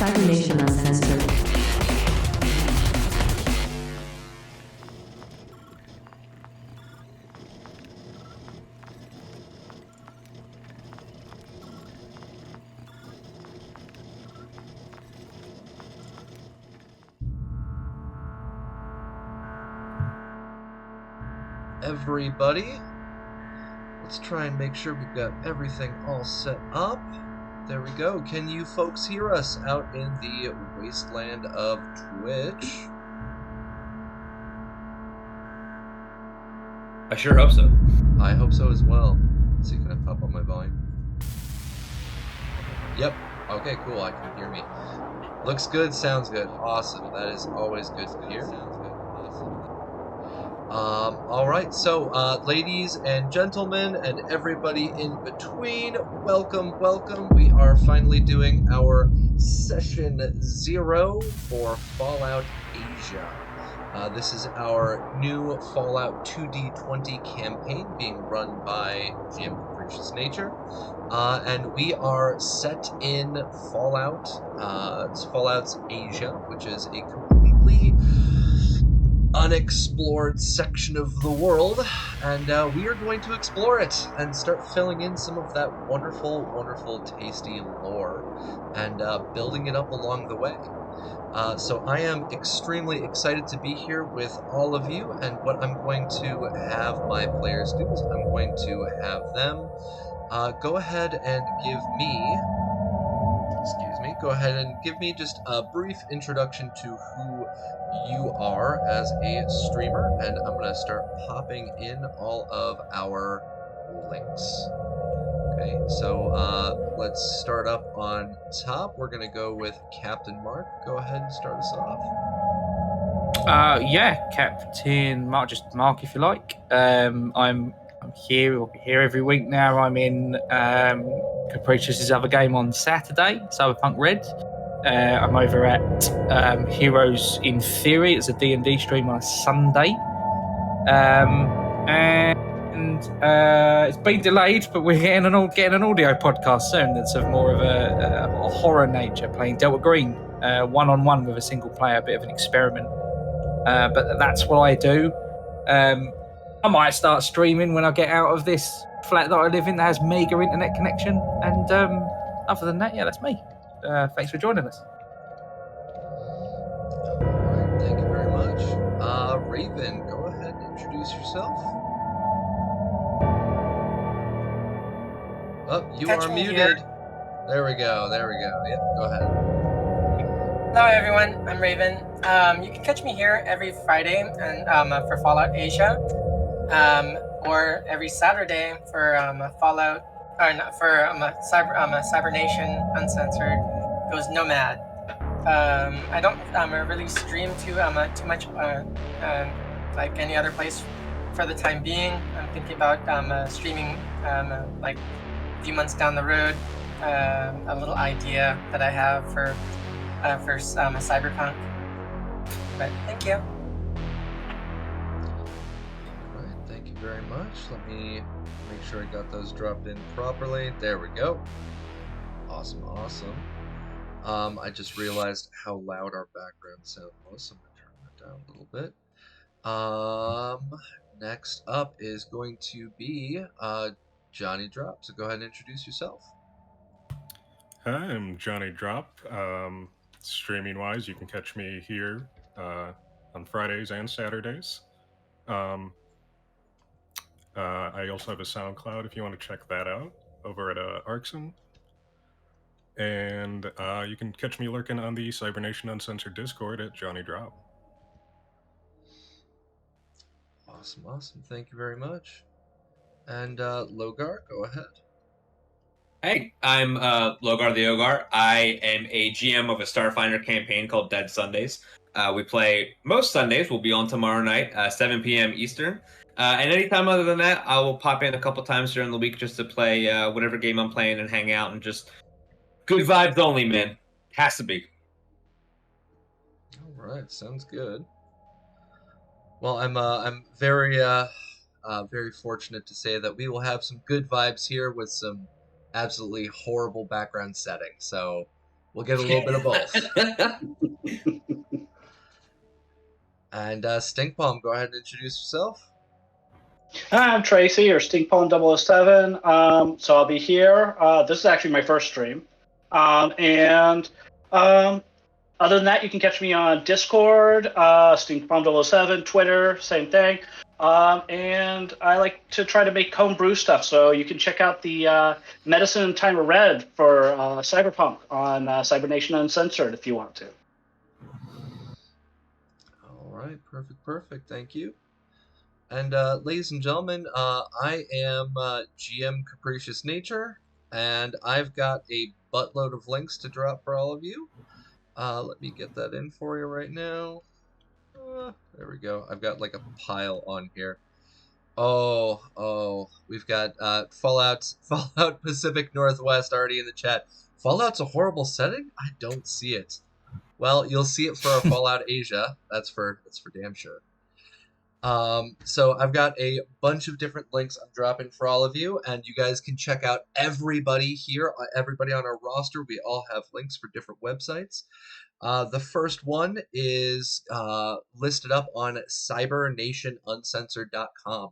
Cybernation Uncensored. Everybody, let's try and make sure we've got everything all set up. There we go. Can you folks hear us out in the wasteland of Twitch? I sure hope so. I hope so as well. Let's see, can I pop up my volume? Yep. Okay, cool. I can hear me. Looks good, sounds good. Awesome. That is always good to hear. Alright, so, ladies and gentlemen, and everybody in between, welcome, welcome. We are finally doing our Session 0 for Fallout Asia. This is our new Fallout 2D20 campaign being run by GM Capricious Nature. And we are set in Fallout. It's Fallout's Asia, which is a completely unexplored section of the world, and we are going to explore it and start filling in some of that wonderful, wonderful, tasty lore and building it up along the way. So I am extremely excited to be here with all of you, and what I'm going to have my players do is I'm going to have them go ahead and give me just a brief introduction to who you are as a streamer, and I'm going to start popping in all of our links. Okay, so let's start up on top. We're going to go with Captain Mark. Go ahead and start us off. Yeah, Captain Mark, just Mark if you like. I'm here. I'll be here every week now. I'm in Capricious' other game on Saturday, Cyberpunk Red. I'm over at Heroes in Theory. It's a D&D stream on a Sunday. And it's been delayed, but we're getting an audio podcast soon that's of more of a horror nature, playing Delta Green one-on-one with a single player, a bit of an experiment. But that's what I do. I might start streaming when I get out of this flat that I live in that has mega internet connection. And other than that, yeah, that's me. Thanks for joining us. Alright, thank you very much. Raven, go ahead and introduce yourself. Oh, you are muted. Here. There we go. Yep, go ahead. Hello everyone, I'm Raven. You can catch me here every Friday and for Fallout Asia, or every Saturday for Fallout, or not, for Cybernation Uncensored goes Nomad. I don't really stream too much like any other place for the time being. I'm thinking about streaming like a few months down the road. A little idea that I have for Cyberpunk. But thank you. Alright, thank you very much. Let me make sure I got those dropped in properly. There we go. Awesome. I just realized how loud our background sound was, so I'm going to turn that down a little bit. Next up is going to be Johnny Drop, so go ahead and introduce yourself. Hi, I'm Johnny Drop. Streaming wise, you can catch me here on Fridays and Saturdays. I also have a SoundCloud if you want to check that out over at Arxon. And you can catch me lurking on the Cybernation Uncensored Discord at Johnny Drop. Awesome. Thank you very much. And Logar, go ahead. Hey, I'm Logar the Ogar. I am a GM of a Starfinder campaign called Dead Sundays. We play most Sundays. We'll be on tomorrow night, 7 p.m. Eastern. And anytime other than that, I will pop in a couple times during the week just to play whatever game I'm playing and hang out and just good vibes only, man. Has to be. All right, sounds good. Well, I'm very fortunate to say that we will have some good vibes here with some absolutely horrible background setting. So We'll get a little bit of both. And Stink Palm, go ahead and introduce yourself. Hi, I'm Tracy, or StinkPalm007. So I'll be here. This is actually my first stream. And other than that, you can catch me on Discord, StinkPalm007, Twitter, same thing. And I like to try to make home brew stuff, so you can check out the Medicine and Time of Red for Cyberpunk on Cybernation Uncensored if you want to. All right, perfect. Thank you. And ladies and gentlemen, I am GM Capricious Nature, and I've got a buttload of links to drop for all of you. Let me get that in for you right now. There we go. I've got like a pile on here. Oh, we've got Fallout Pacific Northwest already in the chat. Fallout's a horrible setting? I don't see it. Well, you'll see it for Fallout Asia. That's for damn sure. So I've got a bunch of different links I'm dropping for all of you, and you guys can check out everybody here, everybody on our roster. We all have links for different websites. The first one is listed up on cybernationuncensored.com.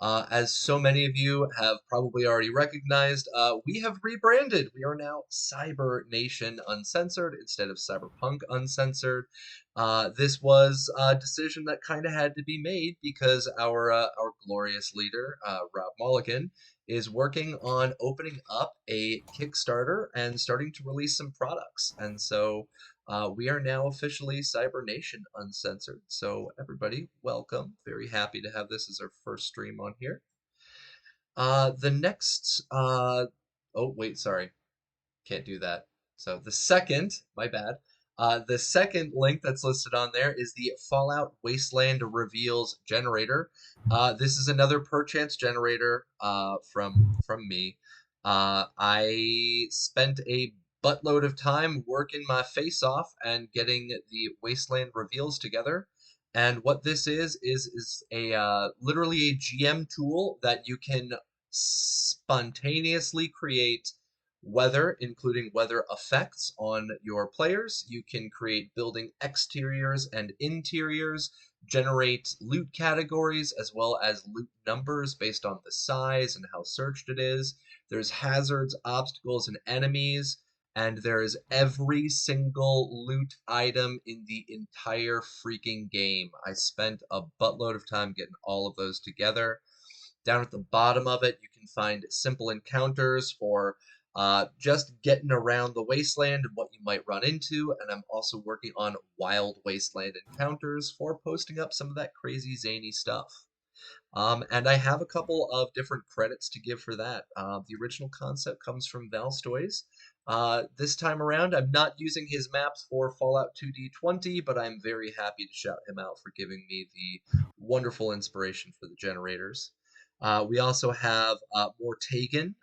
As so many of you have probably already recognized, we have rebranded. We are now Cyber Nation Uncensored instead of Cyberpunk Uncensored. This was a decision that kind of had to be made because our glorious leader, Rob Mulligan, is working on opening up a Kickstarter and starting to release some products. And so we are now officially Cyber Nation Uncensored. So everybody, welcome. Very happy to have this as our first stream on here. The next, oh wait, sorry, can't do that. So the second, my bad. The second link that's listed on there is the Fallout Wasteland Reveals generator. This is another perchance generator from me. I spent a buttload of time working my face off and getting the Wasteland Reveals together. And what this is a literally a GM tool that you can spontaneously create weather, including weather effects on your players. You can create building exteriors and interiors, generate loot categories as well as loot numbers based on the size and how searched it is. There's hazards, obstacles, and enemies, and there is every single loot item in the entire freaking game. I spent a buttload of time getting all of those together. Down at the bottom of it, you can find simple encounters for just getting around the wasteland and what you might run into. And I'm also working on wild wasteland encounters for posting up some of that crazy zany stuff. And I have a couple of different credits to give for that. The original concept comes from Valstoys. This time around, I'm not using his maps for Fallout 2D20, but I'm very happy to shout him out for giving me the wonderful inspiration for the generators. We also have Mortagan,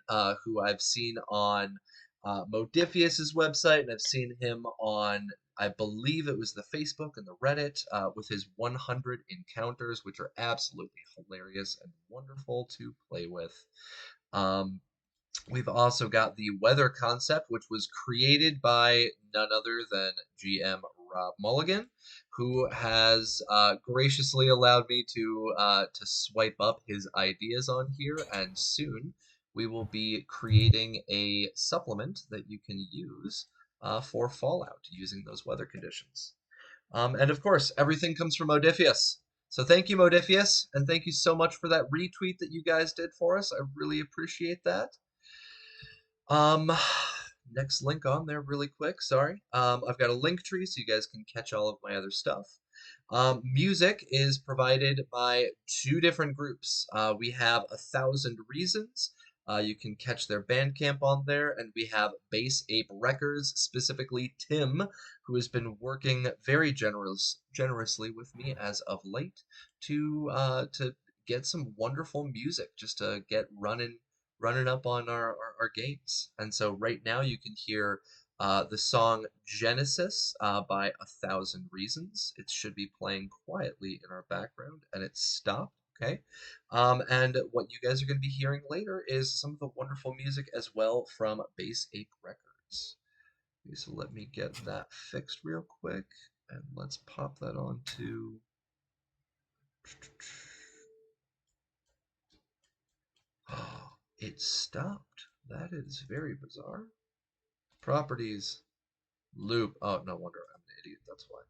who I've seen on Modifius's website, and I've seen him on, I believe it was the Facebook and the Reddit, with his 100 encounters, which are absolutely hilarious and wonderful to play with. We've also got the weather concept, which was created by none other than GM Rob Mulligan, who has graciously allowed me to swipe up his ideas on here, and soon we will be creating a supplement that you can use for Fallout using those weather conditions. And of course, everything comes from Modifius. So thank you, Modifius, and thank you so much for that retweet that you guys did for us. I really appreciate that. Next link on there really quick, sorry. I've got a link tree so you guys can catch all of my other stuff. Music is provided by two different groups. We have 1,000 Reasons. You can catch their Bandcamp on there, and we have Base Ape Records, specifically Tim, who has been working very generously with me as of late to get some wonderful music just to get running up on our games. And so right now you can hear the song Genesis by 1,000 Reasons. It should be playing quietly in our background, and it's stopped. Okay. And what you guys are going to be hearing later is some of the wonderful music as well from Base Ape Records. So let me get that fixed real quick, and let's pop that onto. It stopped. That is very bizarre. Properties, loop. Oh, no wonder I'm an idiot. That's why.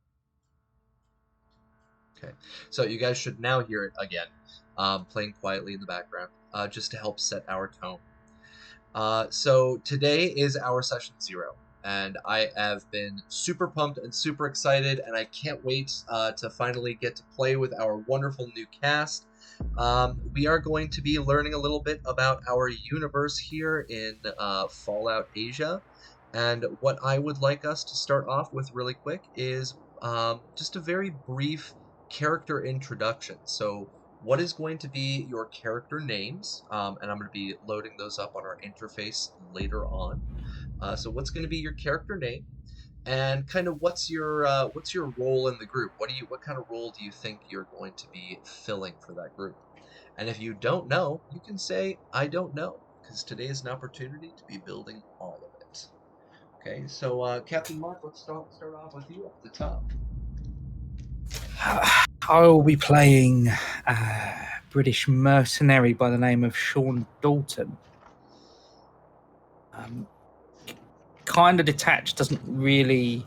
Okay, so you guys should now hear it again, playing quietly in the background, just to help set our tone. So today is our session 0, and I have been super pumped and super excited, and I can't wait to finally get to play with our wonderful new cast. We are going to be learning a little bit about our universe here in Fallout Asia, and what I would like us to start off with really quick is just a very brief character introduction. So what is going to be your character names, and I'm going to be loading those up on our interface later on. So what's going to be your character name, and kind of what's your role in the group? What kind of role do you think you're going to be filling for that group? And if you don't know, you can say I don't know, because today is an opportunity to be building all of it. Okay, so Captain Mark, let's start off with you at the top. I will be playing a British mercenary by the name of Sean Dalton. Kind of detached, doesn't really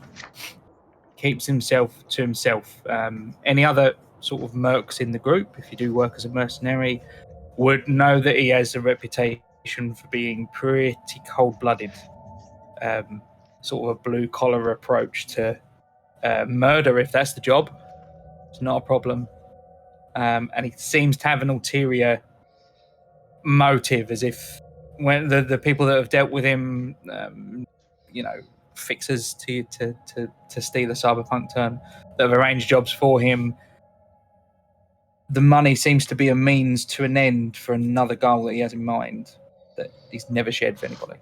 keeps himself to himself. Any other sort of mercs in the group, if you do work as a mercenary, would know that he has a reputation for being pretty cold-blooded. Sort of a blue-collar approach to murder, if that's the job. It's not a problem. And he seems to have an ulterior motive, as if when the people that have dealt with him, fixers to steal a cyberpunk term, that have arranged jobs for him, the money seems to be a means to an end for another goal that he has in mind that he's never shared with anybody.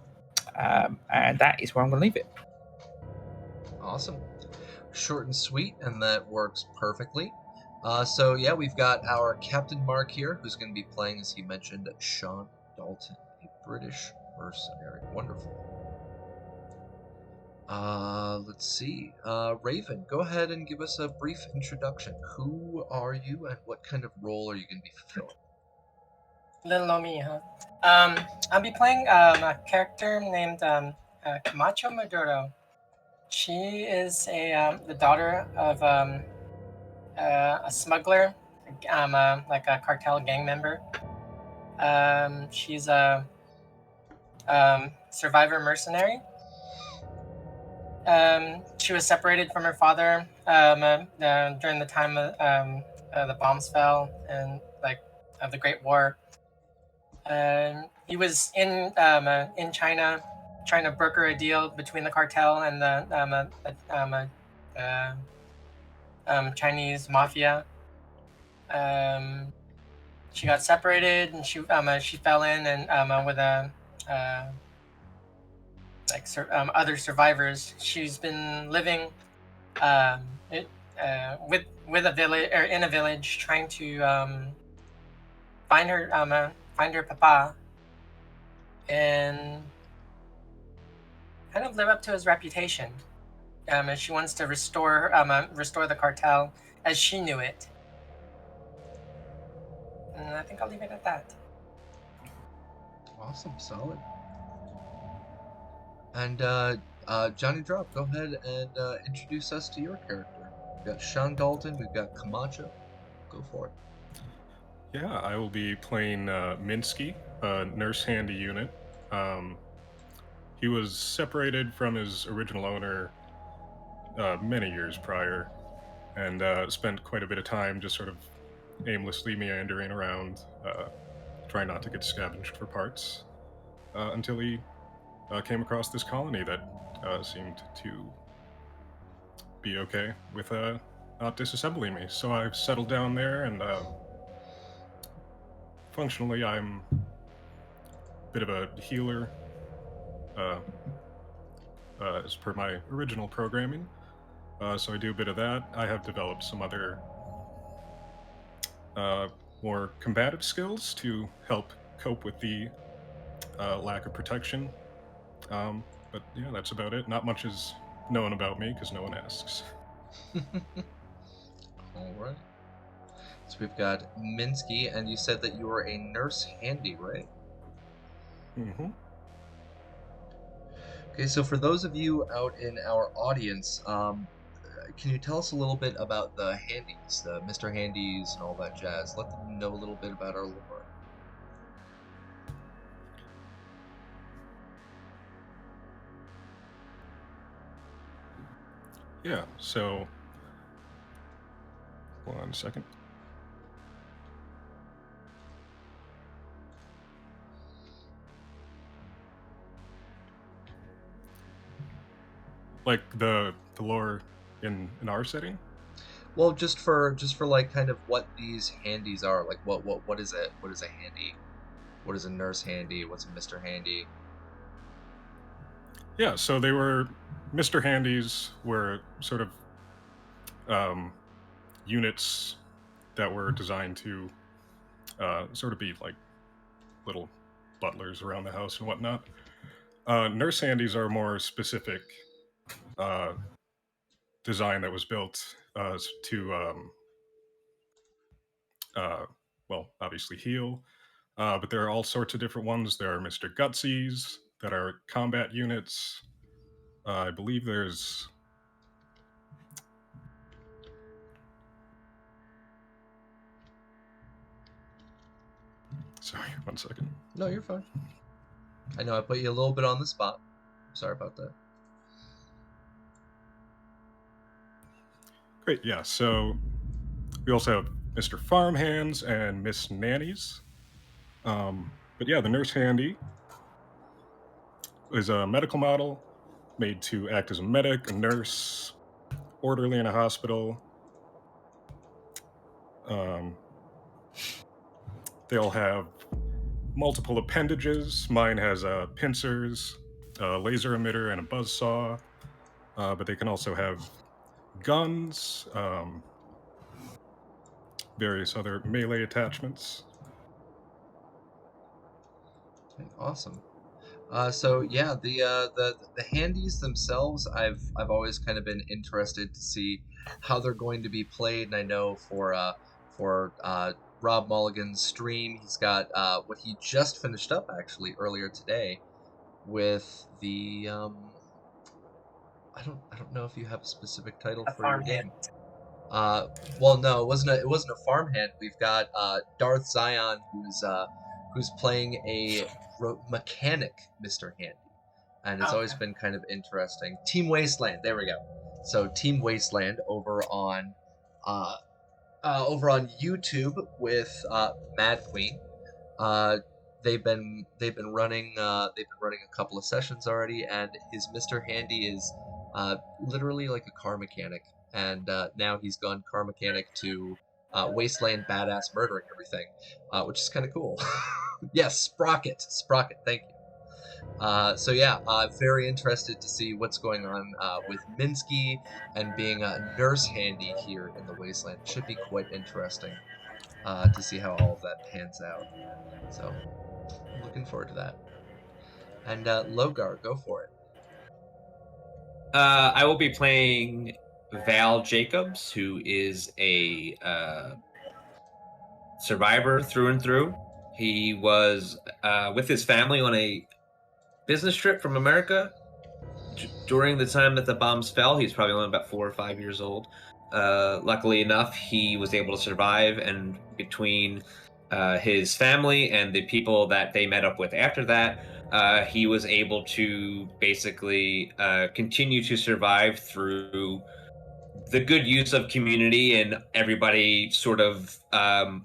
And that is where I'm going to leave it. Awesome. Short and sweet, and that works perfectly. So yeah, we've got our Captain Mark here, who's going to be playing, as he mentioned, Sean Dalton, a British mercenary. Wonderful. Let's see. Raven, go ahead and give us a brief introduction. Who are you, and what kind of role are you going to be fulfilling? Little old me, huh? I'll be playing a character named Camacho Maduro. She is the daughter of a smuggler, like a cartel gang member. She's a survivor mercenary. She was separated from her father during the time of the bombs fell and of the Great War. He was in China, trying to broker a deal between the cartel and the Chinese mafia. She got separated, and she fell in and with other survivors. She's been living with a village, or in a village, trying to find her papa and kind of live up to his reputation. And she wants to restore the cartel as she knew it. And I think I'll leave it at that. Awesome, solid. And Johnny Drop, go ahead and introduce us to your character. We've got Sean Dalton, we've got Camacho. Go for it. Yeah, I will be playing Minsky, a nurse handy unit. He was separated from his original owner many years prior, and spent quite a bit of time just sort of aimlessly meandering around, trying not to get scavenged for parts, until he came across this colony that seemed to be okay with not disassembling me. So I've settled down there, and functionally I'm a bit of a healer, as per my original programming. So I do a bit of that. I have developed some other more combative skills to help cope with the lack of protection. But But yeah, that's about it. Not much is known about me because no one asks. All right. So we've got Minsky, and you said that you were a nurse handy, right? Mm-hmm. Okay, so for those of you out in our audience, can you tell us a little bit about the handies, the Mr. Handies and all that jazz? Let them know a little bit about our lore. Yeah, so 1 second. Like the lore in our setting? Well, just for like kind of what these handies are, like what is it? What is a handy? What is a nurse handy? What's a Mr. Handy? Yeah, so they were Mr. Handies were sort of units that were designed to sort of be like little butlers around the house and whatnot. Nurse Handies are more specific design that was built to, well, obviously heal. But there are all sorts of different ones. There are Mr. Gutsies that are combat units. I believe there's... Sorry, 1 second. No, you're fine. I know I put you a little bit on the spot. Sorry about that. Great, yeah. So we also have Mr. Farmhands and Miss Nannies. But yeah, the Nurse Handy is a medical model made to act as a medic, a nurse, orderly in a hospital. They'll have multiple appendages. Mine has pincers, a laser emitter, and a buzzsaw. But they can also have guns, various other melee attachments. Okay, awesome. So yeah, the handies themselves, I've always kind of been interested to see how they're going to be played, and I know for Rob Mulligan's stream, he's got what he just finished up actually earlier today with the I don't know if you have a specific title A for your farmhand. game. Well, no, it wasn't a farmhand. We've got Darth Zion, who's playing a mechanic Mr. Handy, and it's always been kind of interesting. Team Wasteland, there we go. So Team Wasteland over on YouTube with Mad Queen. They've been running a couple of sessions already, and his Mr. Handy is literally like a car mechanic. And now he's gone car mechanic to Wasteland badass murdering everything, which is kind of cool. Yes, Sprocket, thank you. So yeah, very interested to see what's going on with Minsky and being a nurse handy here in the Wasteland. Should be quite interesting to see how all of that pans out. So, looking forward to that. And Logar, go for it. I will be playing Val Jacobs, who is a survivor through and through. He was with his family on a business trip from America during the time that the bombs fell. He's probably only about 4 or 5 years old. Luckily enough, he was able to survive, and between his family and the people that they met up with after that, he was able to basically continue to survive through the good use of community and everybody sort of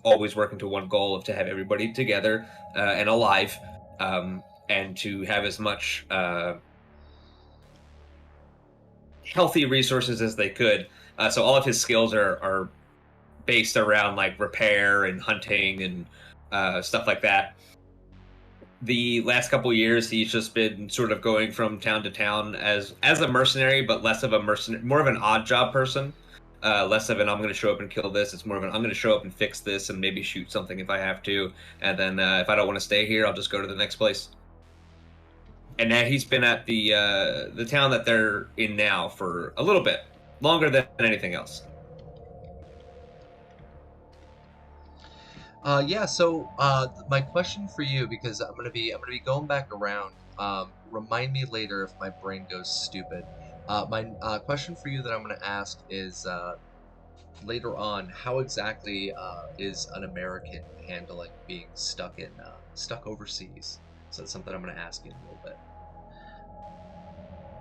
always working to one goal of to have everybody together and alive, and to have as much healthy resources as they could. So all of his skills are based around like repair and hunting and stuff like that. The last couple of years, he's just been sort of going from town to town as a mercenary, but less of a mercenary, more of an odd job person. Less of an I'm going to show up and kill this. It's more of an I'm going to show up and fix this and maybe shoot something if I have to. And then if I don't want to stay here, I'll just go to the next place. and that he's been at the town that they're in now for a little bit longer than anything else. Yeah. So my question for you, because I'm gonna be going back around. Remind me later if my brain goes stupid. My question for you that I'm gonna ask is later on, how exactly is an American handling being stuck overseas? So that's something I'm gonna ask you in a little bit.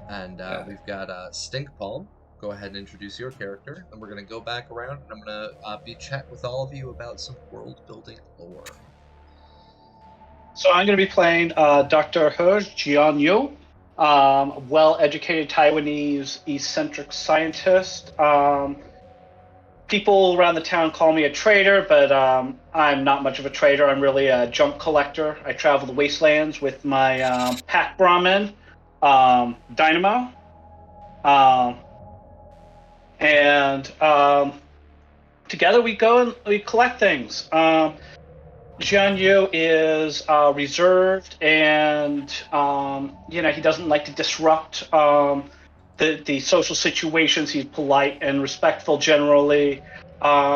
And we've got Stink Palm. Go ahead and introduce your character. Then we're going to go back around, and I'm going to be chatting with all of you about some world-building lore. So I'm going to be playing Dr. He Jianyu, well-educated Taiwanese eccentric scientist. People around the town call me a trader, but I'm not much of a trader. I'm really a junk collector. I travel the wastelands with my Pact Brahmin, Dynamo. And together we go and we collect things. Jianyu is reserved, and he doesn't like to disrupt the social situations. He's polite and respectful generally.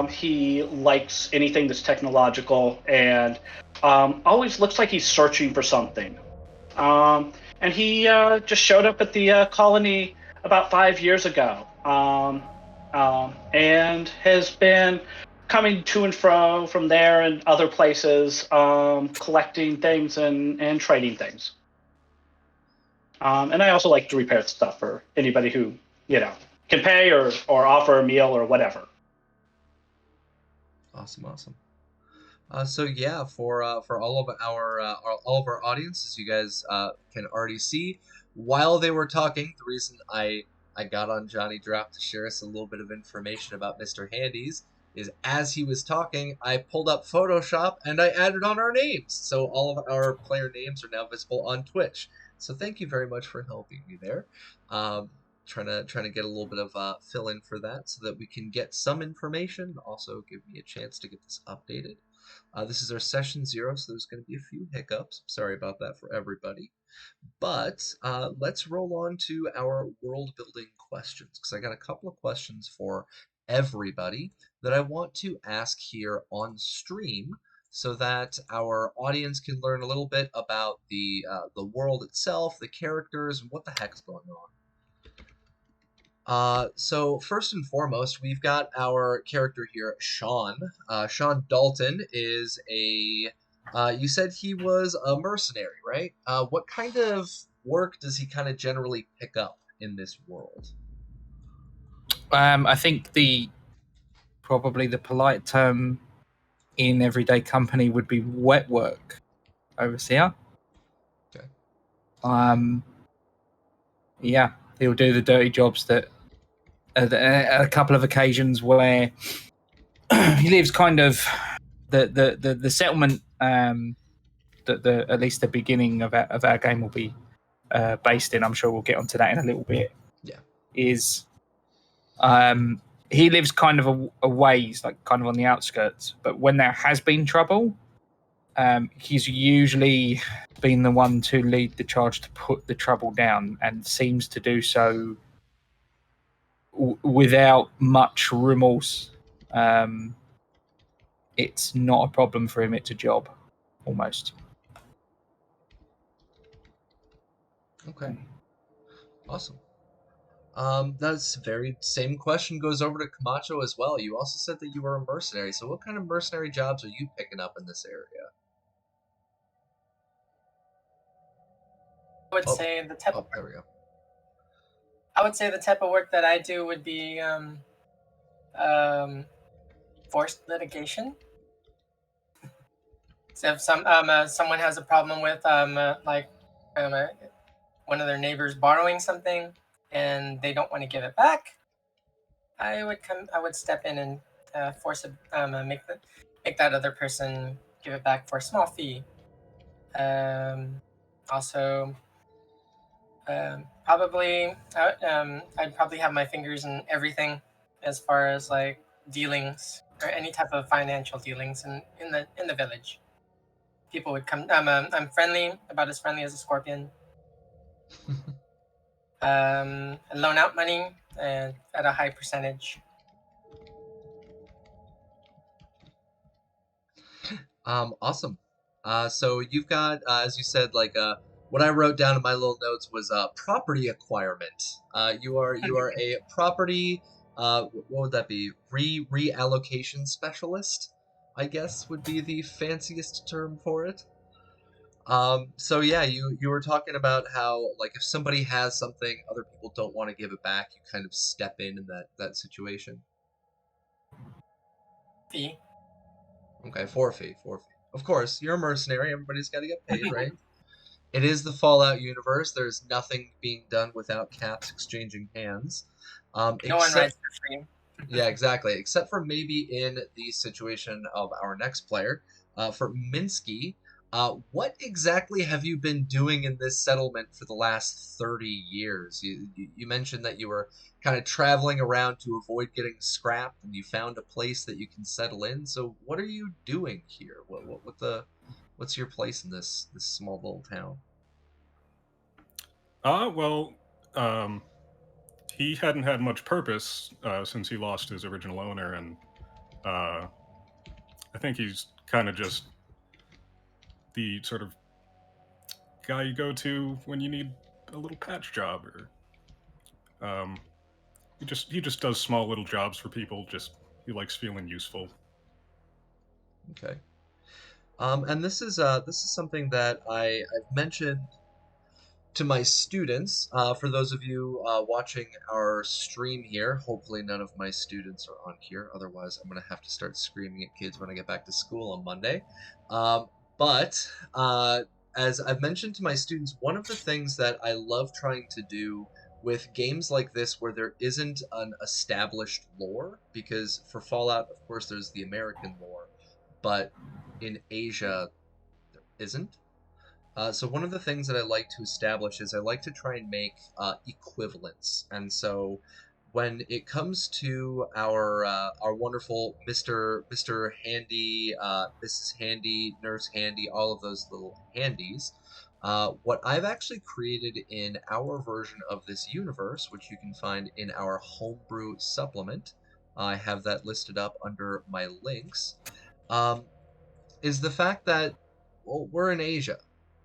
He likes anything that's technological, and always looks like he's searching for something. And he just showed up at the colony about 5 years ago. And has been coming to and fro from there and other places, collecting things and trading things. And I also like to repair stuff for anybody who can pay or offer a meal or whatever. Awesome. So yeah, for all of our audience, as you guys can already see, while they were talking, the reason I got on Johnny Drop to share us a little bit of information about Mr. Handy's is as he was talking, I pulled up Photoshop and I added on our names. So all of our player names are now visible on Twitch. So thank you very much for helping me there. Trying to get a little bit of fill in for that so that we can get some information. Also give me a chance to get this updated. This is our session 0, so there's going to be a few hiccups. Sorry about that for everybody. But let's roll on to our world building questions, because I got a couple of questions for everybody that I want to ask here on stream so that our audience can learn a little bit about the world itself, the characters, and what the heck is going on. So first and foremost, we've got our character here, Sean. Sean Dalton is you said he was a mercenary, right? What kind of work does he kind of generally pick up in this world? I think probably the polite term in everyday company would be wet work overseer. Okay. Yeah, he'll do the dirty jobs that a couple of occasions where he lives kind of the settlement that at least the beginning of our game will be based in. I'm sure we'll get onto that in a little bit. Yeah, is he lives kind of a ways, like kind of on the outskirts, but when there has been trouble, he's usually been the one to lead the charge to put the trouble down, and seems to do so without much remorse. It's not a problem for him. It's a job, almost. Okay. Awesome. That's very same question goes over to Camacho as well. You also said that you were a mercenary. So what kind of mercenary jobs are you picking up in this area? I would say the type of there we go. I would say the type of work that I do would be forced litigation. So if someone has a problem with one of their neighbors borrowing something and they don't want to give it back, I would step in and force make that other person give it back for a small fee. Also, I'd probably have my fingers in everything as far as like dealings or any type of financial dealings in the village. People would come. I'm friendly, about as friendly as a scorpion. Loan out money and at a high percentage. Awesome. So you've got, as you said, like what I wrote down in my little notes was property acquirement. You are a property. What would that be? Reallocation specialist, I guess would be the fanciest term for it. So yeah, you were talking about how like if somebody has something, other people don't want to give it back, you kind of step in that situation. Fee. Okay, forfeit. Of course, you're a mercenary. Everybody's got to get paid, right? It is the Fallout universe. There's nothing being done without caps exchanging hands. No one Except, rides for free. yeah, exactly. Except for maybe in the situation of our next player, for Minsky. What exactly have you been doing in this settlement for the last 30 years? You mentioned that you were kind of traveling around to avoid getting scrapped, and you found a place that you can settle in. So what are you doing here? What's your place in this small little town? Well, he hadn't had much purpose since he lost his original owner, and I think he's kind of just the sort of guy you go to when you need a little patch job, or he just does small little jobs for people. Just he likes feeling useful. Okay. And this is something that I've mentioned to my students. For those of you watching our stream here, hopefully none of my students are on here. Otherwise, I'm going to have to start screaming at kids when I get back to school on Monday. But as I've mentioned to my students, one of the things that I love trying to do with games like this where there isn't an established lore, because for Fallout, of course, there's the American lore, but in Asia, there isn't. So one of the things that I like to establish is I like to try and make equivalents, and so when it comes to our wonderful Mr. Handy, Mrs. Handy, Nurse Handy, all of those little handies, what I've actually created in our version of this universe, which you can find in our homebrew supplement, I have that listed up under my links. Um, is the fact that, well, we're in Asia.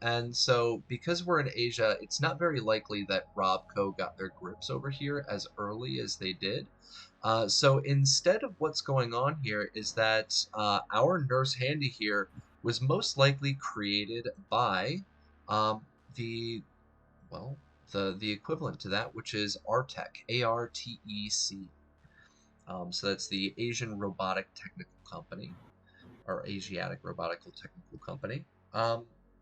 And so, because we're in Asia, it's not very likely that Robco got their grips over here as early as they did. So, instead of what's going on here is that our Nurse Handy here was most likely created by um, the, well, the equivalent to that, which is ARTEC, ARTEC. So, that's the Asian Robotic Technical Company, or Asiatic Robotical Technical Company.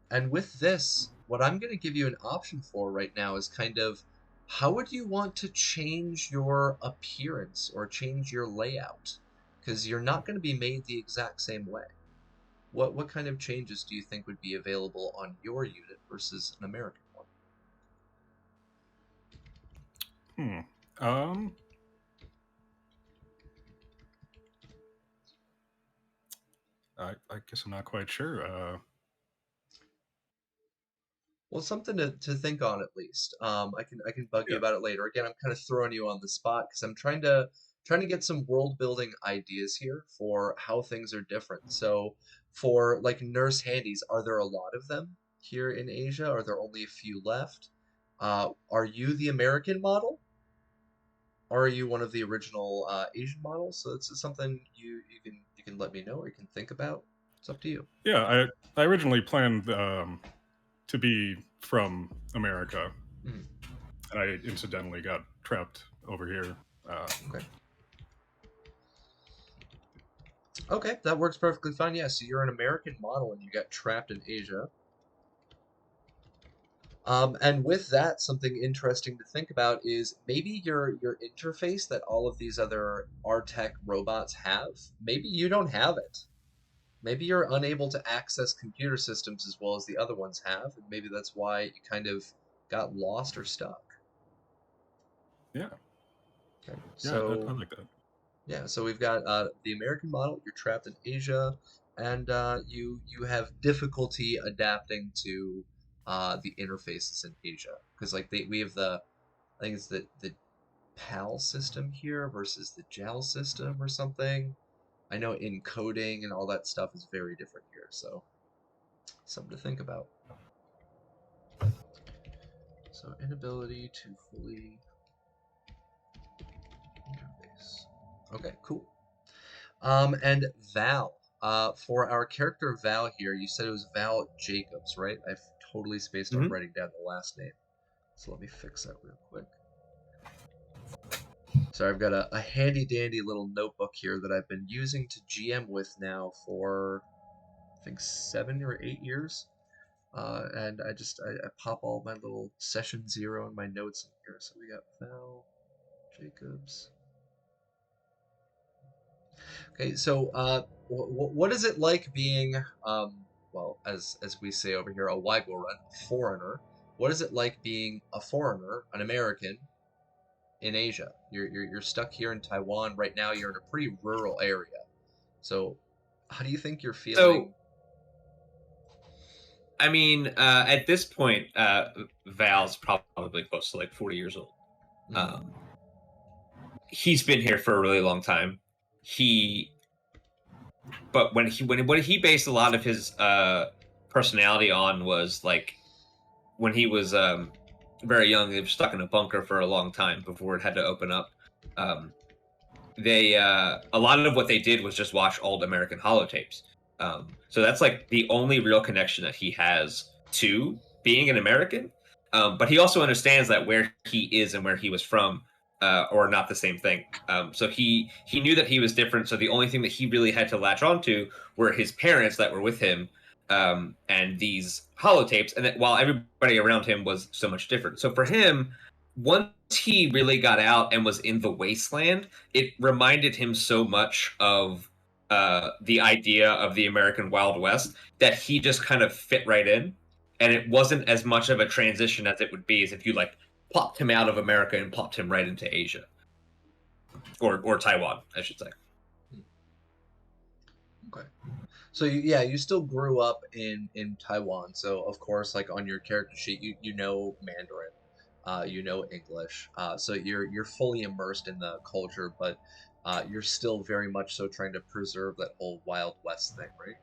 And with this, what I'm going to give you an option for right now is kind of how would you want to change your appearance or change your layout? Because you're not going to be made the exact same way. What kind of changes do you think would be available on your unit versus an American one? I guess I'm not quite sure. Well, something to think on at least. I can bug you Yeah. about it later. Again, I'm kind of throwing you on the spot because I'm trying to get some world building ideas here for how things are different. So, for like nurse handies, are there a lot of them here in Asia? Are there only a few left? Are you the American model? Or are you one of the original Asian models? So it's something you can let me know or you can think about. It's up to you. Yeah, I originally planned to be from America, Mhm. and I incidentally got trapped over here. Okay. Okay, that works perfectly fine. Yeah, so you're an American model and you got trapped in Asia. And with that, something interesting to think about is maybe your interface that all of these other R-Tech robots have, maybe you don't have it. Maybe you're unable to access computer systems as well as the other ones have, and maybe that's why you kind of got lost or stuck. Yeah, Okay, yeah, I so like that. yeah, so we've got the American model. You're trapped in Asia, and you have difficulty adapting to the interfaces in Asia, because like we have I think it's the PAL system here versus the JAL system or something. I know encoding and all that stuff is very different here, so something to think about. So inability to fully interface. Okay, cool. And Val. For our character Val here, you said it was Val Jacobs, right? I've totally spaced on writing down the last name. So let me fix that real quick. So I've got a handy dandy little notebook here that I've been using to GM with now for, I think, 7 or 8 years. And I pop all my little session 0 and my notes in here. So we got Val Jacobs. Okay, so what is it like being, well, as we say over here, a Waigoran, foreigner? What is it like being a foreigner, an American, in Asia? You're stuck here in Taiwan right now. You're in a pretty rural area. So, how do you think you're feeling? So, I mean, at this point, Val's probably close to like 40 years old. He's been here for a really long time. But when he based a lot of his personality on was like when he was very young, he was stuck in a bunker for a long time before it had to open up. A lot of what they did was just watch old American holotapes. So that's like the only real connection that he has to being an American. But he also understands that where he is and where he was from are not the same thing. So he knew that he was different. So the only thing that he really had to latch onto were his parents that were with him and these holotapes. And that while everybody around him was so much different. So for him, once he really got out and was in the wasteland, it reminded him so much of the idea of the American Wild West that he just kind of fit right in. And it wasn't as much of a transition as it would be as if you like plopped him out of America and plopped him right into Asia. Or Taiwan, I should say. Okay. So you still grew up in Taiwan. So of course, like on your character sheet, you know Mandarin, you know English. So you're fully immersed in the culture, but you're still very much so trying to preserve that whole Wild West thing, right?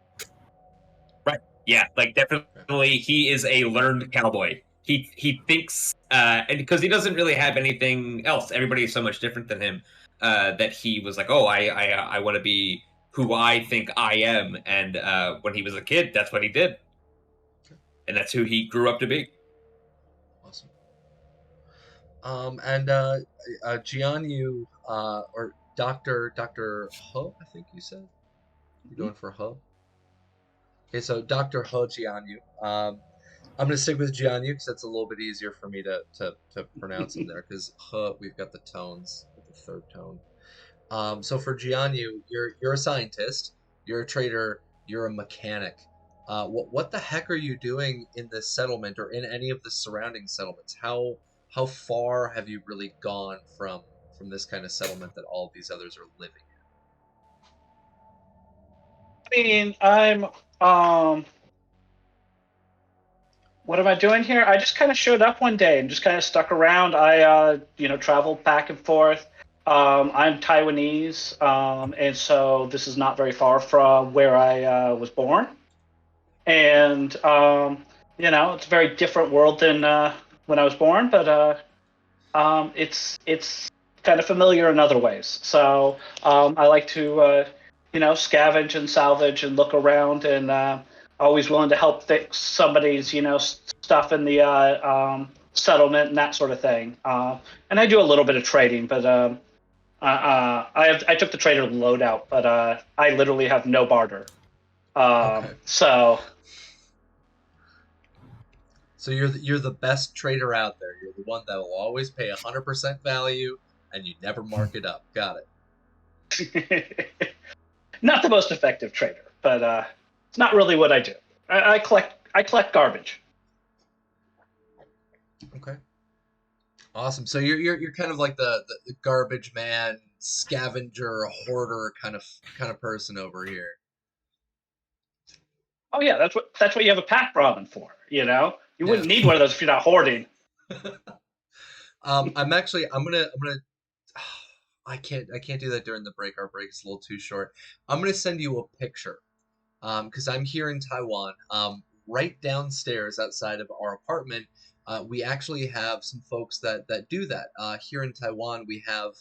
Right. Yeah, like definitely he is a learned cowboy. He thinks and because he doesn't really have anything else. Everybody is so much different than him that he was like, "Oh, I want to be who I think I am." And when he was a kid, that's what he did. And that's who he grew up to be. Awesome. And Jianyu or Dr. He, I think you said? You're going for He? Okay, so Dr. He Jianyu. I'm going to stick with Jianyu because that's a little bit easier for me to pronounce in there because He, we've got the tones with the third tone. So for Jianyu, you're a scientist, you're a trader, you're a mechanic. What the heck are you doing in this settlement or in any of the surrounding settlements? How far have you really gone from this kind of settlement that all of these others are living in? I mean, I'm what am I doing here? I just kind of showed up one day and just kind of stuck around. I traveled back and forth. I'm Taiwanese, and so this is not very far from where I was born. And it's a very different world than when I was born, but it's kind of familiar in other ways. So I like to scavenge and salvage and look around, and always willing to help fix somebody's stuff in the settlement and that sort of thing. And I do a little bit of trading, but I took the trader loadout, but I literally have no barter. Okay. So you're the best trader out there. You're the one that will always pay 100% value, and you never mark it up. Got it. Not the most effective trader, but it's not really what I do. I collect garbage. Okay. Awesome. So you're kind of like the garbage man, scavenger, hoarder kind of person over here. Oh yeah, that's what you have a Pact Brahmin for, You wouldn't need one of those if you're not hoarding. I'm gonna I can't do that during the break. Our break is a little too short. I'm gonna send you a picture. Because I'm here in Taiwan. Right downstairs outside of our apartment, we actually have some folks that do that. Here in Taiwan, we have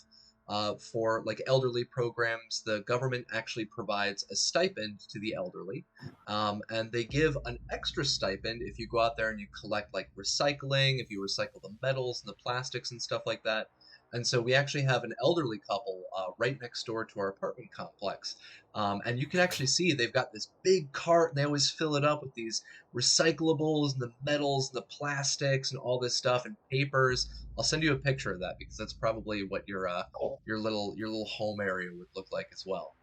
for like elderly programs, the government actually provides a stipend to the elderly, and they give an extra stipend if you go out there and you collect like recycling, if you recycle the metals and the plastics and stuff like that. And so we actually have an elderly couple right next door to our apartment complex. And you can actually see they've got this big cart and they always fill it up with these recyclables and the metals and the plastics and all this stuff and papers. I'll send you a picture of that because that's probably what your little home area would look like as well.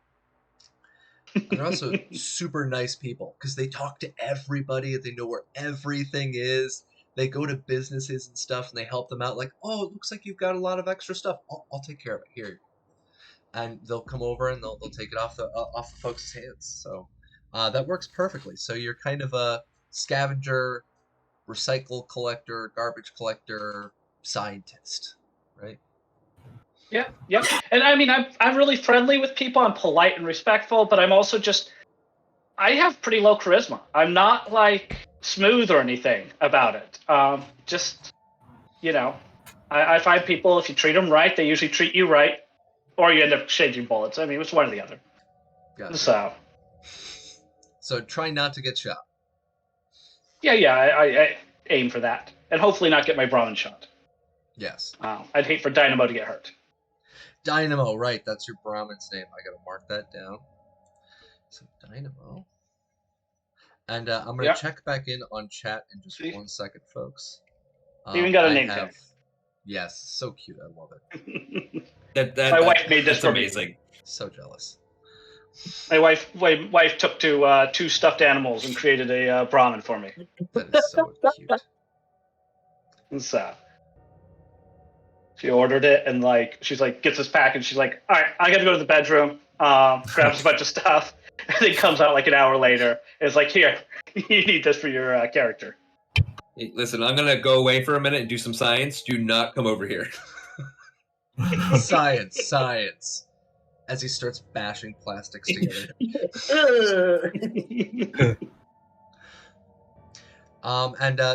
And they're also super nice people because they talk to everybody. They know where everything is. They go to businesses and stuff and they help them out. Like, oh, it looks like you've got a lot of extra stuff. I'll take care of it here. And they'll come over and they'll take it off the folks' hands. So that works perfectly. So you're kind of a scavenger, recycle collector, garbage collector, scientist, right? Yeah, yep. And I mean, I'm really friendly with people. I'm polite and respectful, but I'm also I have pretty low charisma. I'm not like smooth or anything about it. Just, I find people, if you treat them right, they usually treat you right, or you end up exchanging bullets. I mean, it's one or the other. Gotcha. So try not to get shot. Yeah, I aim for that, and hopefully not get my Brahmin shot. Yes. I'd hate for Dynamo to get hurt. Dynamo, right? That's your Brahmin's name. I gotta mark that down. So Dynamo. And I'm gonna check back in on chat in just 1 second, folks. Even got a name tag. Yes, so cute. I love it. My wife made this for amazing. me. So jealous. My wife took to 2 stuffed animals and created a Brahmin for me. That is so cute. And so she ordered it and she's gets this pack and she's like, all right, I gotta go to the bedroom, grabs a bunch of stuff, and then comes out like an hour later. It's like, here, you need this for your character. Hey, listen, I'm gonna go away for a minute and do some science. Do not come over here. Science. As he starts bashing plastics together.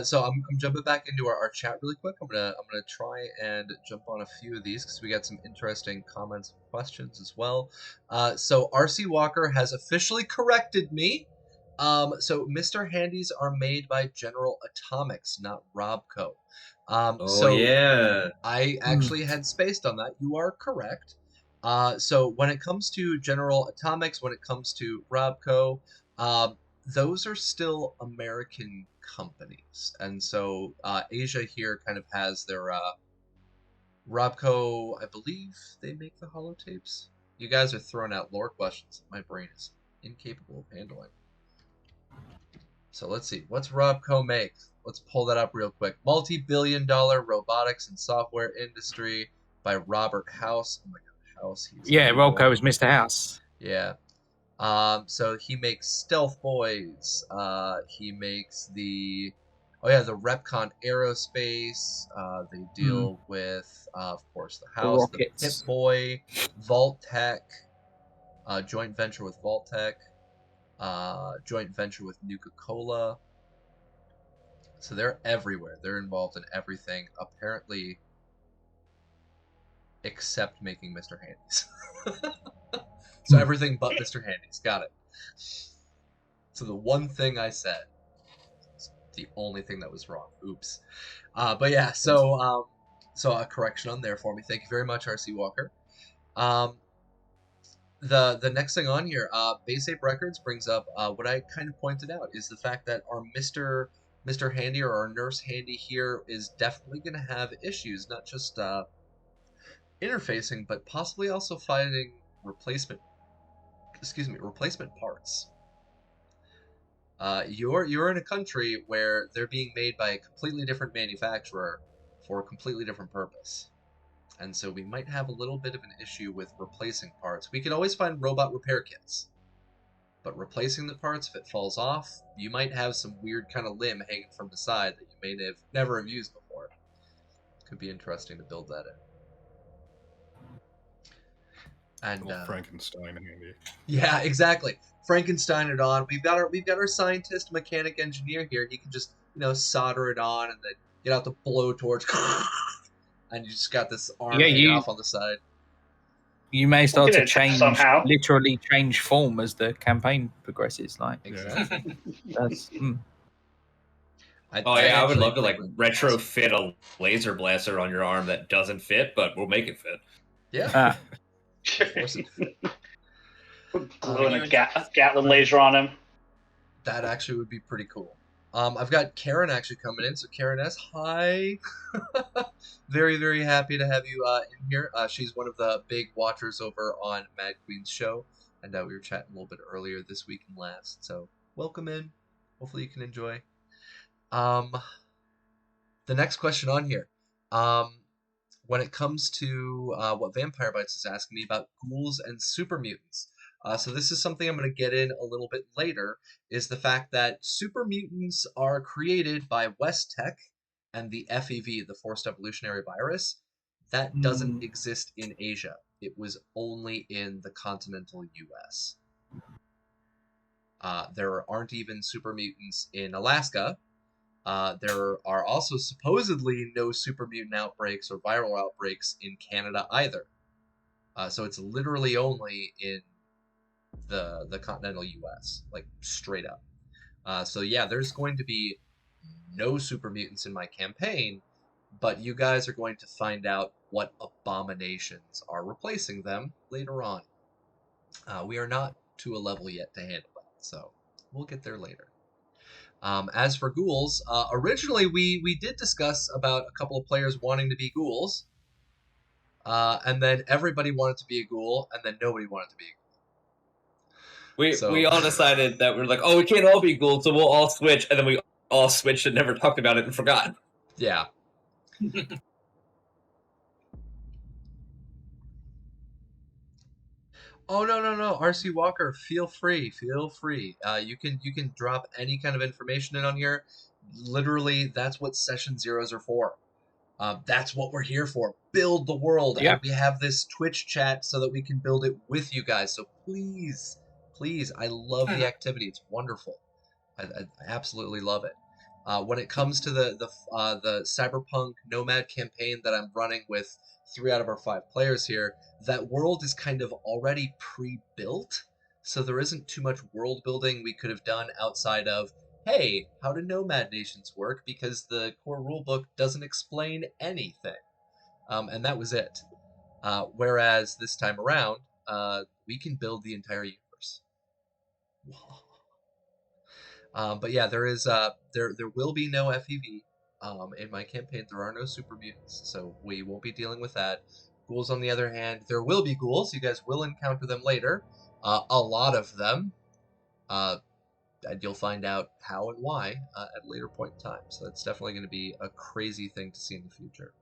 So I'm jumping back into our chat really quick. I'm gonna try and jump on a few of these because we got some interesting comments and questions as well. So RC Walker has officially corrected me. So Mr. Handies are made by General Atomics, not Robco. I actually had spaced on that. You are correct. So when it comes to General Atomics, when it comes to Robco, those are still American companies. And so Asia here kind of has their Robco, I believe they make the holotapes. You guys are throwing out lore questions my brain is incapable of handling. So let's see. What's Robco make? Let's pull that up real quick. Multi-billion-dollar robotics and software industry by Robert House. Oh my god, House. Robco is Mr. House. Yeah. So he makes Stealth Boys. He makes the Repcon Aerospace. They deal with, of course, the House, the Pip-Boy, Vault-Tec, joint venture with Vault-Tec, joint venture with Nuka-Cola. So they're everywhere. They're involved in everything, apparently, except making Mr. Handies. So everything but Mr. Handies. Got it. So the one thing I said is the only thing that was wrong. Oops. But yeah, so a correction on there for me. Thank you very much, RC Walker. The next thing on here, Base Ape Records brings up what I kind of pointed out is the fact that our Mr. Handy or our Nurse Handy here is definitely going to have issues, not just interfacing, but possibly also finding replacement parts. You're in a country where they're being made by a completely different manufacturer for a completely different purpose. And so we might have a little bit of an issue with replacing parts. We can always find robot repair kits. But replacing the parts, if it falls off, you might have some weird kind of limb hanging from the side that you may never have used before. Could be interesting to build that in. And Frankenstein handy. Yeah, exactly. Frankenstein it on. We've got our scientist, mechanic, engineer here. He can just solder it on and then get out the blowtorch, and you just got this arm hanging off on the side. You may start to somehow. literally change form as the campaign progresses. Like Exactly. that's. I would love to retrofit a laser blaster on your arm that doesn't fit, but we'll make it fit. Yeah. Gluing a Gatling laser on him. That actually would be pretty cool. I've got Karen actually coming in. So Karen S, hi. Very, very happy to have you in here. She's one of the big watchers over on Mad Queen's show. And we were chatting a little bit earlier this week and last. So welcome in. Hopefully you can enjoy. The next question on here. When it comes to what Vampire Bites is asking me about ghouls and super mutants. So this is something I'm going to get in a little bit later, is the fact that super mutants are created by West Tech and the FEV, the Forced Evolutionary Virus. That doesn't exist in Asia. It was only in the continental US. There aren't even super mutants in Alaska. There are also supposedly no super mutant outbreaks or viral outbreaks in Canada either. So it's literally only in the continental US, like straight up. So yeah, there's going to be no super mutants in my campaign, but you guys are going to find out what abominations are replacing them later on. We are not to a level yet to handle that, so we'll get there later. As for ghouls, originally we did discuss about a couple of players wanting to be ghouls, and then everybody wanted to be a ghoul, and then nobody wanted to be a ghoul. We all decided that we're like, oh, we can't all be ghouls, so we'll all switch, and then we all switched and never talked about it and forgot. Yeah. Oh no, RC Walker, feel free. You can drop any kind of information in on here. Literally, that's what session zeros are for. That's what we're here for. Build the world. Yeah. And we have this Twitch chat so that we can build it with you guys. So please, I love the activity. It's wonderful. I absolutely love it. When it comes to the Cyberpunk Nomad campaign that I'm running with 3 out of our 5 players here, that world is kind of already pre-built, so there isn't too much world building we could have done outside of, hey, how do nomad nations work? Because the core rulebook doesn't explain anything. And that was it. Whereas this time around, we can build the entire universe. But yeah, there will be no FEV. In my campaign, there are no super mutants, so we won't be dealing with that. Ghouls, on the other hand, there will be ghouls. You guys will encounter them later. A lot of them. And you'll find out how and why at a later point in time. So that's definitely going to be a crazy thing to see in the future.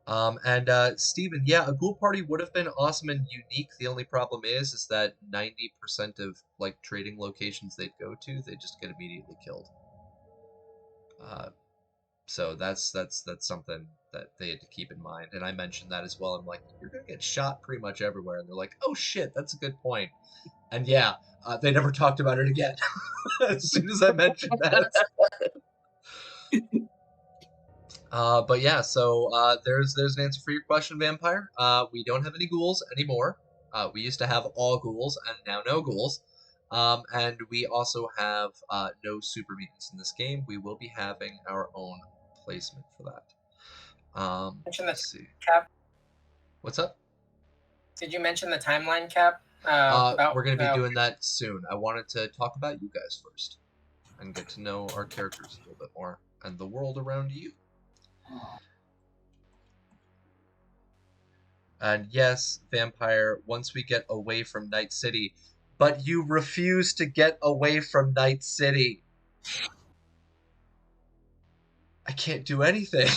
And Steven, yeah, a ghoul party would have been awesome and unique. The only problem is that 90% of like trading locations they'd go to, they just get immediately killed. So that's something that they had to keep in mind. And I mentioned that as well. I'm like, you're gonna get shot pretty much everywhere. And they're like, oh shit, that's a good point. And yeah, they never talked about it again. As soon as I mentioned that. But yeah, so there's an answer for your question, Vampire. We don't have any ghouls anymore. We used to have all ghouls, and now no ghouls. And we also have no super mutants in this game. We will be having our own placement for that. Let's see. Cap. What's up? Did you mention the timeline, Cap? We're going to be doing that soon. I wanted to talk about you guys first and get to know our characters a little bit more and the world around you. And yes, Vampire, once we get away from Night City, but you refuse to get away from Night City. I can't do anything.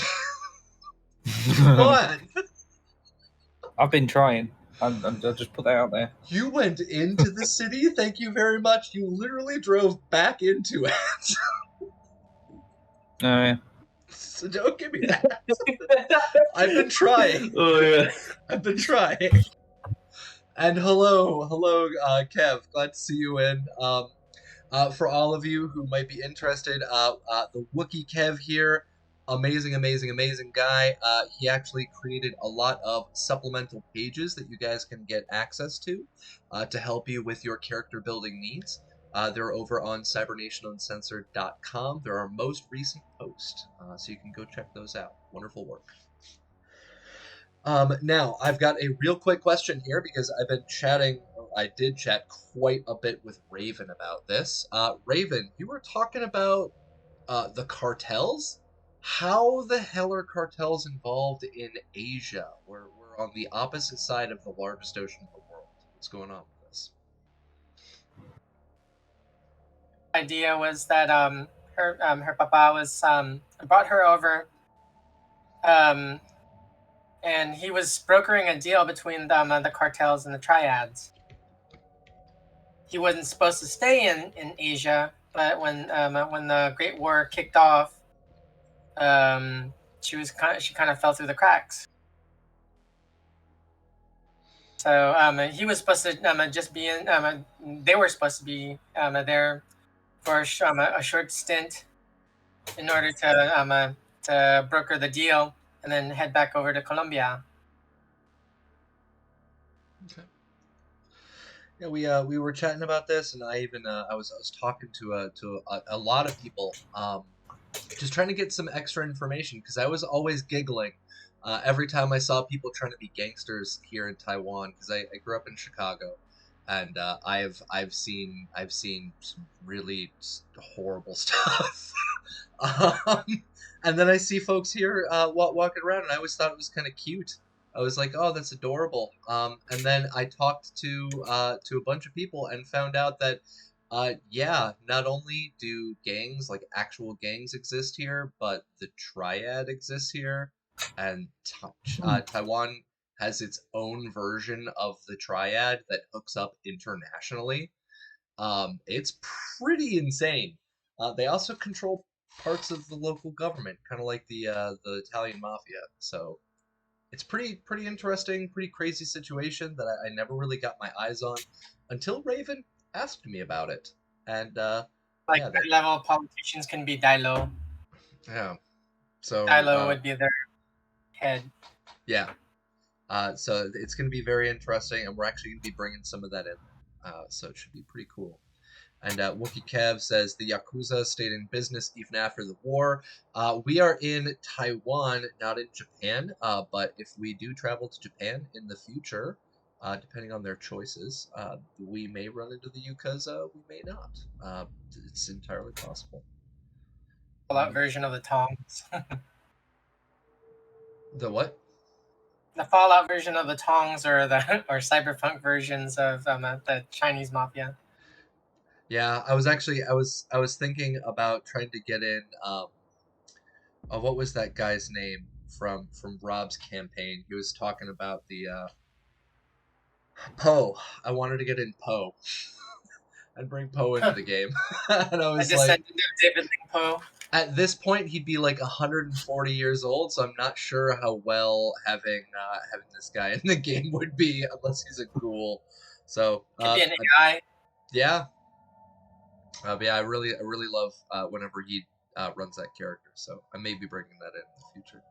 Come on. I've been trying. I'll just put that out there. You went into the city? Thank you very much. You literally drove back into it. Oh, yeah. So don't give me that. I've been trying. Oh yeah. I've been trying. And hello, Kev. Glad to see you in. For all of you who might be interested, the Wookiee Kev here, amazing guy. He actually created a lot of supplemental pages that you guys can get access to help you with your character building needs. They're over on cybernationuncensored.com. They're our most recent post, so you can go check those out. Wonderful work. Now, I've got a real quick question here because I've been chatting, or I did chat quite a bit with Raven about this. Raven, you were talking about the cartels? How the hell are cartels involved in Asia? We're on the opposite side of the largest ocean in the world. What's going on with this? Idea was that her papa was brought her over, and he was brokering a deal between the cartels and the triads. He wasn't supposed to stay in Asia, but when the Great War kicked off, she kind of fell through the cracks. So he was supposed to just be in. They were supposed to be there for a short stint in order to broker the deal and then head back over to Colombia. Okay. Yeah, we were chatting about this, and I even I was talking to a lot of people, just trying to get some extra information because I was always giggling every time I saw people trying to be gangsters here in Taiwan because I grew up in Chicago, and I've seen some really horrible stuff. And then I see folks here walking around, and I always thought it was kind of cute. I was like, oh, that's adorable. And then I talked to a bunch of people and found out that, yeah, not only do gangs, like actual gangs exist here, but the triad exists here. And Taiwan has its own version of the triad that hooks up internationally. It's pretty insane. They also control parts of the local government, kind of like the Italian mafia. So it's pretty interesting, pretty crazy situation that I never really got my eyes on until Raven asked me about it. And like level politicians can be Dilo. Yeah. So Dilo would be their head. Yeah. So it's going to be very interesting, and we're actually going to be bringing some of that in. So it should be pretty cool. And Wookie Kev says the Yakuza stayed in business even after the war. We are in Taiwan, not in Japan. But if we do travel to Japan in the future, depending on their choices, we may run into the Yakuza, we may not. It's entirely possible. Fallout version of the Tongs. The what? The Fallout version of the Tongs, or cyberpunk versions of the Chinese mafia. Yeah, I was thinking about trying to get in. What was that guy's name from Rob's campaign? He was talking about the Poe. I wanted to get in Poe. I'd bring Poe into the game, and I was like, David Ling Poe. At this point, he'd be like 140 years old, so I'm not sure how well having this guy in the game would be unless he's a ghoul. So could be an AI. Yeah. But yeah, I really love whenever he runs that character, so I may be bringing that in the future.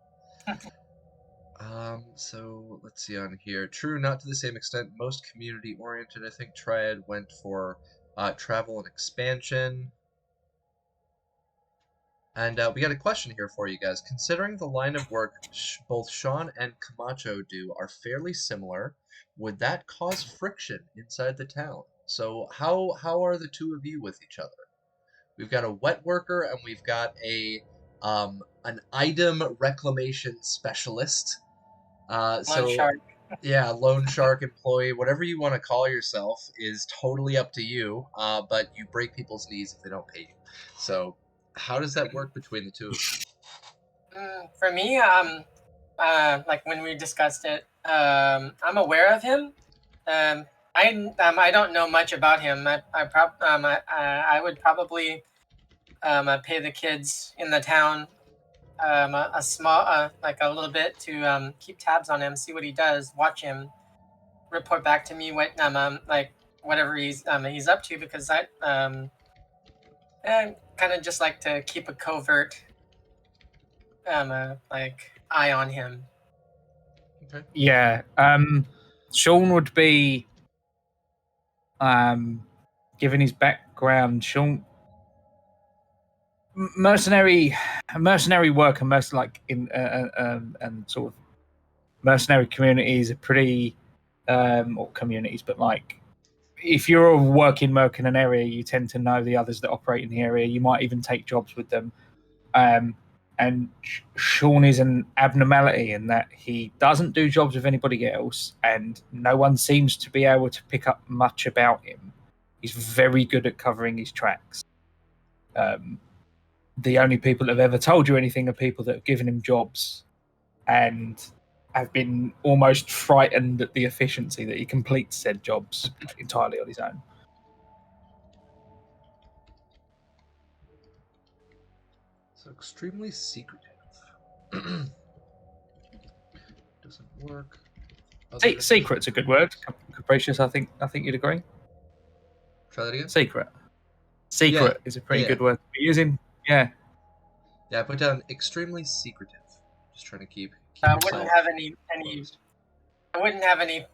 So let's see on here. True, not to the same extent. Most community-oriented. I think Triad went for travel and expansion. And we got a question here for you guys. Considering the line of work both Sean and Camacho do are fairly similar, would that cause friction inside the town? So how are the two of you with each other? We've got a wet worker and we've got an item reclamation specialist. Loan shark. Yeah, loan shark employee, whatever you want to call yourself is totally up to you. But you break people's knees if they don't pay you. So how does that work between the two of you? For me, like when we discussed it. I'm aware of him. I don't know much about him. I would probably pay the kids in the town a small like a little bit to keep tabs on him, see what he does, watch him, report back to me what like whatever he's up to, because I kind of just like to keep a covert like eye on him. Okay. Yeah. Sean would be given his background, Sean mercenary work and and sort of mercenary communities are pretty or communities, but like if you're working merc in an area, you tend to know the others that operate in the area. You might even take jobs with them. And Sean is an abnormality in that he doesn't do jobs with anybody else, and no one seems to be able to pick up much about him. He's very good at covering his tracks. The only people that have ever told you anything are people that have given him jobs and have been almost frightened at the efficiency that he completes said jobs entirely on his own. So extremely secretive. Doesn't work. Secret's a good word. Capricious, I think you'd agree. Try that again. Secret is a pretty Yeah. good word to be using. Yeah. Yeah, I put down extremely secretive. Just trying to keep I yourself wouldn't have any closed. I wouldn't have any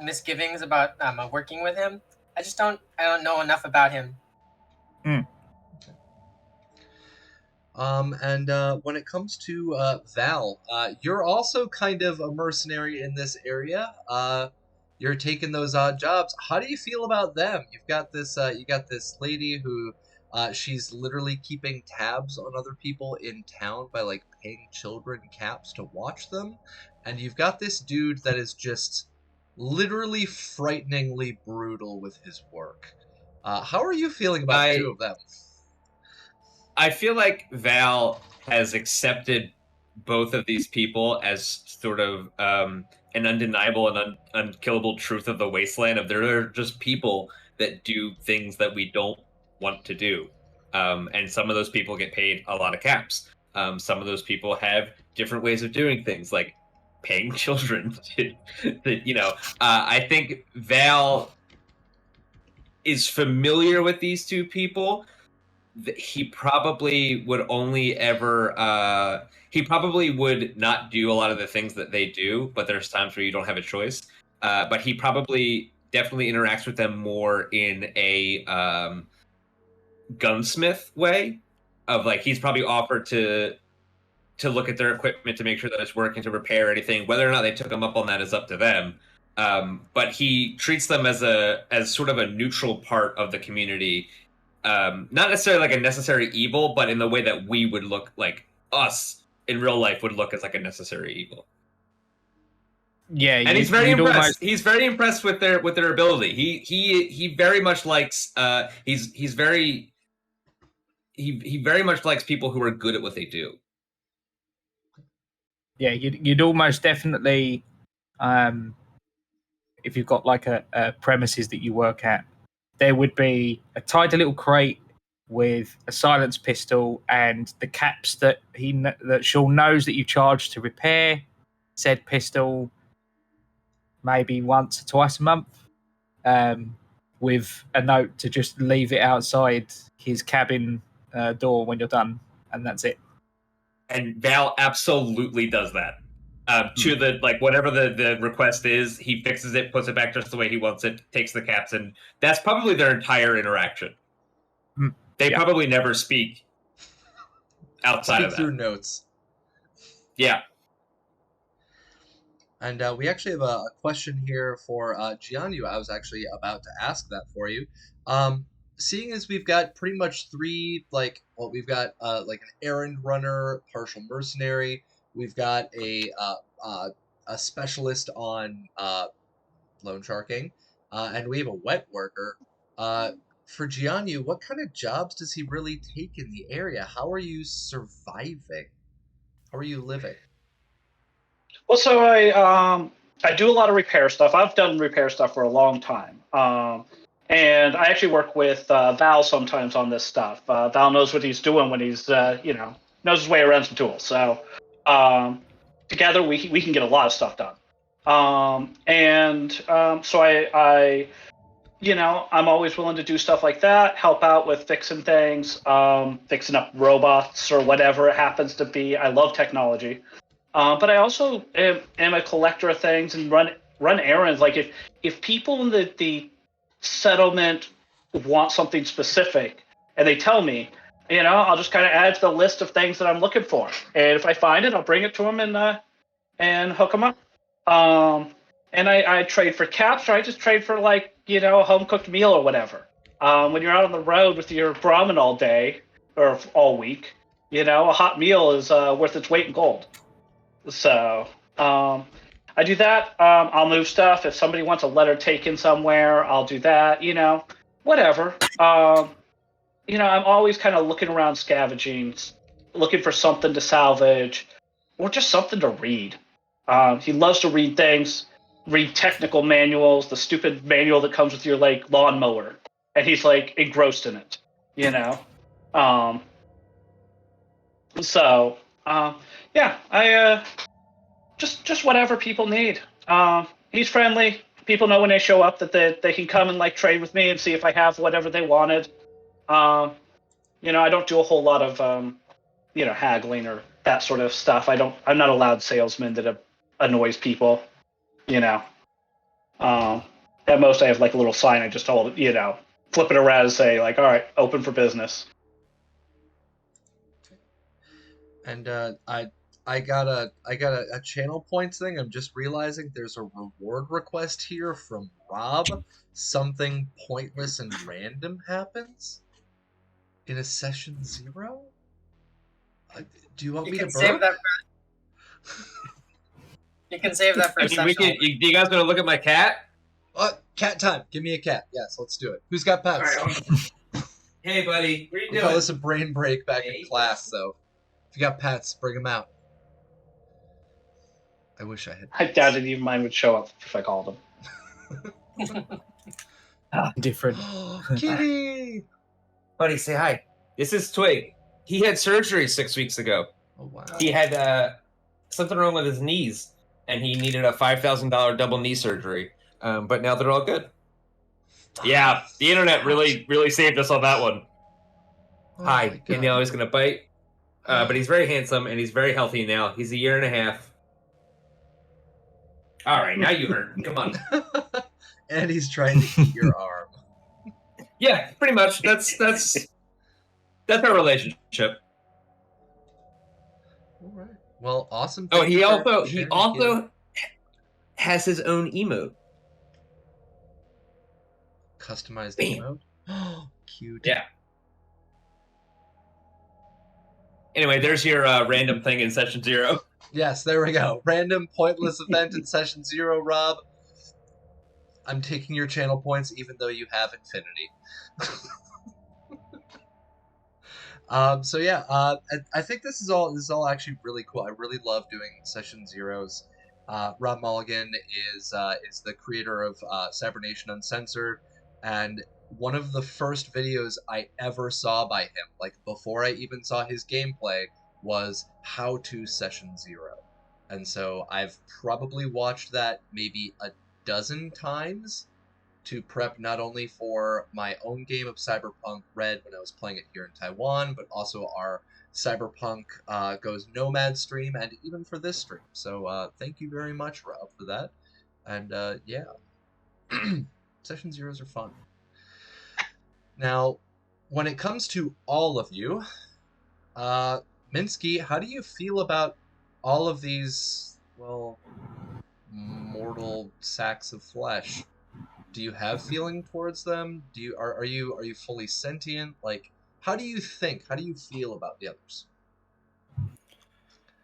misgivings about working with him. I don't know enough about him. And when it comes to Val, you're also kind of a mercenary in this area. You're taking those odd jobs. How do you feel about them? You got this lady who she's literally keeping tabs on other people in town by like paying children caps to watch them, and you've got this dude that is just literally frighteningly brutal with his work. How are you feeling about the two of them? I feel like Val has accepted both of these people as sort of an undeniable and unkillable truth of the wasteland. Of there are just people that do things that we don't want to do, and some of those people get paid a lot of caps. Some of those people have different ways of doing things, like paying children. I think Val is familiar with these two people. He probably would only ever he probably would not do a lot of the things that they do, but there's times where you don't have a choice. But he probably definitely interacts with them more in a gunsmith way, of like he's probably offered to look at their equipment to make sure that it's working, to repair anything. Whether or not they took him up on that is up to them. But he treats them as sort of a neutral part of the community. Not necessarily like a necessary evil, but in the way that we would look, like us in real life would look as like a necessary evil. Yeah, and he's very impressed. He's very impressed with their ability. He very much likes. He very much likes people who are good at what they do. Yeah, you'd almost definitely, if you've got like a premises that you work at, there would be a tidy little crate with a silenced pistol and the caps that Sean knows that you charge to repair said pistol, maybe once or twice a month, with a note to just leave it outside his cabin door when you're done, and that's it. And Val absolutely does that. To the like whatever the request is, he fixes it, puts it back just the way he wants it, takes the caps, and that's probably their entire interaction. They probably never speak outside of that. Through notes. Yeah. And we actually have a question here for Jianyu. I was actually about to ask that for you. Seeing as we've got pretty much three, we've got like an errand runner, partial mercenary. We've got a specialist on loan sharking, and we have a wet worker. For Jianyu, what kind of jobs does he really take in the area? How are you surviving? How are you living? Well, so I do a lot of repair stuff. I've done repair stuff for a long time. And I actually work with Val sometimes on this stuff. Val knows what he's doing when he's knows his way around some tools. So together we can get a lot of stuff done. So I I'm always willing to do stuff like that, help out with fixing things, fixing up robots or whatever it happens to be. I love technology. But I also am a collector of things and run errands. Like if people in the settlement want something specific and they tell me, I'll just kind of add to the list of things that I'm looking for. And if I find it, I'll bring it to them and hook them up. And I trade for caps, or I just trade for a home cooked meal or whatever. When you're out on the road with your Brahmin all day or all week, a hot meal is worth its weight in gold. So I do that. I'll move stuff. If somebody wants a letter taken somewhere, I'll do that. Whatever. I'm always kind of looking around, scavenging, looking for something to salvage, or just something to read. He loves to read things, read technical manuals, the stupid manual that comes with your lawnmower, and he's engrossed in it. I just whatever people need. He's friendly. People know when they show up that they can come and trade with me and see if I have whatever they wanted. I don't do a whole lot of haggling or that sort of stuff. I'm not a loud salesman that annoys people. At most I have a little sign I just hold, flip it around and say all right, open for business. And I got a channel points thing. I'm just realizing there's a reward request here from Rob. Something pointless and random happens in a session 0. Do you want me to save that You can save that for a session. Do you guys want to look at my cat? Cat time. Give me a cat. Yes, let's do it. Who's got pets? Right. Hey, buddy. What are you doing? We call this a brain break back in class, so if you got pets, bring them out. I wish I had pets. I doubted even mine would show up if I called him. Different. Kitty! Buddy, say hi. This is Twig. He had surgery 6 weeks ago. Oh, wow. He had something wrong with his knees, and he needed a $5,000 double knee surgery. But now they're all good. Yeah, the internet really saved us on that one. Oh, Hi, and now he's gonna bite. But he's very handsome and he's very healthy now. He's 1.5 years. All right, now you heard. Come on. And he's trying to eat your arm. Yeah, pretty much. That's our relationship. All right. Well, awesome. Oh, he also has his own emote. Customized Bam. emote. Cute. Yeah. Anyway, there's your random thing in session 0. Yes, there we go. Random pointless event in session 0, Rob. I'm taking your channel points even though you have infinity. So yeah, I think this is all actually really cool. I really love doing session 0s. Rob Mulligan is the creator of Cybernation Uncensored, and one of the first videos I ever saw by him, before I even saw his gameplay, was How to Session 0. And so I've probably watched that maybe a dozen times to prep not only for my own game of Cyberpunk Red when I was playing it here in Taiwan, but also our Cyberpunk Goes Nomad stream, and even for this stream. So thank you very much, Rob, for that. And yeah, session 0s are fun. Now, when it comes to all of you, Minsky, how do you feel about all of these, well, mortal sacks of flesh? Do you have feeling towards them? Are you fully sentient? How do you think? How do you feel about the others?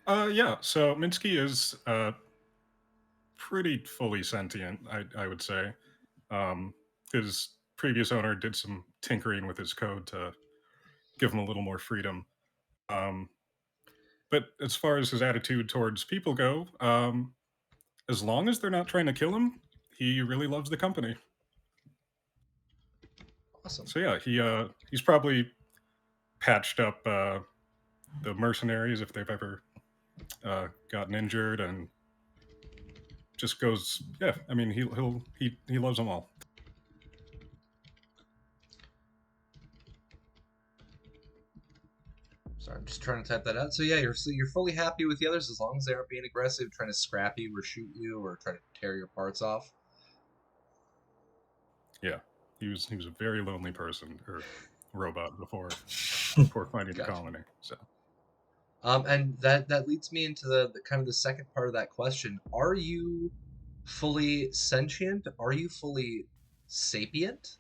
Yeah, so Minsky is pretty fully sentient, I would say. His previous owner did some tinkering with his code to give him a little more freedom. But as far as his attitude towards people go, as long as they're not trying to kill him, he really loves the company. Awesome. So yeah, he's probably patched up the mercenaries if they've ever gotten injured, and just goes. Yeah, I mean he loves them all. Sorry, I'm just trying to type that out. So yeah, you're fully happy with the others as long as they aren't being aggressive, trying to scrap you or shoot you or trying to tear your parts off. Yeah, he was a very lonely person or robot before finding the Gotcha. colony. So. And that leads me into the kind of the second part of that question. Are you fully sentient? Are you fully sapient?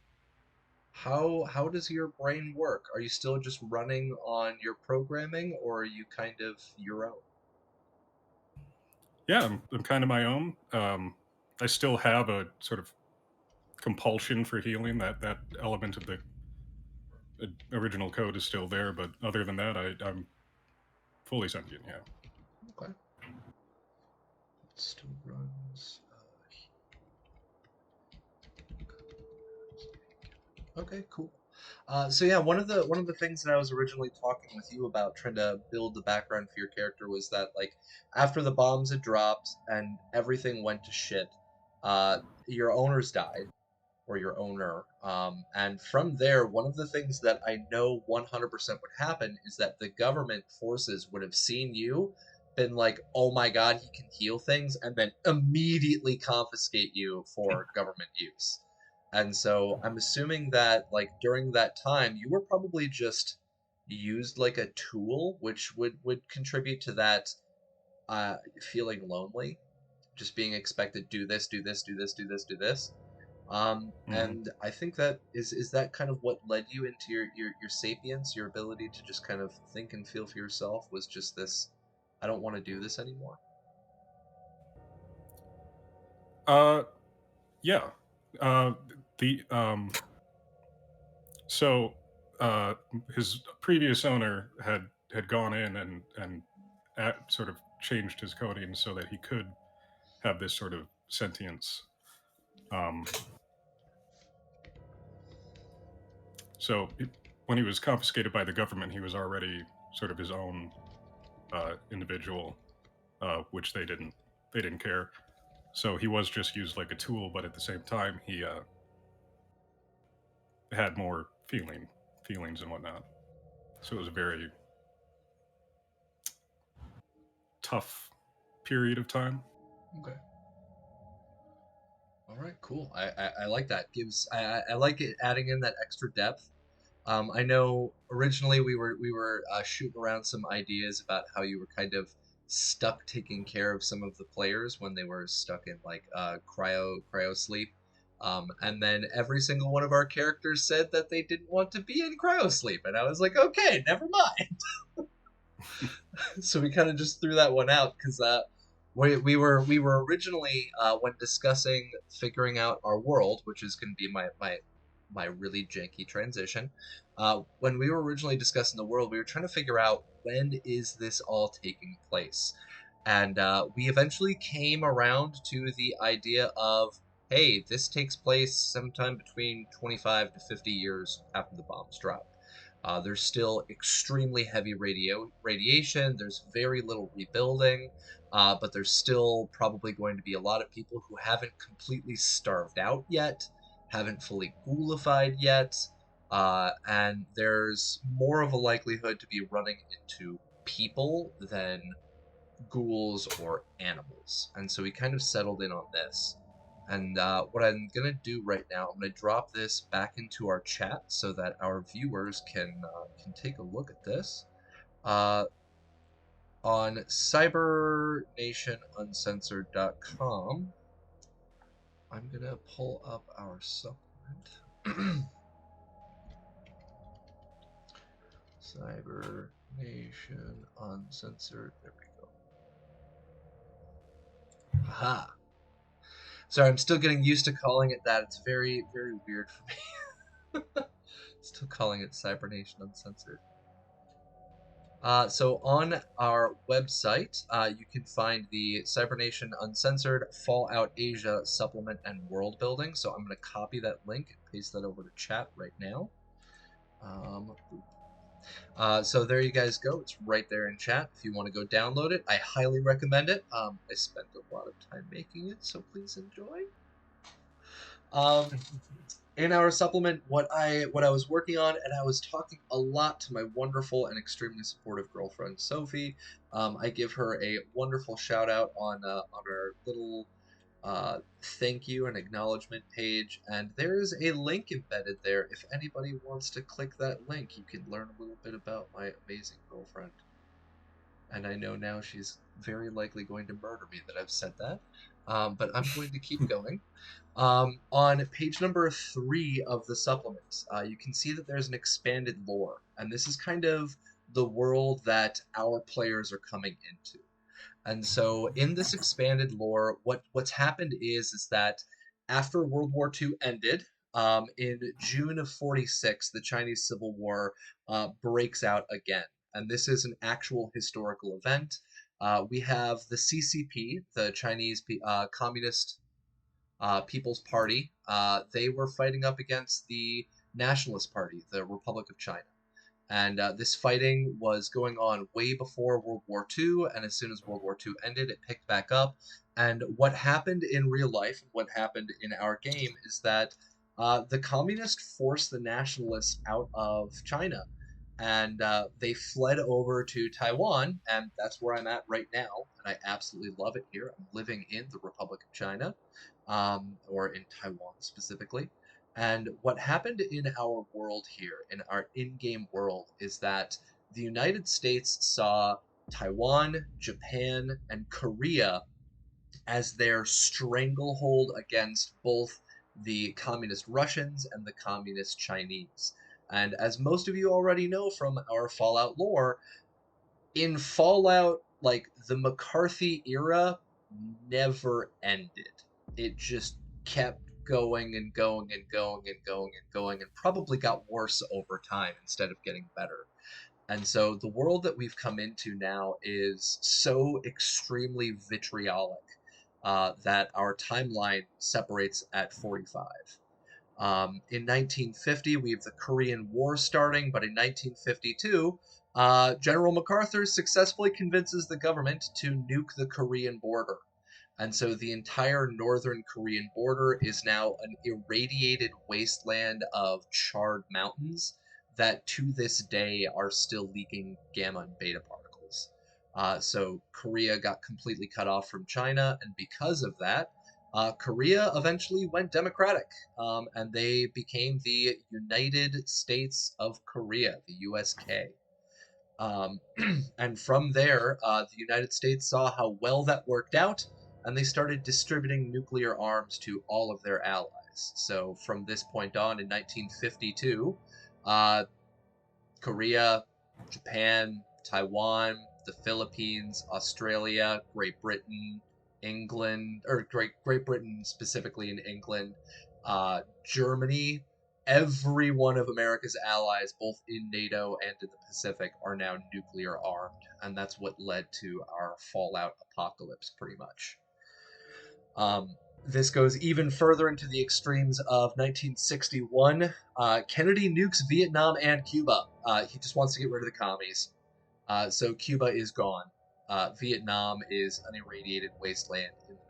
How does your brain work? Are you still just running on your programming, or are you kind of your own? Yeah, I'm kind of my own. I still have a sort of compulsion for healing. That element of the original code is still there, but other than that, I'm fully sentient. Yeah. Okay. It still runs. Okay, cool. So yeah, one of the things that I was originally talking with you about, trying to build the background for your character, was that like after the bombs had dropped and everything went to shit, your owners died, or your owner, and from there, one of the things that I know 100% would happen is that the government forces would have seen you, been like, "Oh my God, he can heal things," and then immediately confiscate you for government use. And so I'm assuming that like during that time you were probably just used like a tool, which would contribute to that feeling lonely, just being expected do this, do this, do this, do this, do this. And I think that is that kind of what led you into your sapience, your ability to just kind of think and feel for yourself, was just this, I don't want to do this anymore. Yeah. The So his previous owner had gone in and sort of changed his coding so that he could have this sort of sentience. So when he was confiscated by the government, he was already sort of his own individual, which they didn't care. So he was just used like a tool, but at the same time, he had more feelings and whatnot. So it was a very tough period of time. Okay. All right, cool. I like that. I like it adding in that extra depth. I know originally we were shooting around some ideas about how you were kind of stuck taking care of some of the players when they were stuck in like cryo sleep. And then every single one of our characters said that they didn't want to be in cryo sleep, and I was like, okay, never mind. So we kind of just threw that one out because we were originally when discussing figuring out our world, which is going to be my really janky transition. When we were originally discussing the world, we were trying to figure out when is this all taking place, and we eventually came around to the idea of, hey, this takes place sometime between 25 to 50 years after the bombs drop. There's still extremely heavy radiation. There's very little rebuilding, but there's still probably going to be a lot of people who haven't completely starved out yet, haven't fully ghoulified yet, and there's more of a likelihood to be running into people than ghouls or animals. And so we kind of settled in on this. And what I'm going to do right now, I'm going to drop this back into our chat so that our viewers can take a look at this. On cybernationuncensored.com, I'm going to pull up our supplement. Cyber Nation Uncensored. There we go. Aha. Sorry, I'm still getting used to calling it that. It's very, very weird for me. Still calling it Cyber Nation Uncensored. So on our website, you can find the Cybernation Uncensored Fallout Asia supplement and world building. So I'm going to copy that link and paste that over to chat right now. So there you guys go. It's right there in chat. If you want to go download it, I highly recommend it. I spent a lot of time making it, so please enjoy. In our supplement, what I was working on, and I was talking a lot to my wonderful and extremely supportive girlfriend Sophie. I give her a wonderful shout out on our little thank you and acknowledgement page, and there is a link embedded there. If anybody wants to click that link, you can learn a little bit about my amazing girlfriend. And I know now she's very likely going to murder me that I've said that, but I'm going to keep going. On page number 3 of the supplement, you can see that there's an expanded lore, and this is kind of the world that our players are coming into. And so in this expanded lore, what's happened is that after World War II ended, in June of 46, the Chinese Civil War breaks out again. And this is an actual historical event. We have the CCP, the Chinese Communist People's Party. They were fighting up against the Nationalist Party, the Republic of China. And this fighting was going on way before World War II, and as soon as World War II ended, it picked back up. And what happened in real life, what happened in our game, is that the communists forced the nationalists out of China, and they fled over to Taiwan, and that's where I'm at right now, and I absolutely love it here. I'm living in the Republic of China, or in Taiwan specifically. And what happened in our world here, in our in-game world, is that the United States saw Taiwan, Japan, and Korea as their stranglehold against both the communist Russians and the communist Chinese. And as most of you already know from our Fallout lore, in Fallout, like, the McCarthy era never ended. It just kept going and going and going and going and going, and probably got worse over time instead of getting better. And so the world that we've come into now is so extremely vitriolic that our timeline separates at 45. In 1950, we have the Korean War starting, but in 1952, General MacArthur successfully convinces the government to nuke the Korean border. And so the entire northern Korean border is now an irradiated wasteland of charred mountains that to this day are still leaking gamma and beta particles. So Korea got completely cut off from China, and because of that, Korea eventually went democratic, and they became the United States of Korea, the USK. And from there, the United States saw how well that worked out, and they started distributing nuclear arms to all of their allies. So from this point on, in 1952, Korea, Japan, Taiwan, the Philippines, Australia, Great Britain, England, or Great Britain specifically in England, Germany, every one of America's allies, both in NATO and in the Pacific, are now nuclear armed, and that's what led to our Fallout apocalypse, pretty much. This goes even further into the extremes of 1961. Kennedy nukes Vietnam and Cuba. He just wants to get rid of the commies. So Cuba is gone. Vietnam is an irradiated wasteland in the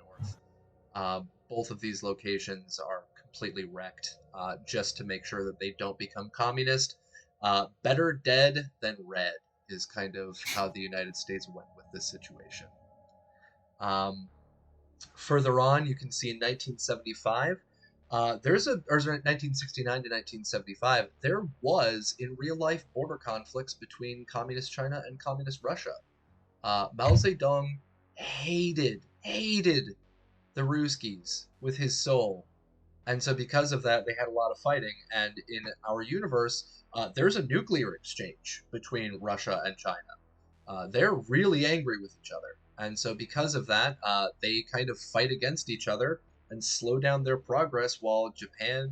north. Both of these locations are completely wrecked, just to make sure that they don't become communist. Better dead than red is kind of how the United States went with this situation. Further on, you can see in 1975, or 1969 to 1975, there was in real life border conflicts between communist China and communist Russia. Mao Zedong hated the Ruskies with his soul, and so because of that, they had a lot of fighting. And in our universe, there's a nuclear exchange between Russia and China. They're really angry with each other. And so because of that, they kind of fight against each other and slow down their progress while Japan,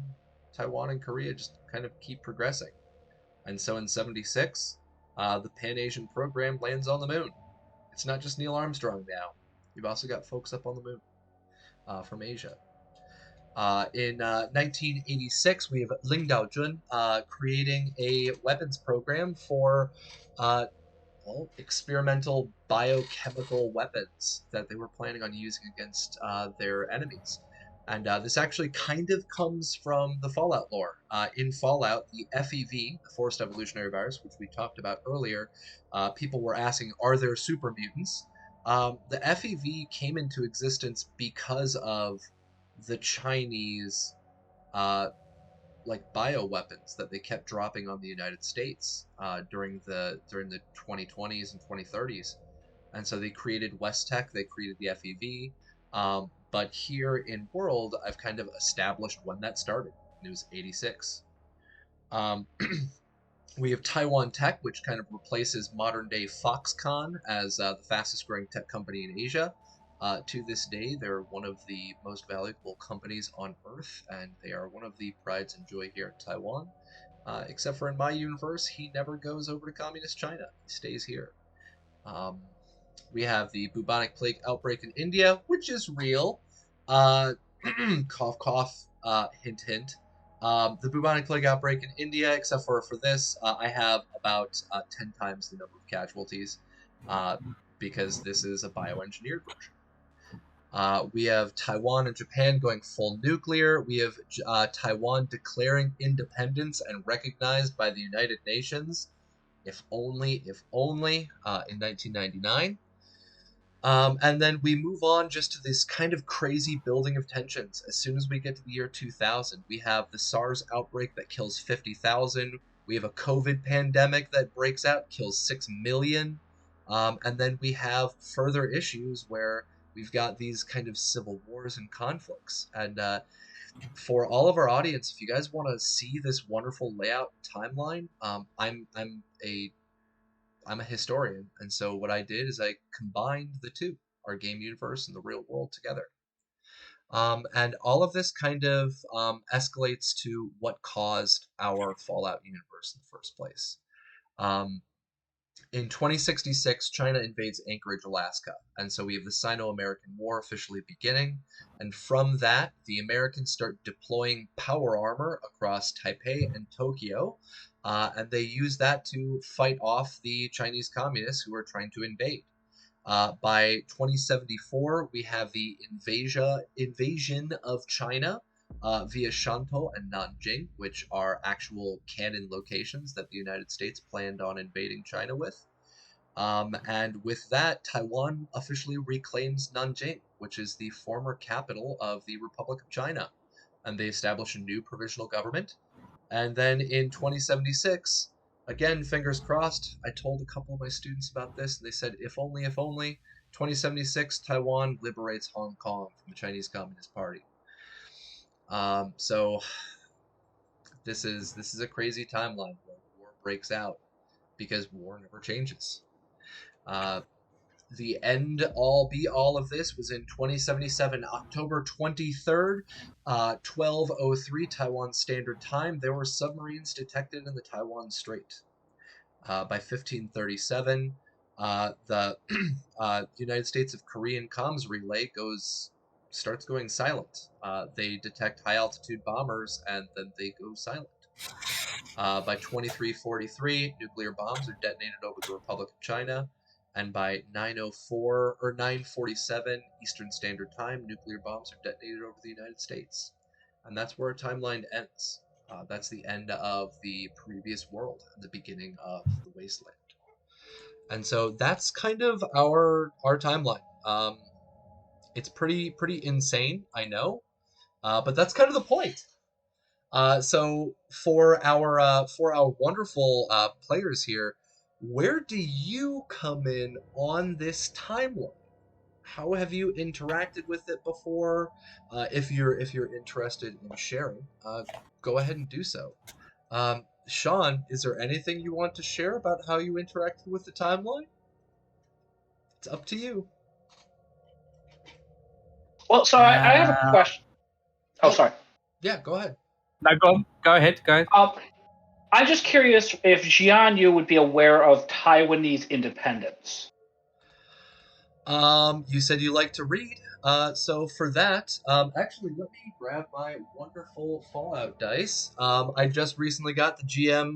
Taiwan, and Korea just kind of keep progressing. And so in 76, the Pan-Asian program lands on the moon. It's not just Neil Armstrong now. You've also got folks up on the moon from Asia. In 1986, we have Ling Daojun creating a weapons program for experimental biochemical weapons that they were planning on using against their enemies. And this actually kind of comes from the Fallout lore. In Fallout, the FEV, the Forced Evolutionary Virus, which we talked about earlier, people were asking, are there super mutants? The FEV came into existence because of the Chinese bioweapons that they kept dropping on the United States during the 2020s and 2030s, and so they created West-Tech, they created the FEV. But here in World, I've kind of established when that started. It was 86. We have Taiwan Tech, which kind of replaces modern-day Foxconn as the fastest-growing tech company in Asia. To this day, they're one of the most valuable companies on Earth, and they are one of the prides and joy here in Taiwan. Except for in my universe, he never goes over to Communist China. He stays here. We have the bubonic plague outbreak in India, which is real. Cough, cough, hint, hint. The bubonic plague outbreak in India, except for this, I have about 10 times the number of casualties because this is a bioengineered version. We have Taiwan and Japan going full nuclear. We have Taiwan declaring independence and recognized by the United Nations, if only, in 1999. And then we move on just to this kind of crazy building of tensions. As soon as we get to the year 2000, we have the SARS outbreak that kills 50,000. We have a COVID pandemic that breaks out, kills 6 million. And then we have further issues where we've got these kind of civil wars and conflicts. And for all of our audience, if you guys want to see this wonderful layout timeline, I'm a historian, and so what I did is I combined the two, our game universe and the real world, together. And all of this kind of escalates to what caused our Fallout universe in the first place. In 2066, China invades Anchorage, Alaska, and so we have the Sino-American War officially beginning, and from that, the Americans start deploying power armor across Taipei and Tokyo, and they use that to fight off the Chinese communists who are trying to invade. By 2074, we have the invasion of China via Shantou and Nanjing, which are actual canon locations that the United States planned on invading China with. And with that, Taiwan officially reclaims Nanjing, which is the former capital of the Republic of China. And they establish a new provisional government. And then in 2076, again, fingers crossed, I told a couple of my students about this, and they said, if only, 2076, Taiwan liberates Hong Kong from the Chinese Communist Party. So this is a crazy timeline where war breaks out, because war never changes. The end all be all of this was in 2077, October 23rd, 12:03 Taiwan Standard Time. There were submarines detected in the Taiwan Strait. By 1537, the United States of Korean comms relay starts going silent. They detect high altitude bombers and then they go silent. By 2343, nuclear bombs are detonated over the Republic of China. And by 9:04 or 9:47 Eastern Standard Time, nuclear bombs are detonated over the United States. And that's where our timeline ends. That's the end of the previous world and the beginning of the wasteland. And so that's kind of our timeline. It's pretty insane, I know, but that's kind of the point. So for our wonderful players here, where do you come in on this timeline? How have you interacted with it before? If you're interested in sharing, go ahead and do so. Sean, is there anything you want to share about how you interacted with the timeline? It's up to you. Well, so I have a question. Oh, sorry. Yeah, go ahead. No, go on. Go ahead. I'm just curious if Jianyu would be aware of Taiwanese independence. You said you like to read. So for that, actually, let me grab my wonderful Fallout dice. I just recently got the GM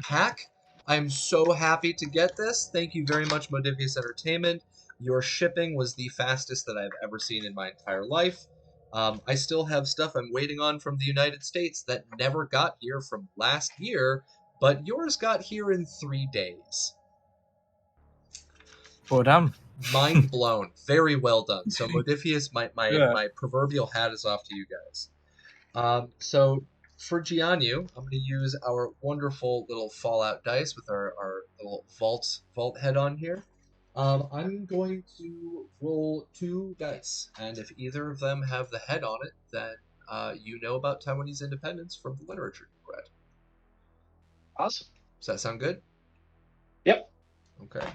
pack. I'm so happy to get this. Thank you very much, Modifius Entertainment. Your shipping was the fastest that I've ever seen in my entire life. I still have stuff I'm waiting on from the United States that never got here from last year, but yours got here in 3 days. Well done. Mind blown. Very well done. So Modifius, my proverbial hat is off to you guys. So for Jianyu, I'm going to use our wonderful little Fallout dice with our little vault head on here. I'm going to roll 2 dice, and if either of them have the head on it, then you know about Taiwanese independence from the literature you read. Awesome. Does that sound good? Yep. Okay.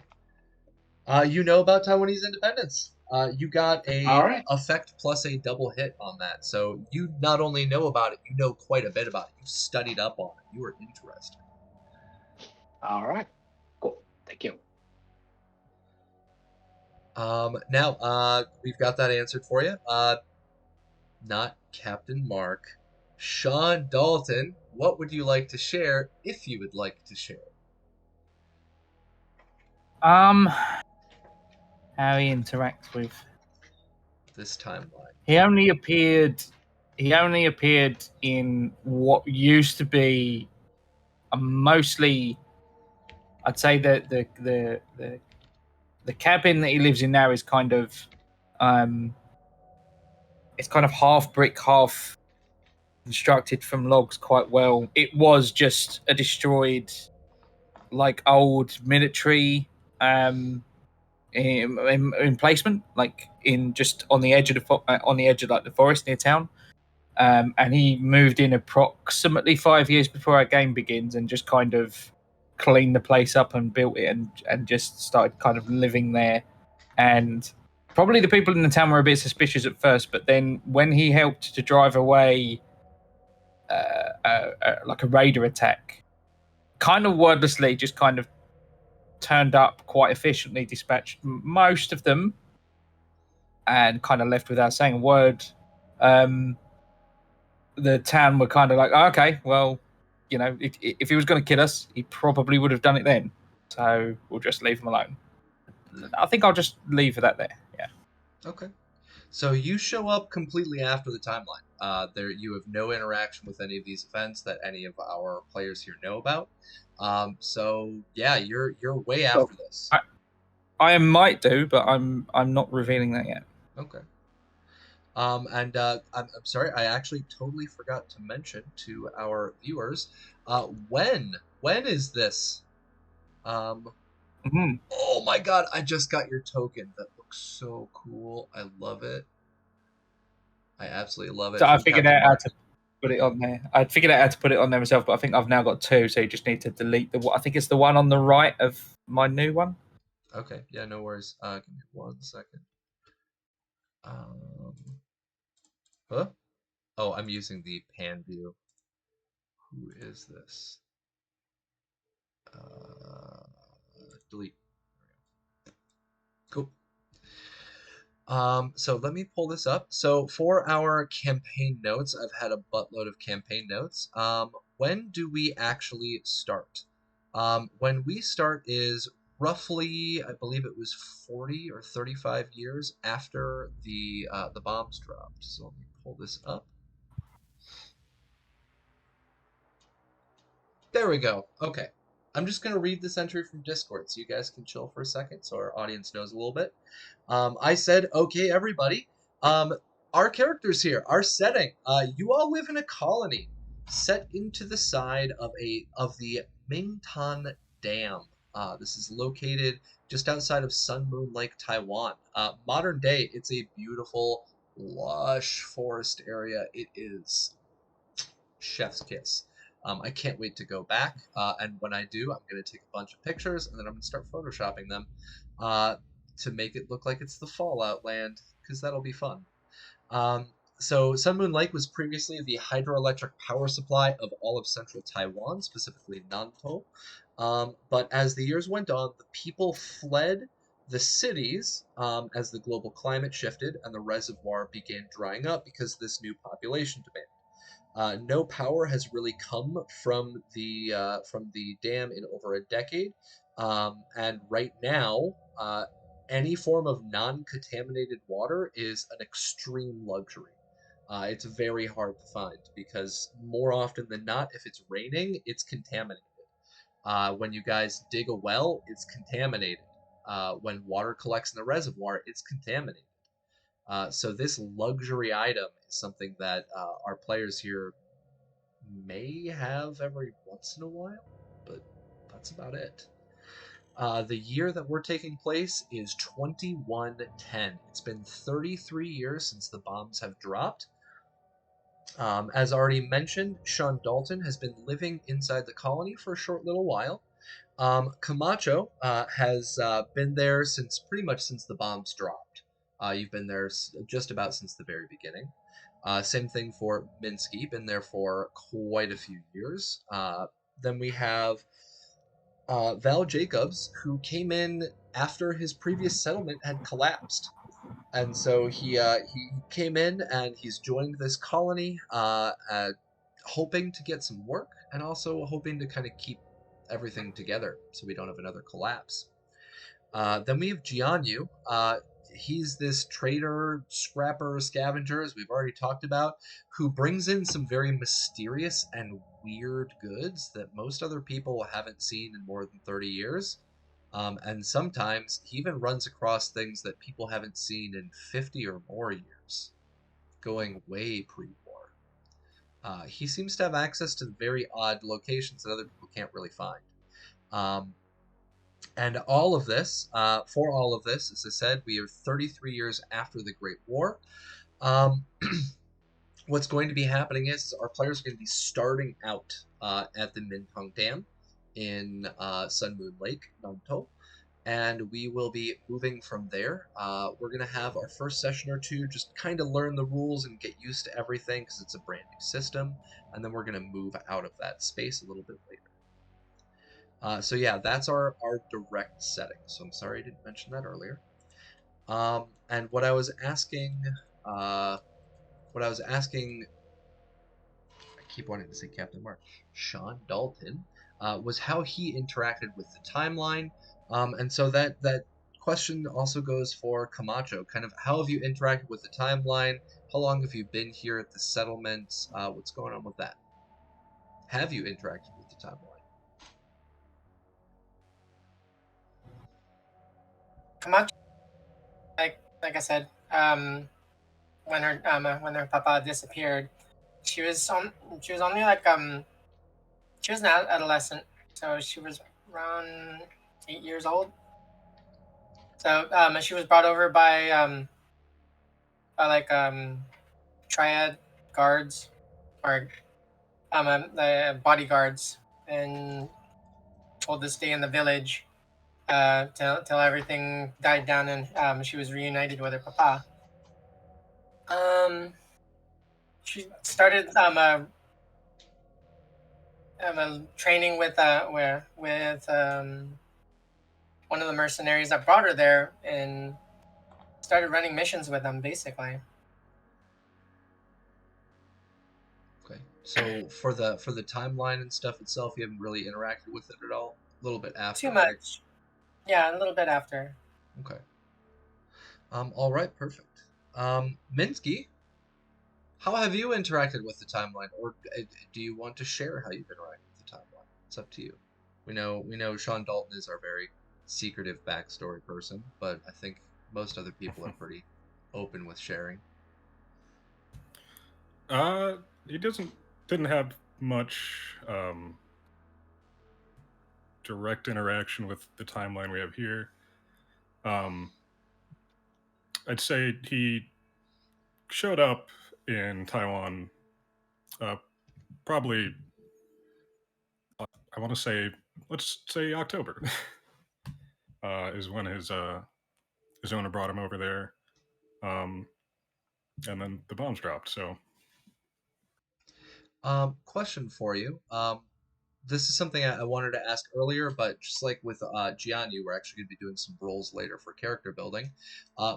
You know about Taiwanese independence. You got a All right. effect plus a double hit on that. So you not only know about it, you know quite a bit about it. You studied up on it. You were interested. All right. Cool. Thank you. Now, we've got that answered for you. Not Captain Mark. Sean Dalton, what would you like to share if you would like to share? How he interacts with This timeline. He only appeared in what used to be a mostly, I'd say that the cabin that he lives in now is kind of it's kind of half brick, half constructed from logs quite well. It was just a destroyed, like, old military emplacement, like in just on the edge of like the forest near town. And he moved in approximately 5 years before our game begins, and just kind of cleaned the place up and built it, and just started kind of living there. And probably the people in the town were a bit suspicious at first, but then when he helped to drive away like a raider attack, kind of wordlessly, just kind of turned up quite efficiently, dispatched most of them, and kind of left without saying a word. The town were kind of like, oh, okay, well, you know, if he was going to kill us, he probably would have done it then. So we'll just leave him alone. I think I'll just leave that there. Yeah. Okay. So you show up completely after the timeline. There, you have no interaction with any of these events that any of our players here know about. So yeah, you're way after this. I might do, but I'm not revealing that yet. Okay. And I'm sorry, I actually totally forgot to mention to our viewers, when is this? Oh my god, I just got your token. That looks so cool. I love it. I absolutely love it. So I figured out how to put it on there. I figured out how to put it on there myself, but I think I've now got 2, so you just need to delete the. I think it's the one on the right of my new one. Okay, yeah, no worries. Give me 1 second. Huh? Oh, I'm using the pan view. Who is this? Delete. Cool. So let me pull this up. So for our campaign notes, I've had a buttload of campaign notes. When do we actually start? When we start is roughly, I believe it was 40 or 35 years after the bombs dropped. So let me pull this up. There we go. Okay. I'm just going to read this entry from Discord so you guys can chill for a second so our audience knows a little bit. I said, okay, everybody. Our characters here, our setting. You all live in a colony set into the side of the Mingtan Dam. This is located just outside of Sun Moon Lake, Taiwan. Modern day, it's a beautiful, lush forest area. It is chef's kiss. I can't wait to go back, and when I do, I'm going to take a bunch of pictures, and then I'm going to start photoshopping them to make it look like it's the Fallout land, because that'll be fun. So Sun Moon Lake was previously the hydroelectric power supply of all of central Taiwan, specifically Nantou. But as the years went on, the people fled the cities as the global climate shifted and the reservoir began drying up because of this new population demand. No power has really come from the dam in over a decade, and right now, any form of non-contaminated water is an extreme luxury. It's very hard to find because more often than not, if it's raining, it's contaminated. When you guys dig a well, it's contaminated. When water collects in the reservoir, it's contaminated. So this luxury item is something that our players here may have every once in a while, but that's about it. The year that we're taking place is 2110. It's been 33 years since the bombs have dropped. As already mentioned, Sean Dalton has been living inside the colony for a short little while. Camacho has been there since pretty much since the bombs dropped. You've been there just about since the very beginning. Same thing for Minsky, been there for quite a few years. Then we have Val Jacobs, who came in after his previous settlement had collapsed. And so he came in and he's joined this colony, hoping to get some work and also hoping to kind of keep everything together so we don't have another collapse. Then we have Jianyu. He's this trader, scrapper, scavenger, as we've already talked about, who brings in some very mysterious and weird goods that most other people haven't seen in more than 30 years. And sometimes he even runs across things that people haven't seen in 50 or more years, going way pre-war. He seems to have access to very odd locations that other people can't really find. And all of this, for all of this, as I said, we are 33 years after the Great War. What's going to be happening is our players are going to be starting out at the Minpeng Dam in Sun Moon Lake, Nantou, and we will be moving from there. We're going to have our first session or two just kind of learn the rules and get used to everything because it's a brand new system, and then we're going to move out of that space a little bit later. So yeah, that's our direct setting. So I'm sorry I didn't mention that earlier. And what I was asking, I keep wanting to say Captain Mark, Sean Dalton, was how he interacted with the timeline. And so that question also goes for Camacho. Kind of how have you interacted with the timeline? How long have you been here at the settlement? What's going on with that? Have you interacted with the timeline? Camacho, like I said, when her papa disappeared, she was only like she was an adolescent, so she was around 8 years old. So she was brought over by triad guards or the bodyguards, and told to stay in the village till everything died down and she was reunited with her papa. She started training with one of the mercenaries that brought her there, and started running missions with them basically. Okay. So for the timeline and stuff itself, you haven't really interacted with it at all. A little bit after. Too much. Yeah, a little bit after. Okay. All right. Perfect. Minsky, how have you interacted with the timeline, or do you want to share how you've interacted with the timeline? It's up to you. We know Sean Dalton is our very secretive backstory person, but I think most other people are pretty open with sharing. He didn't have much direct interaction with the timeline we have here. I'd say he showed up in Taiwan probably, I want to say, let's say October is when his owner brought him over there. and then the bombs dropped. So Question for you. This is something I wanted to ask earlier, but just like with Jianyu, we're actually going to be doing some roles later for character building.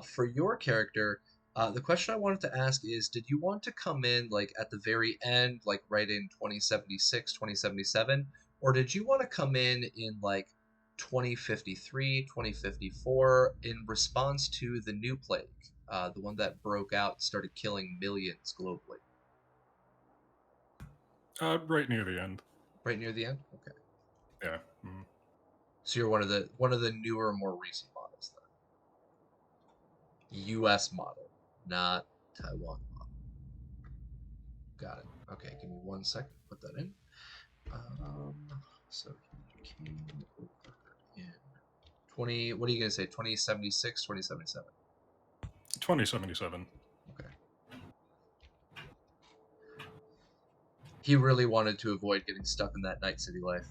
For your character, the question I wanted to ask is, did you want to come in like at the very end, like right in 2076, 2077, or did you want to come in like 2053, 2054 in response to the new plague, the one that broke out and started killing millions globally? right near the end. Right near the end? Okay. Yeah. Mm. So you're one of the newer, more recent models then. US model, not Taiwan model. Got it. Okay, give me 1 second. Put that in. So he came over in 20. What are you gonna say? 2076, 2077. 2077. Okay. He really wanted to avoid getting stuck in that Night City life.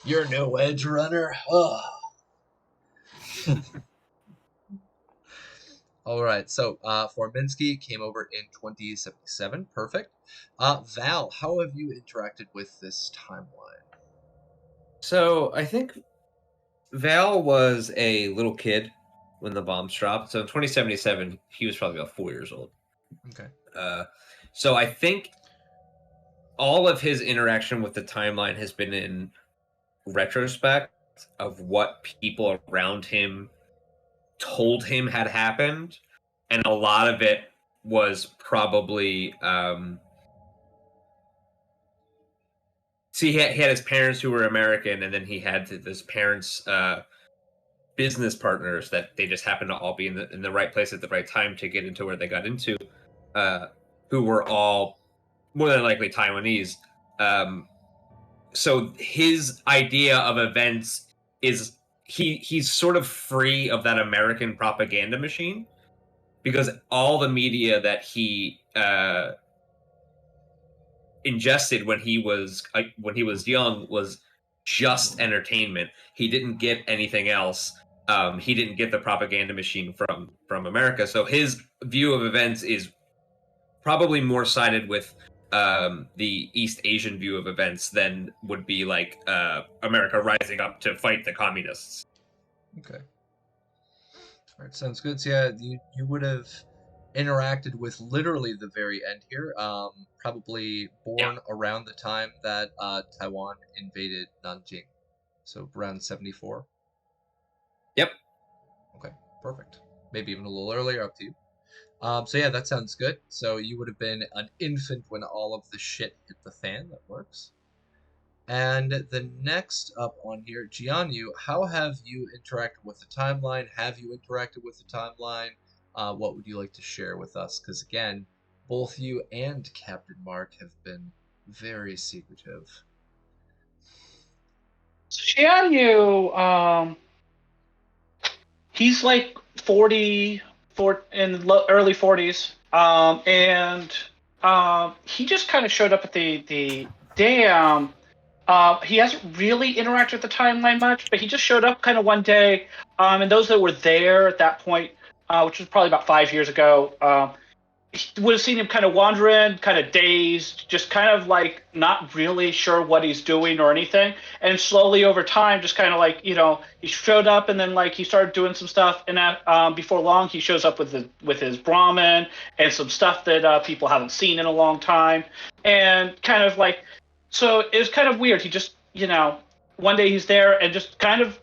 You're no edge runner. Oh. All right, so for Minsky, came over in 2077. Perfect. Val, how have you interacted with this timeline? So I think Val was a little kid when the bombs dropped. So in 2077, he was probably about 4 years old. Okay. So I think all of his interaction with the timeline has been in retrospect of what people around him told him had happened, and a lot of it was probably see he had his parents who were American, and then he had his parents business partners that they just happened to all be in the right place at the right time to get into where they got into, who were all more than likely Taiwanese. So his idea of events is he's sort of free of that American propaganda machine, because all the media that he ingested when he was young was just entertainment. He didn't get anything else. He didn't get the propaganda machine from America. So his view of events is probably more sided with the East Asian view of events than would be like America rising up to fight the communists. Okay. All right, sounds good. So yeah, you would have interacted with literally the very end here. Probably born around the time that Taiwan invaded Nanjing, so around 74. Yep. Okay, perfect. Maybe even a little earlier, up to you. So yeah, that sounds good. So you would have been an infant when all of the shit hit the fan. That works. And the next up on here, Jianyu, how have you interacted with the timeline? Have you interacted with the timeline? What would you like to share with us? Because again, both you and Captain Mark have been very secretive. Jianyu, he's like 40 in early 40s, and he just kind of showed up at the dam. He hasn't really interacted with the timeline much, but he just showed up kind of one day. And those that were there at that point, which was probably about 5 years ago, would have seen him kind of wandering, kind of dazed, just kind of like not really sure what he's doing or anything. And slowly over time, just kind of like, he showed up, and then like he started doing some stuff. And before long, he shows up with his Brahmin and some stuff that people haven't seen in a long time. And kind of like, so it was kind of weird. He just, one day he's there and just kind of,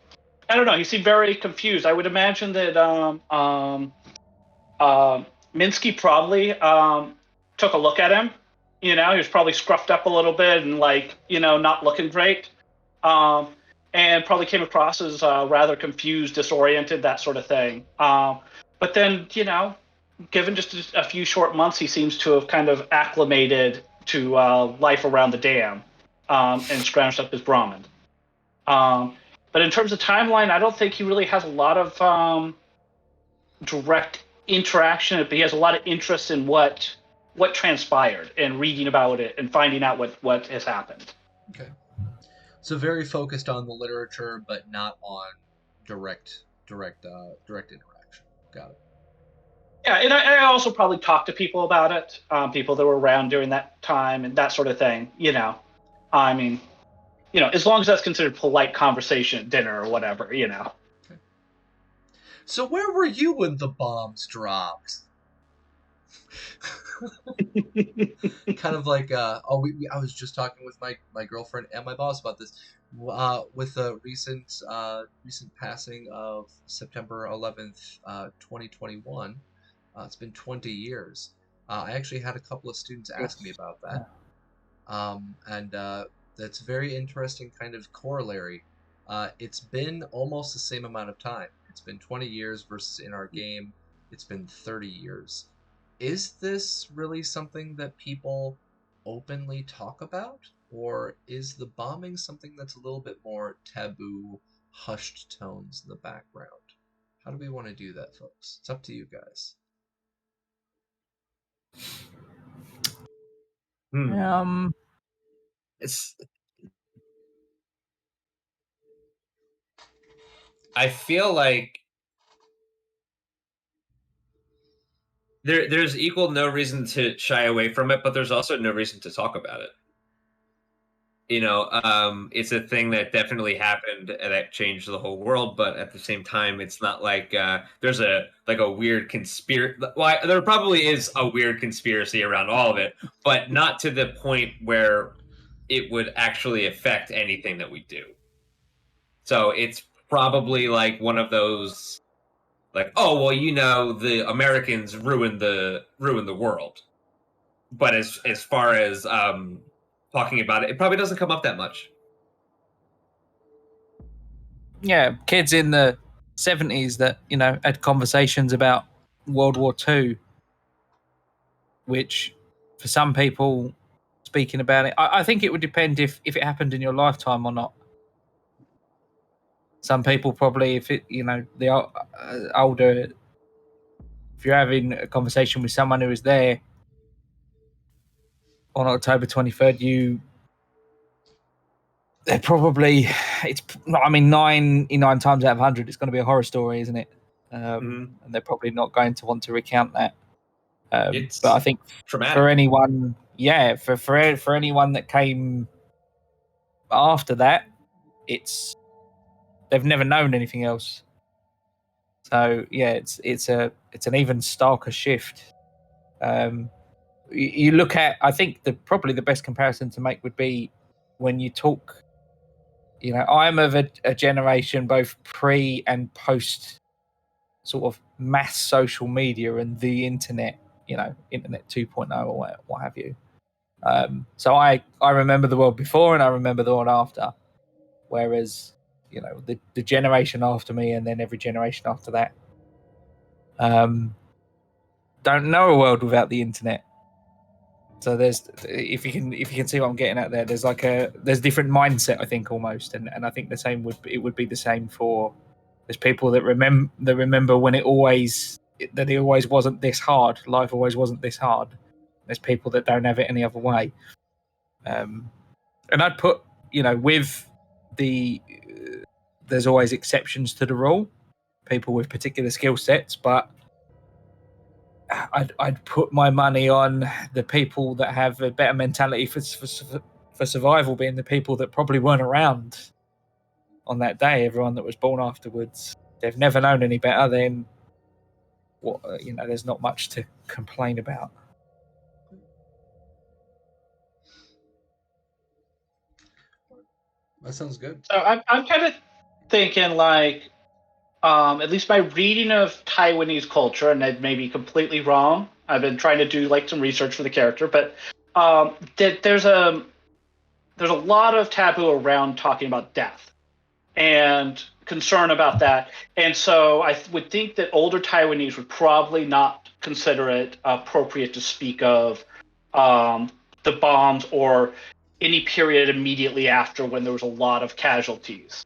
I don't know, he seemed very confused. I would imagine that Minsky probably took a look at him. He was probably scruffed up a little bit and like, not looking great. And probably came across as rather confused, disoriented, that sort of thing. But then, given just a few short months, he seems to have kind of acclimated to life around the dam and scrounged up his Brahmin. But in terms of timeline, I don't think he really has a lot of direct interaction, but he has a lot of interest in what transpired and reading about it and finding out what has happened. Okay. So very focused on the literature, but not on direct direct interaction. Got it. Yeah, and I also probably talked to people about it, people that were around during that time and that sort of thing. I mean, as long as that's considered polite conversation at dinner or whatever. Okay. So where were you when the bombs dropped? Kind of like I was just talking with my girlfriend and my boss about this with the recent passing of September 11th, 2021. It's been 20 years. I actually had a couple of students ask me about that, and that's very interesting kind of corollary. It's been almost the same amount of time. It's been 20 years versus in our game, it's been 30 years. Is this really something that people openly talk about? Or is the bombing something that's a little bit more taboo, hushed tones in the background? How do we want to do that, folks? It's up to you guys. It's. I feel like there's equal no reason to shy away from it, but there's also no reason to talk about it. It's a thing that definitely happened that changed the whole world, but at the same time, it's not like there's a weird conspiracy. Well, there probably is a weird conspiracy around all of it, but not to the point where it would actually affect anything that we do. So it's probably like one of those, like, oh well, the Americans ruined the world. But as far as talking about it, it probably doesn't come up that much. Yeah, kids in the 70s that, had conversations about World War II, which for some people speaking about it, I think it would depend if it happened in your lifetime or not. Some people probably, if it, the older, if you're having a conversation with someone who was there on October 23rd, they're probably, 99 times out of 100, it's going to be a horror story, isn't it? And they're probably not going to want to recount that. But I think traumatic for anyone, for anyone that came after that, they've never known anything else. So yeah, it's an even starker shift. You look at, I think probably the best comparison to make would be when you talk. I'm of a generation both pre and post sort of mass social media and the internet. Internet 2.0 or what have you. So I remember the world before and I remember the world after. Whereas, the generation after me and then every generation after that don't know a world without the internet. So if you can see what I'm getting at there, there's different mindset, I think, almost, and I think it would be the same for there's people that remember when it always wasn't this hard. Life always wasn't this hard. There's people that don't have it any other way. And I'd put, with there's always exceptions to the rule, people with particular skill sets, but I'd put my money on the people that have a better mentality for survival, being the people that probably weren't around on that day. Everyone that was born afterwards, they've never known any better. Then what? There's not much to complain about. That sounds good. So I'm kind of thinking like, at least my reading of Taiwanese culture, and I may be completely wrong. I've been trying to do like some research for the character, but there's a lot of taboo around talking about death and concern about that. And so I would think that older Taiwanese would probably not consider it appropriate to speak of the bombs or any period immediately after when there was a lot of casualties.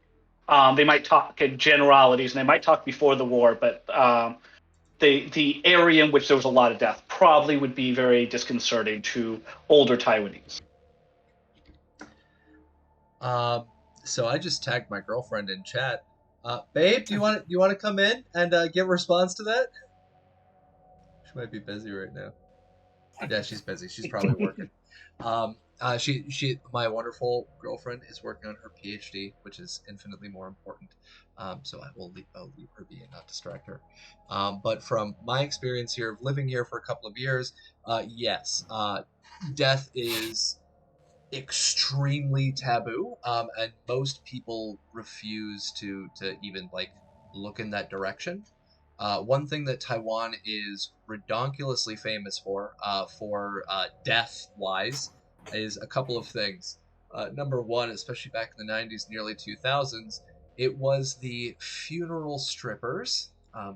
They might talk in generalities, and they might talk before the war, but the area in which there was a lot of death probably would be very disconcerting to older Taiwanese. So I just tagged my girlfriend in chat. Babe, do you want to come in and give a response to that? She might be busy right now. Yeah, she's busy. She's probably working. My wonderful girlfriend is working on her PhD, which is infinitely more important. So I'll leave her be and not distract her. But from my experience here of living here for a couple of years, yes, death is extremely taboo, and most people refuse to even like look in that direction. One thing that Taiwan is redonkulously famous for death-wise, is a couple of things. Number one, especially back in the 90s, nearly 2000s, it was the funeral strippers.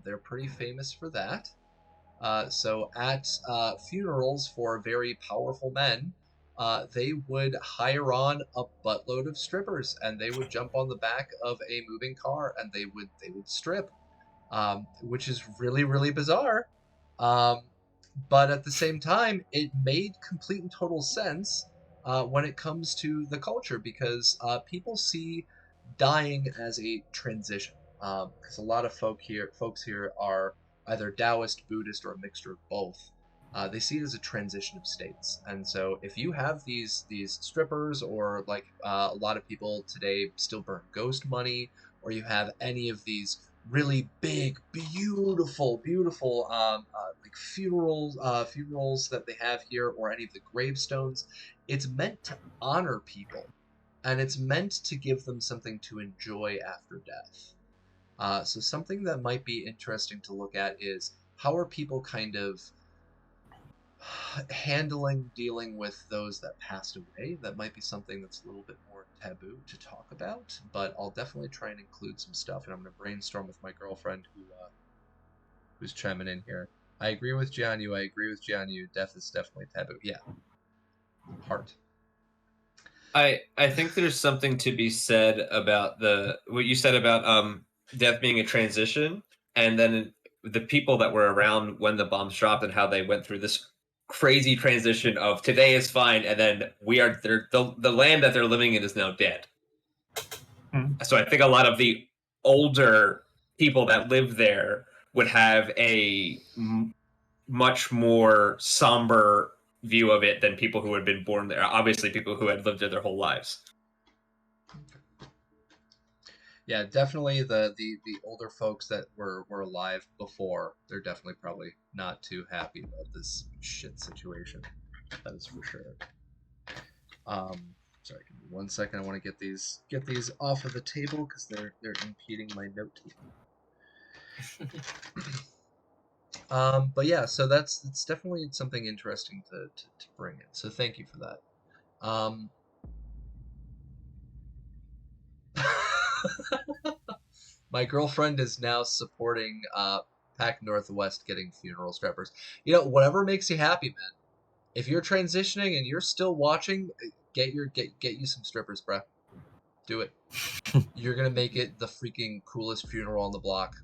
They're pretty famous for that. So at funerals for very powerful men, they would hire on a buttload of strippers, and they would jump on the back of a moving car, and they would strip, which is really really bizarre. Um, but at the same time, it made complete and total sense when it comes to the culture, because people see dying as a transition. Because a lot of folks here are either Taoist, Buddhist, or a mixture of both. They see it as a transition of states, and so if you have these strippers, or like a lot of people today still burn ghost money, or you have any of these really big, beautiful like funerals that they have here, or any of the gravestones, it's meant to honor people, and it's meant to give them something to enjoy after death. So something that might be interesting to look at is how are people kind of dealing with those that passed away. That might be something that's a little bit more taboo to talk about, but I'll definitely try and include some stuff, and I'm going to brainstorm with my girlfriend who's chiming in here. I agree with Jianyu. Death is definitely taboo. Yeah. Heart. I think there's something to be said about what you said about death being a transition, and then the people that were around when the bombs dropped and how they went through this crazy transition of today is fine, and then the land that they're living in is now dead. So I think a lot of the older people that live there would have a much more somber view of it than people who had been born there. Obviously, people who had lived there their whole lives. Yeah, definitely the older folks that were alive before, they're definitely probably not too happy about this shit situation. That is for sure. Sorry, give me 1 second. I want to get these off of the table because they're impeding my note taking. But yeah, so that's definitely something interesting to bring in. So thank you for that. My girlfriend is now supporting Pact Northwest getting funeral strippers. You know, whatever makes you happy, man. If you're transitioning and you're still watching, get you some strippers, bruh. Do it. You're gonna make it the freaking coolest funeral on the block.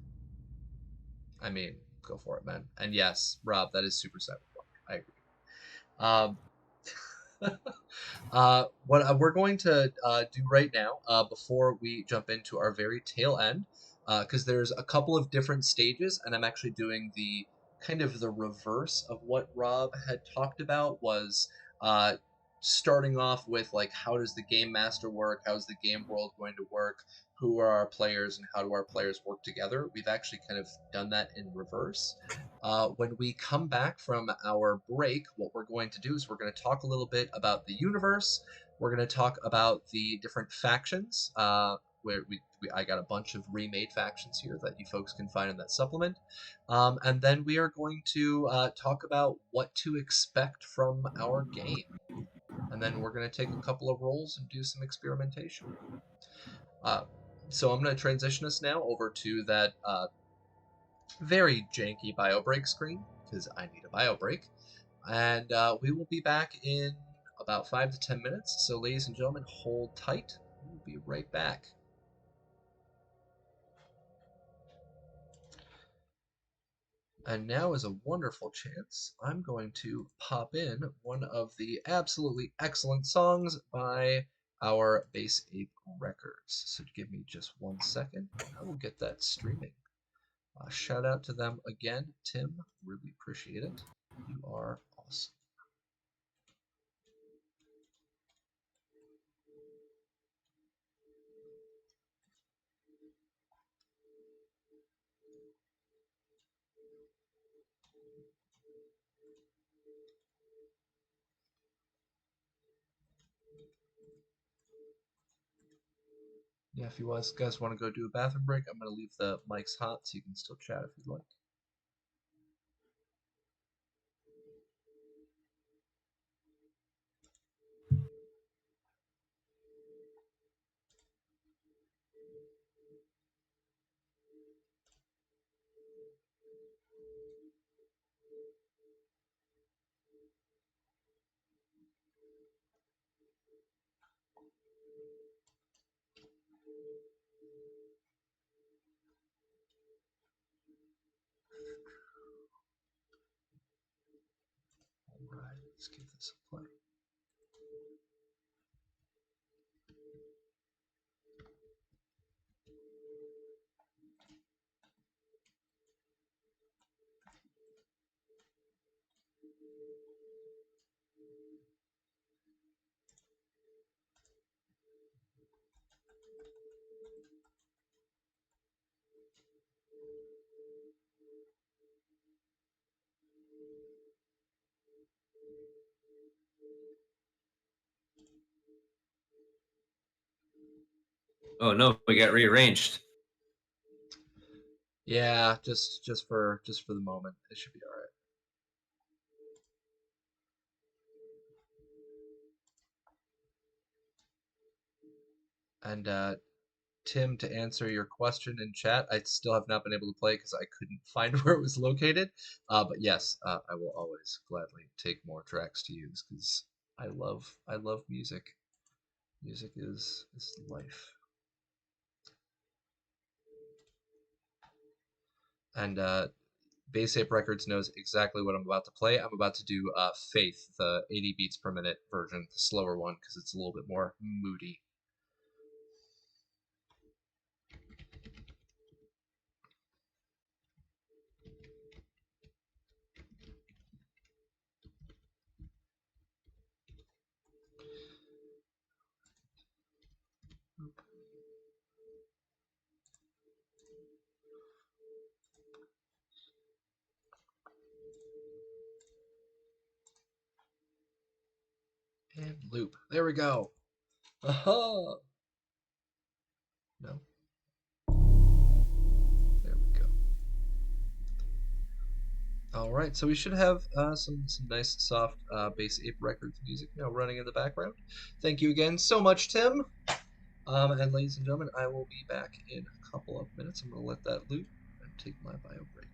I mean, go for it, man. And yes, Rob, that is super cyberpunk. I agree. What we're going to do right now, before we jump into our very tail end, because there's a couple of different stages, and I'm actually doing the kind of the reverse of what Rob had talked about, was starting off with like, how does the game master work? How's the game world going to work? Who are our players, and how do our players work together? We've actually kind of done that in reverse. When we come back from our break, what we're going to do is we're going to talk a little bit about the universe. We're going to talk about the different factions, where I got a bunch of remade factions here that you folks can find in that supplement. And then we are going to talk about what to expect from our game. And then we're going to take a couple of rolls and do some experimentation. So I'm going to transition us now over to that very janky bio break screen, because I need a bio break. And we will be back in about 5 to 10 minutes. So ladies and gentlemen, hold tight. We'll be right back. And now is a wonderful chance. I'm going to pop in one of the absolutely excellent songs by our Base Ape Records. So give me just 1 second, and I will get that streaming. Shout out to them again, Tim. Really appreciate it. You are awesome. Yeah, if you guys want to go do a bathroom break, I'm going to leave the mics hot so you can still chat if you'd like. All right, let's give this a play. Oh no, we got rearranged. Yeah, just for the moment, it should be all right. And Tim, to answer your question in chat, I still have not been able to play because I couldn't find where it was located. But yes, I will always gladly take more tracks to use because I love music. Music is life. And Base Ape Records knows exactly what I'm about to play. I'm about to do Faith, the 80 beats per minute version, the slower one, because it's a little bit more moody. And loop. There we go. Aha! No. There we go. All right, so we should have some nice soft Base Ape Records music now running in the background. Thank you again so much, Tim. And ladies and gentlemen, I will be back in a couple of minutes. I'm going to let that loop and take my bio break.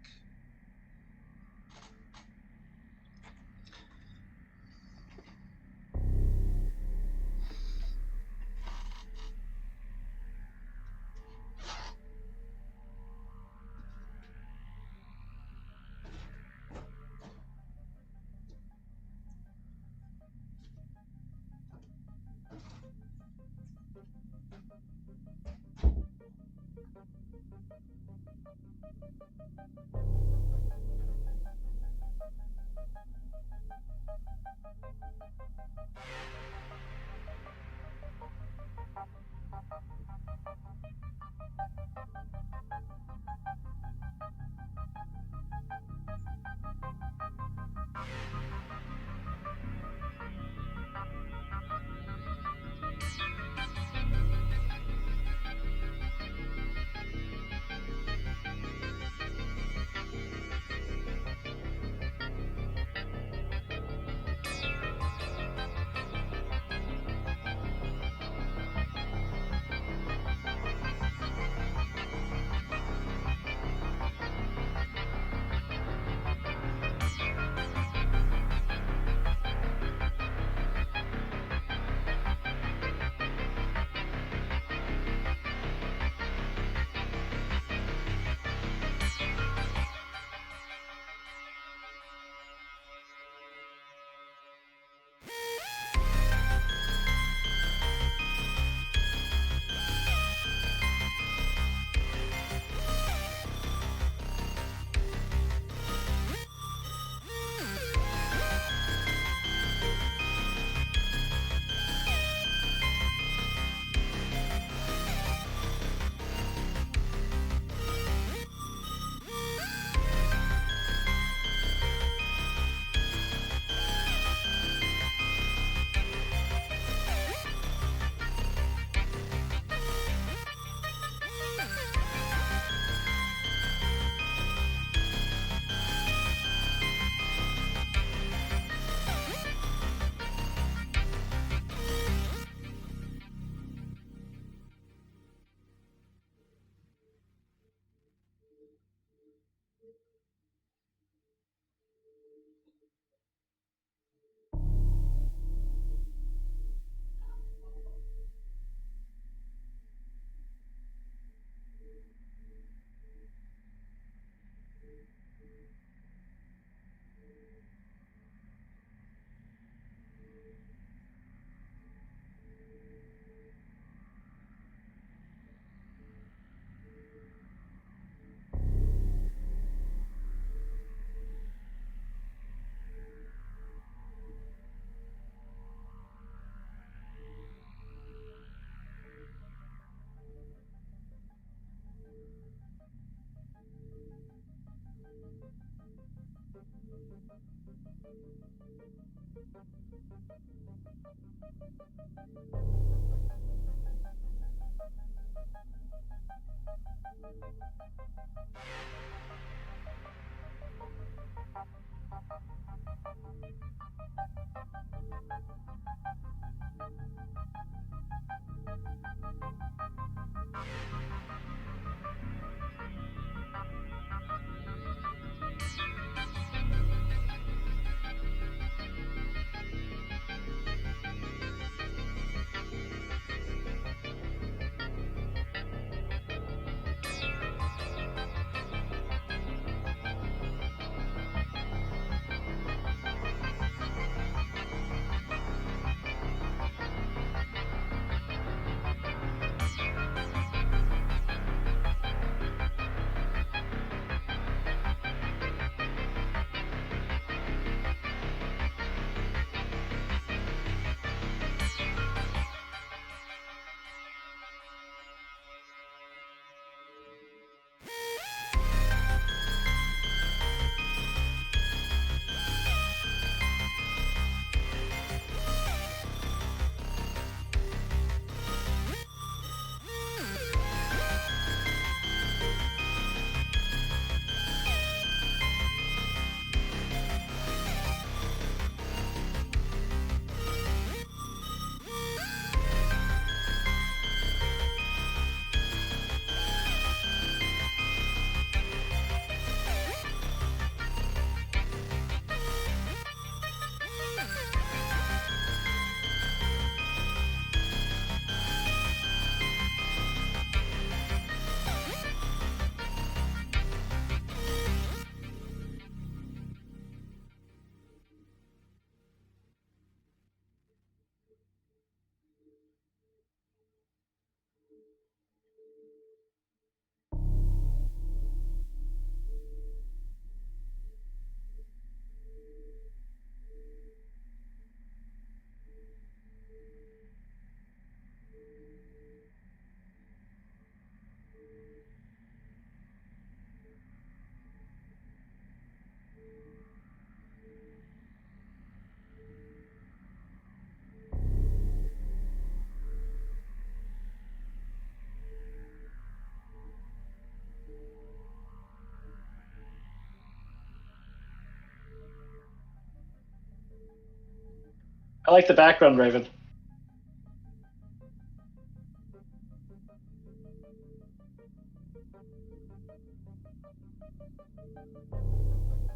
I like the background, Raven.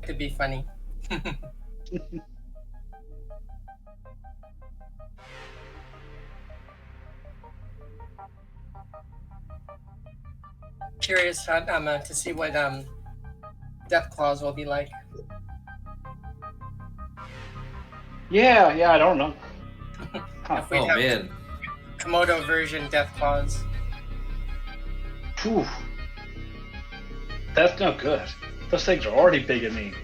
Could be funny. Curious to see what Death Claws will be like. Yeah, I don't know. If we Oh have man. Komodo version Death Claws. Phew. That's no good. Those things are already big and mean.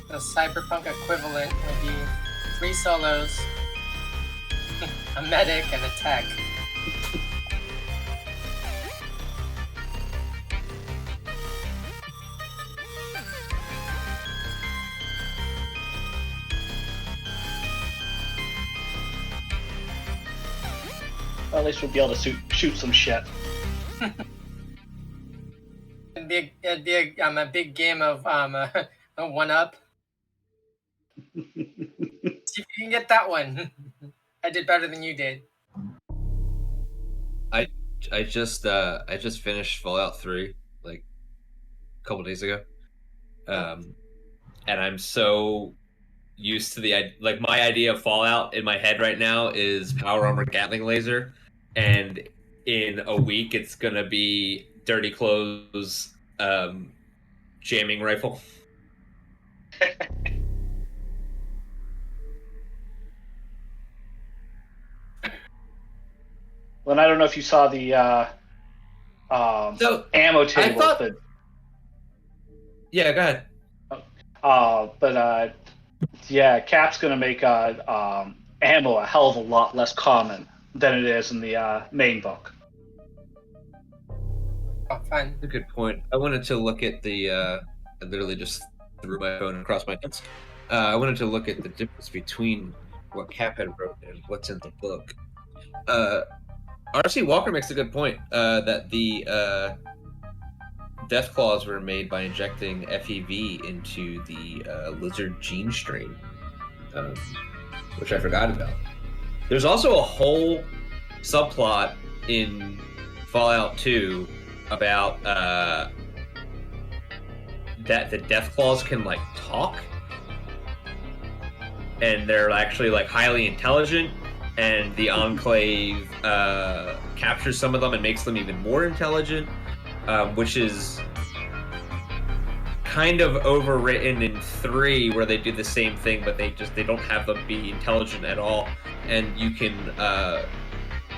The cyberpunk equivalent would be 3 solos, a medic, and a tech. Well, at least we'll be able to shoot some shit. It'd be a big game of a one-up. See if you can get that one. I did better than you did. I just finished Fallout 3 like a couple days ago. And I'm so used to like my idea of Fallout in my head right now is power armor Gatling laser, and in a week it's gonna be dirty clothes jamming rifle. Well, I don't know if you saw the So, ammo table, thought- but Yeah, go ahead. Yeah, Cap's gonna make ammo a hell of a lot less common than it is in the main book. Oh, fun. That's a good point. I wanted to look at the I literally just threw my phone across my desk. I wanted to look at the difference between what Cap had wrote and what's in the book. R.C. Walker makes a good point that the death claws were made by injecting FEV into the lizard gene strain, which I forgot about. There's also a whole subplot in Fallout 2 about that the death claws can like talk, and they're actually like highly intelligent, and the Enclave captures some of them and makes them even more intelligent, which is kind of overwritten in 3, where they do the same thing, but they don't have them be intelligent at all, and you can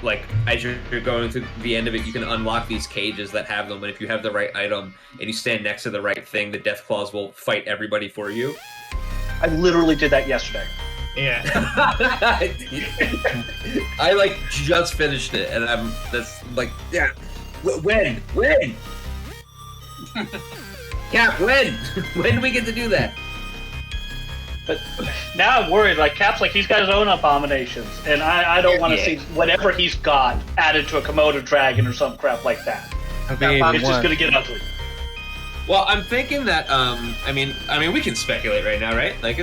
like as you're going to the end of it, you can unlock these cages that have them, and if you have the right item and you stand next to the right thing, the death claws will fight everybody for you. I literally did that yesterday. Yeah. I like just finished it, and that's like, yeah. When? Cap, when? When do we get to do that? But now I'm worried. Like Cap's like he's got his own abominations, and I don't want to see whatever he's got added to a Komodo dragon or some crap like that. It's just gonna get ugly. Well, I'm thinking that I mean we can speculate right now, right? Like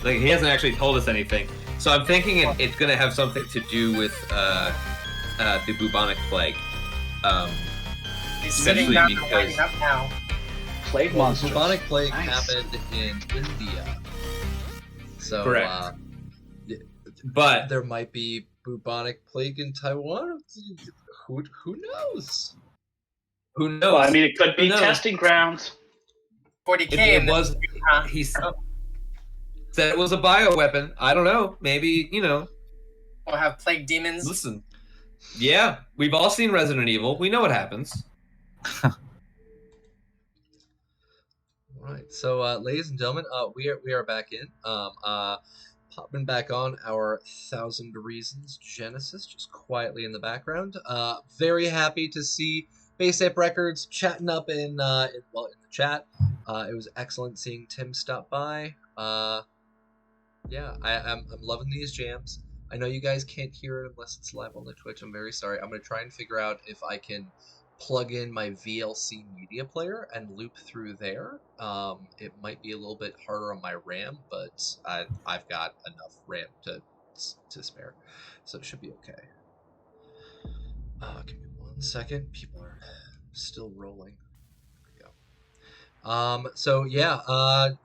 like he hasn't actually told us anything, so I'm thinking it's gonna have something to do with the bubonic plague. He's sitting down and because- winding up now. Plague Well, the monsters. bubonic plague Nice. happened in India. So, Correct. But there might be bubonic plague in Taiwan. Who knows? who knows? Well, I mean, it could be Who knows? testing grounds. 40k. It and was. then- He said it was a bioweapon. I don't know. Maybe We'll have plague demons. Listen. Yeah, we've all seen Resident Evil. We know what happens. Right. So, ladies and gentlemen, we are back in. Popping back on our 1,000 Reasons Genesis, just quietly in the background. Very happy to see Base Ape Records chatting up in the chat. It was excellent seeing Tim stop by. Yeah, I'm loving these jams. I know you guys can't hear it unless it's live on the Twitch. I'm very sorry. I'm gonna try and figure out if I can plug in my VLC media player and loop through there. It might be a little bit harder on my RAM, but I've got enough RAM to spare, so it should be okay. Give me 1 second. People are still rolling. There we go. So yeah,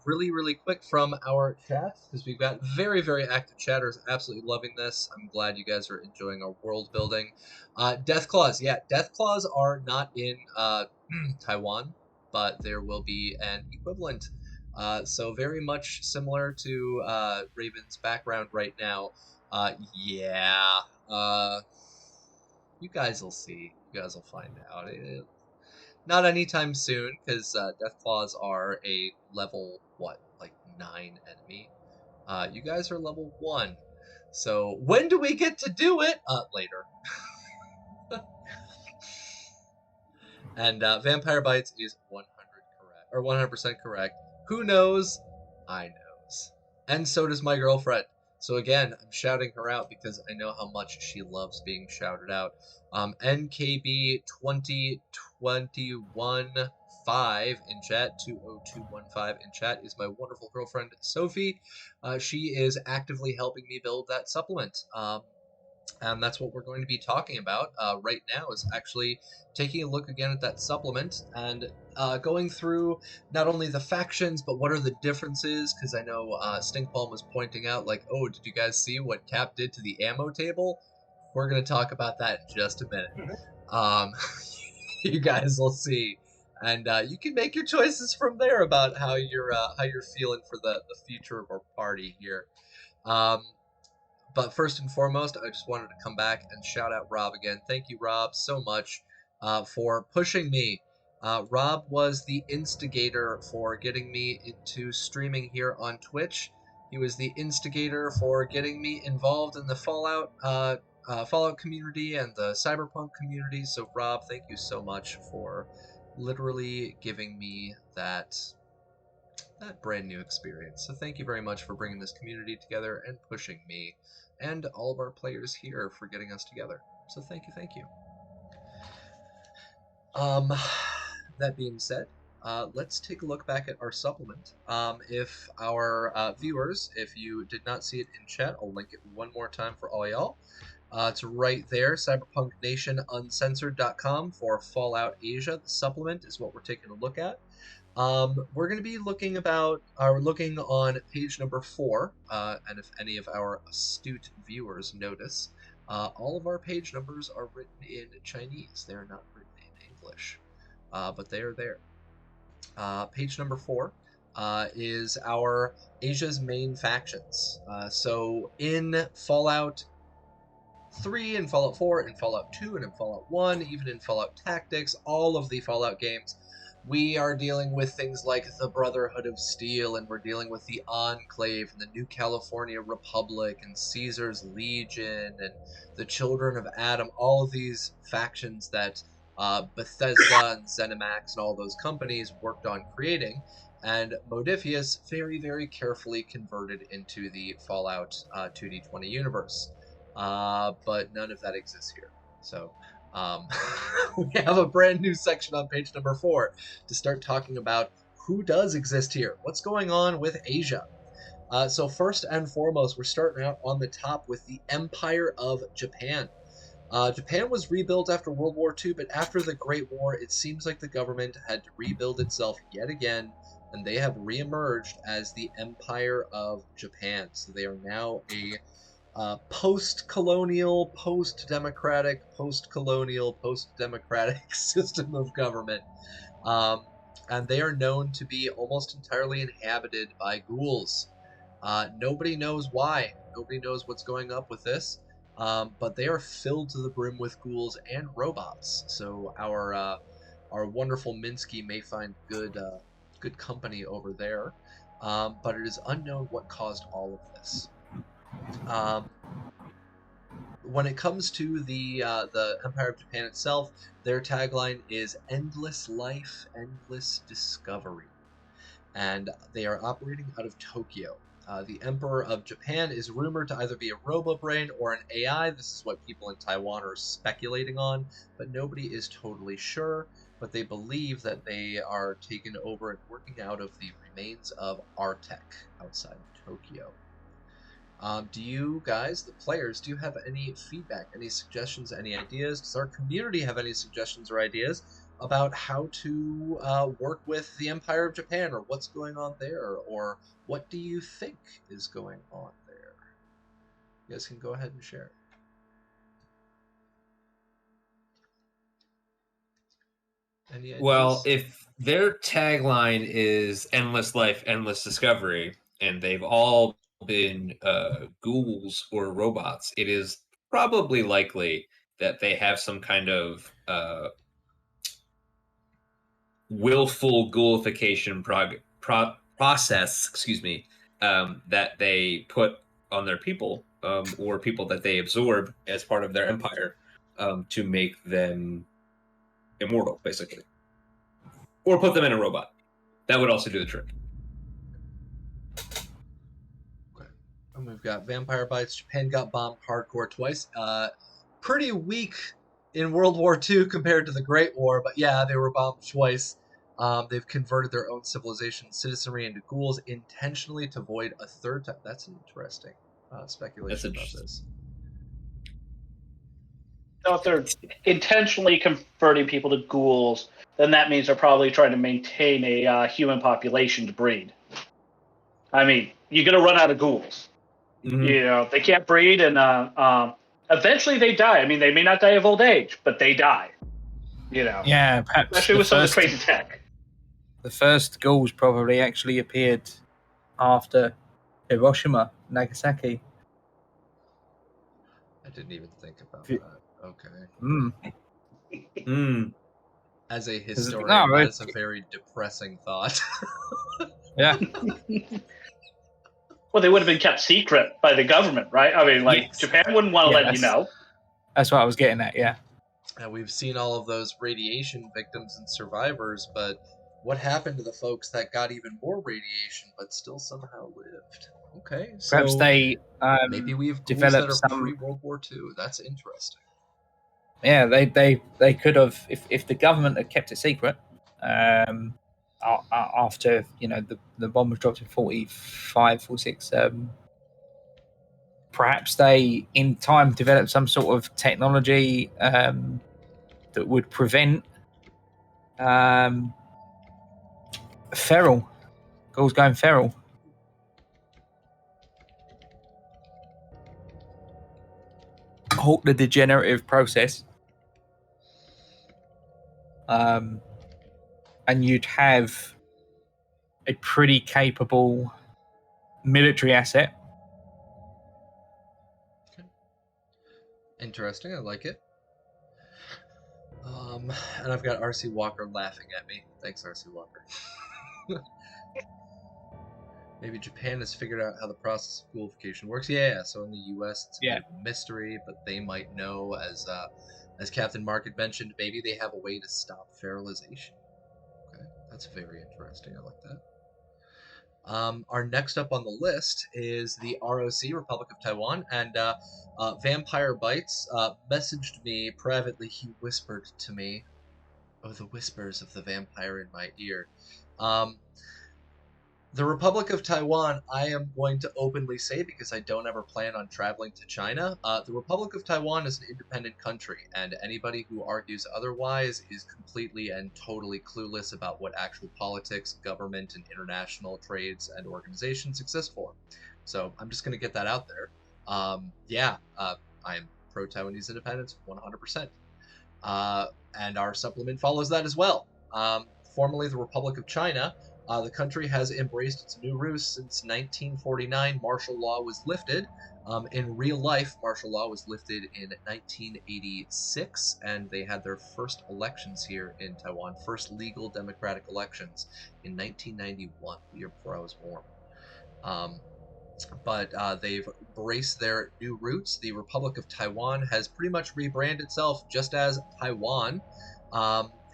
really quick from our chat, because we've got very, very active chatters, absolutely loving this. I'm glad you guys are enjoying our world building. Death Claws, yeah, Death Claws are not in Taiwan, but there will be an equivalent. So very much similar to Raven's background right now. Yeah, you guys will see. You guys will find out. Not anytime soon, because Death Claws are a level, like 9 enemy. You guys are level 1. So when do we get to do it? Later. And Vampire Bites is 100% correct. Who knows? I knows. And so does my girlfriend. So again, I'm shouting her out because I know how much she loves being shouted out. NKB 2021 in chat. 20215 in chat is my wonderful girlfriend Sophie. She is actively helping me build that supplement. And that's what we're going to be talking about right now, is actually taking a look again at that supplement and going through not only the factions, but what are the differences, because I know Stinkpalm was pointing out, like, oh, did you guys see what Cap did to the ammo table? We're going to talk about that in just a minute. You guys will see. And you can make your choices from there about how you're feeling for the future of our party here. But first and foremost, I just wanted to come back and shout out Rob again. Thank you, Rob, so much for pushing me. Rob was the instigator for getting me into streaming here on Twitch. He was the instigator for getting me involved in the Fallout community and the Cyberpunk community. So, Rob, thank you so much for literally giving me that brand new experience. So thank you very much for bringing this community together and pushing me and all of our players here for getting us together. So thank you. That being said, let's take a look back at our supplement. If our viewers, if you did not see it in chat, I'll link it one more time for all y'all. It's right there, cyberpunknationuncensored.com for Fallout Asia. The supplement is what we're taking a look at. We're going to be looking on page number 4, and if any of our astute viewers notice, all of our page numbers are written in Chinese. They are not written in English, but they are there. Page number 4 is our Asia's main factions. So in Fallout 3, in Fallout 4, in Fallout 2, and in Fallout 1, even in Fallout Tactics, all of the Fallout games, we are dealing with things like the Brotherhood of Steel, and we're dealing with the Enclave, and the New California Republic, and Caesar's Legion, and the Children of Adam, all of these factions that Bethesda and ZeniMax and all those companies worked on creating, and Modifius very, very carefully converted into the Fallout 2D20 universe. But none of that exists here. So we have a brand new section on page number 4 to start talking about who does exist here. What's going on with Asia? So first and foremost, we're starting out on the top with the Empire of Japan. Japan was rebuilt after World War II, but after the Great War, it seems like the government had to rebuild itself yet again, and they have reemerged as the Empire of Japan. So they are now a post-colonial, post-democratic, post-colonial, post-democratic system of government. And they are known to be almost entirely inhabited by ghouls. Nobody knows why. Nobody knows what's going up with this. But they are filled to the brim with ghouls and robots. So our wonderful Minsky may find good company over there. But it is unknown what caused all of this. When it comes to the Empire of Japan itself, their tagline is "Endless Life, Endless Discovery," and they are operating out of Tokyo. The Emperor of Japan is rumored to either be a robo-brain or an AI. This is what people in Taiwan are speculating on, but nobody is totally sure. But they believe that they are taken over and working out of the remains of Artek outside of Tokyo. Do you guys, the players, do you have any feedback, any suggestions, any ideas? Does our community have any suggestions or ideas about how to work with the Empire of Japan, or what's going on there, or what do you think is going on there? You guys can go ahead and share. Any ideas? Well, if their tagline is "Endless Life, Endless Discovery," and they've all been ghouls or robots, it is probably likely that they have some kind of willful ghoulification process, that they put on their people, or people that they absorb as part of their empire, to make them immortal, basically. Or put them in a robot. That would also do the trick. Okay. And we've got Vampire Bites. Japan got bombed hardcore twice. Pretty weak in World War II compared to the Great War, but yeah, they were bombed twice. They've converted their own civilization citizenry into ghouls intentionally to avoid a third time. That's an interesting speculation about this. So if they're intentionally converting people to ghouls, then that means they're probably trying to maintain a human population to breed. I mean, you're going to run out of ghouls. Mhm. They can't breed, and eventually they die. I mean, they may not die of old age, but they die. Yeah, perhaps Especially with some of the crazy tech. the first ghouls probably actually appeared after Hiroshima, Nagasaki. I didn't even think about that. Okay. As a historian, that is a very depressing thought. Yeah. Well, they would have been kept secret by the government, right? I mean, Yes. Japan wouldn't want to let you know. That's what I was getting at, yeah. And we've seen all of those radiation victims and survivors, but what happened to the folks that got even more radiation but still somehow lived? Okay, so Perhaps they maybe we have ghouls developed that are some pre-World War II. That's interesting. Yeah, they could have, if the government had kept it secret, after the bomb was dropped in 45, 46, perhaps they in time developed some sort of technology that would prevent ghouls going feral. Halt the degenerative process. And you'd have a pretty capable military asset. Interesting, I like it. And I've got RC Walker laughing at me. Thanks, RC Walker. Maybe Japan has figured out how the process of ghoulification works. Yeah, so in the U.S. it's a bit of a mystery, but they might know, as Captain Market mentioned, maybe they have a way to stop feralization. Okay, that's very interesting. I like that. Our next up on the list is the ROC, Republic of Taiwan, and Vampire Bites messaged me privately. He whispered to me, "Oh, the whispers of the vampire in my ear." The Republic of Taiwan, I am going to openly say, because I don't ever plan on traveling to China, the Republic of Taiwan is an independent country, and anybody who argues otherwise is completely and totally clueless about what actual politics, government, and international trades and organizations exist for. So I'm just going to get that out there. I am pro-Taiwanese independence, 100%. And our supplement follows that as well. Formerly the Republic of China, the country has embraced its new roots since 1949. Martial law was lifted. In real life, martial law was lifted in 1986, and they had their first elections here in Taiwan, first legal democratic elections in 1991, the year before I was born. But they've embraced their new roots. The Republic of Taiwan has pretty much rebranded itself just as Taiwan.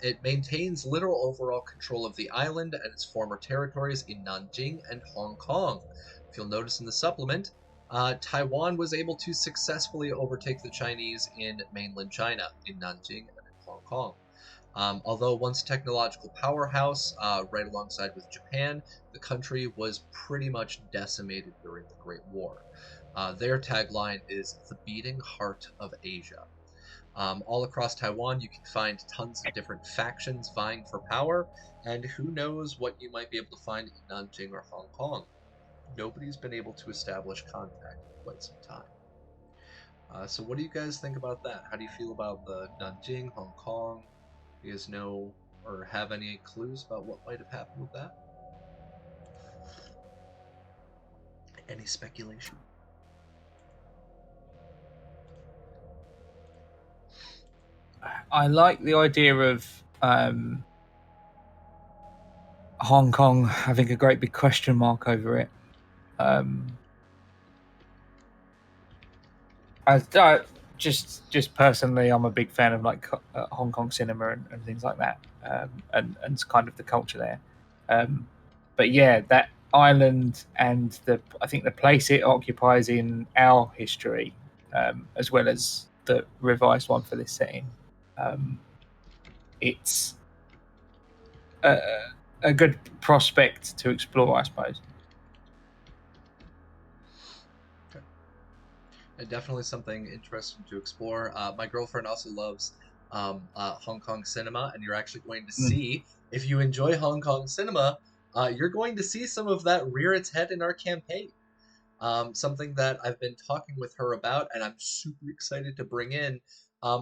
It maintains literal overall control of the island and its former territories in Nanjing and Hong Kong. If you'll notice in the supplement, Taiwan was able to successfully overtake the Chinese in mainland China, in Nanjing and in Hong Kong. Although once a technological powerhouse, right alongside with Japan, the country was pretty much decimated during the Great War. Their tagline is "the beating heart of Asia." All across Taiwan, you can find tons of different factions vying for power, and who knows what you might be able to find in Nanjing or Hong Kong. Nobody's been able to establish contact in quite some time. So what do you guys think about that? How do you feel about the Nanjing, Hong Kong? Do you guys know or have any clues about what might have happened with that? Any speculation? I like the idea of Hong Kong having a great big question mark over it. Just personally, I'm a big fan of Hong Kong cinema and things like that, and kind of the culture there. But yeah, that island and I think the place it occupies in our history, as well as the revised one for this setting, it's a good prospect to explore, I suppose. Definitely something interesting to explore. My girlfriend also loves Hong Kong cinema, and you're actually going to see, if you enjoy Hong Kong cinema, you're going to see some of that rear its head in our campaign. Something that I've been talking with her about, and I'm super excited to bring in.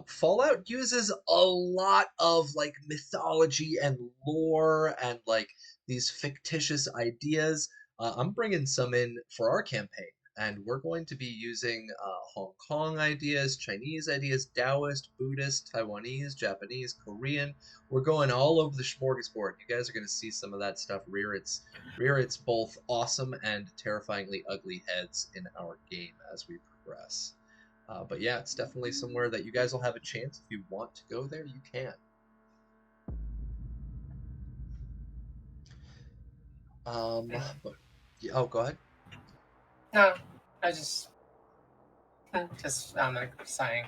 Fallout uses a lot of like mythology and lore and like these fictitious ideas. I'm bringing some in for our campaign, and we're going to be using Hong Kong ideas, Chinese ideas, Taoist, Buddhist, Taiwanese, Japanese, Korean. We're going all over the smorgasbord. You guys are going to see some of that stuff rear its both awesome and terrifyingly ugly heads in our game as we progress. But yeah, it's definitely somewhere that you guys will have a chance. If you want to go there, you can. But yeah, oh, go ahead. No, I just like sighing.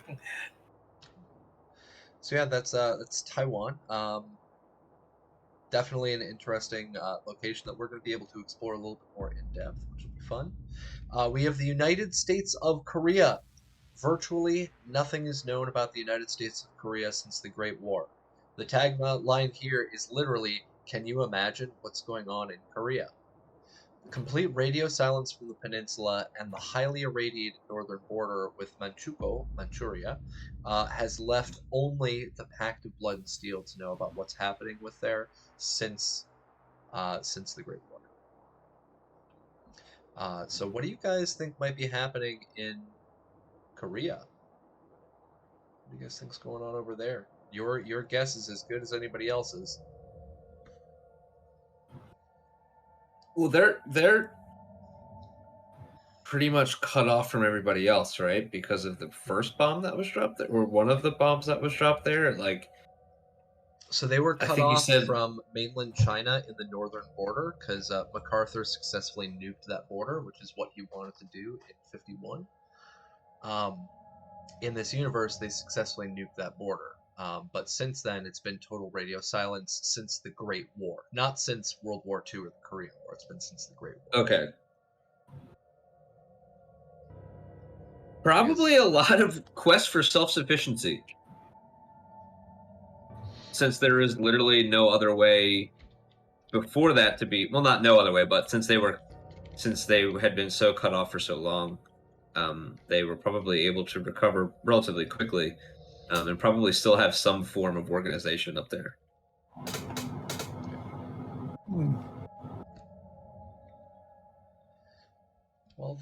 So yeah, that's Taiwan. Definitely an interesting location that we're going to be able to explore a little bit more in depth, which will be fun. We have the United States of Korea. Virtually nothing is known about the United States of Korea since the Great War. The tagline here is literally, "Can you imagine what's going on in Korea?" Complete radio silence from the peninsula and the highly irradiated northern border with Manchuria, has left only the Pact of Blood and Steel to know about what's happening with there since the Great War. So what do you guys think might be happening in Korea? What do you guys think's going on over there? Your guess is as good as anybody else's. Well, they're pretty much cut off from everybody else, right? Because of the first bomb that was dropped there, or one of the bombs that was dropped there. Like, so they were cut think you off said- from mainland China in the northern border because MacArthur successfully nuked that border, which is what he wanted to do in 51. In this universe, they successfully nuked that border. But since then, it's been total radio silence since the Great War. Not since World War II or the Korean War. It's been since the Great War. Okay. Probably a lot of quest for self-sufficiency. Since there is literally no other way before that to be, well, not no other way, but since they had been so cut off for so long, they were probably able to recover relatively quickly, and probably still have some form of organization up there. Well,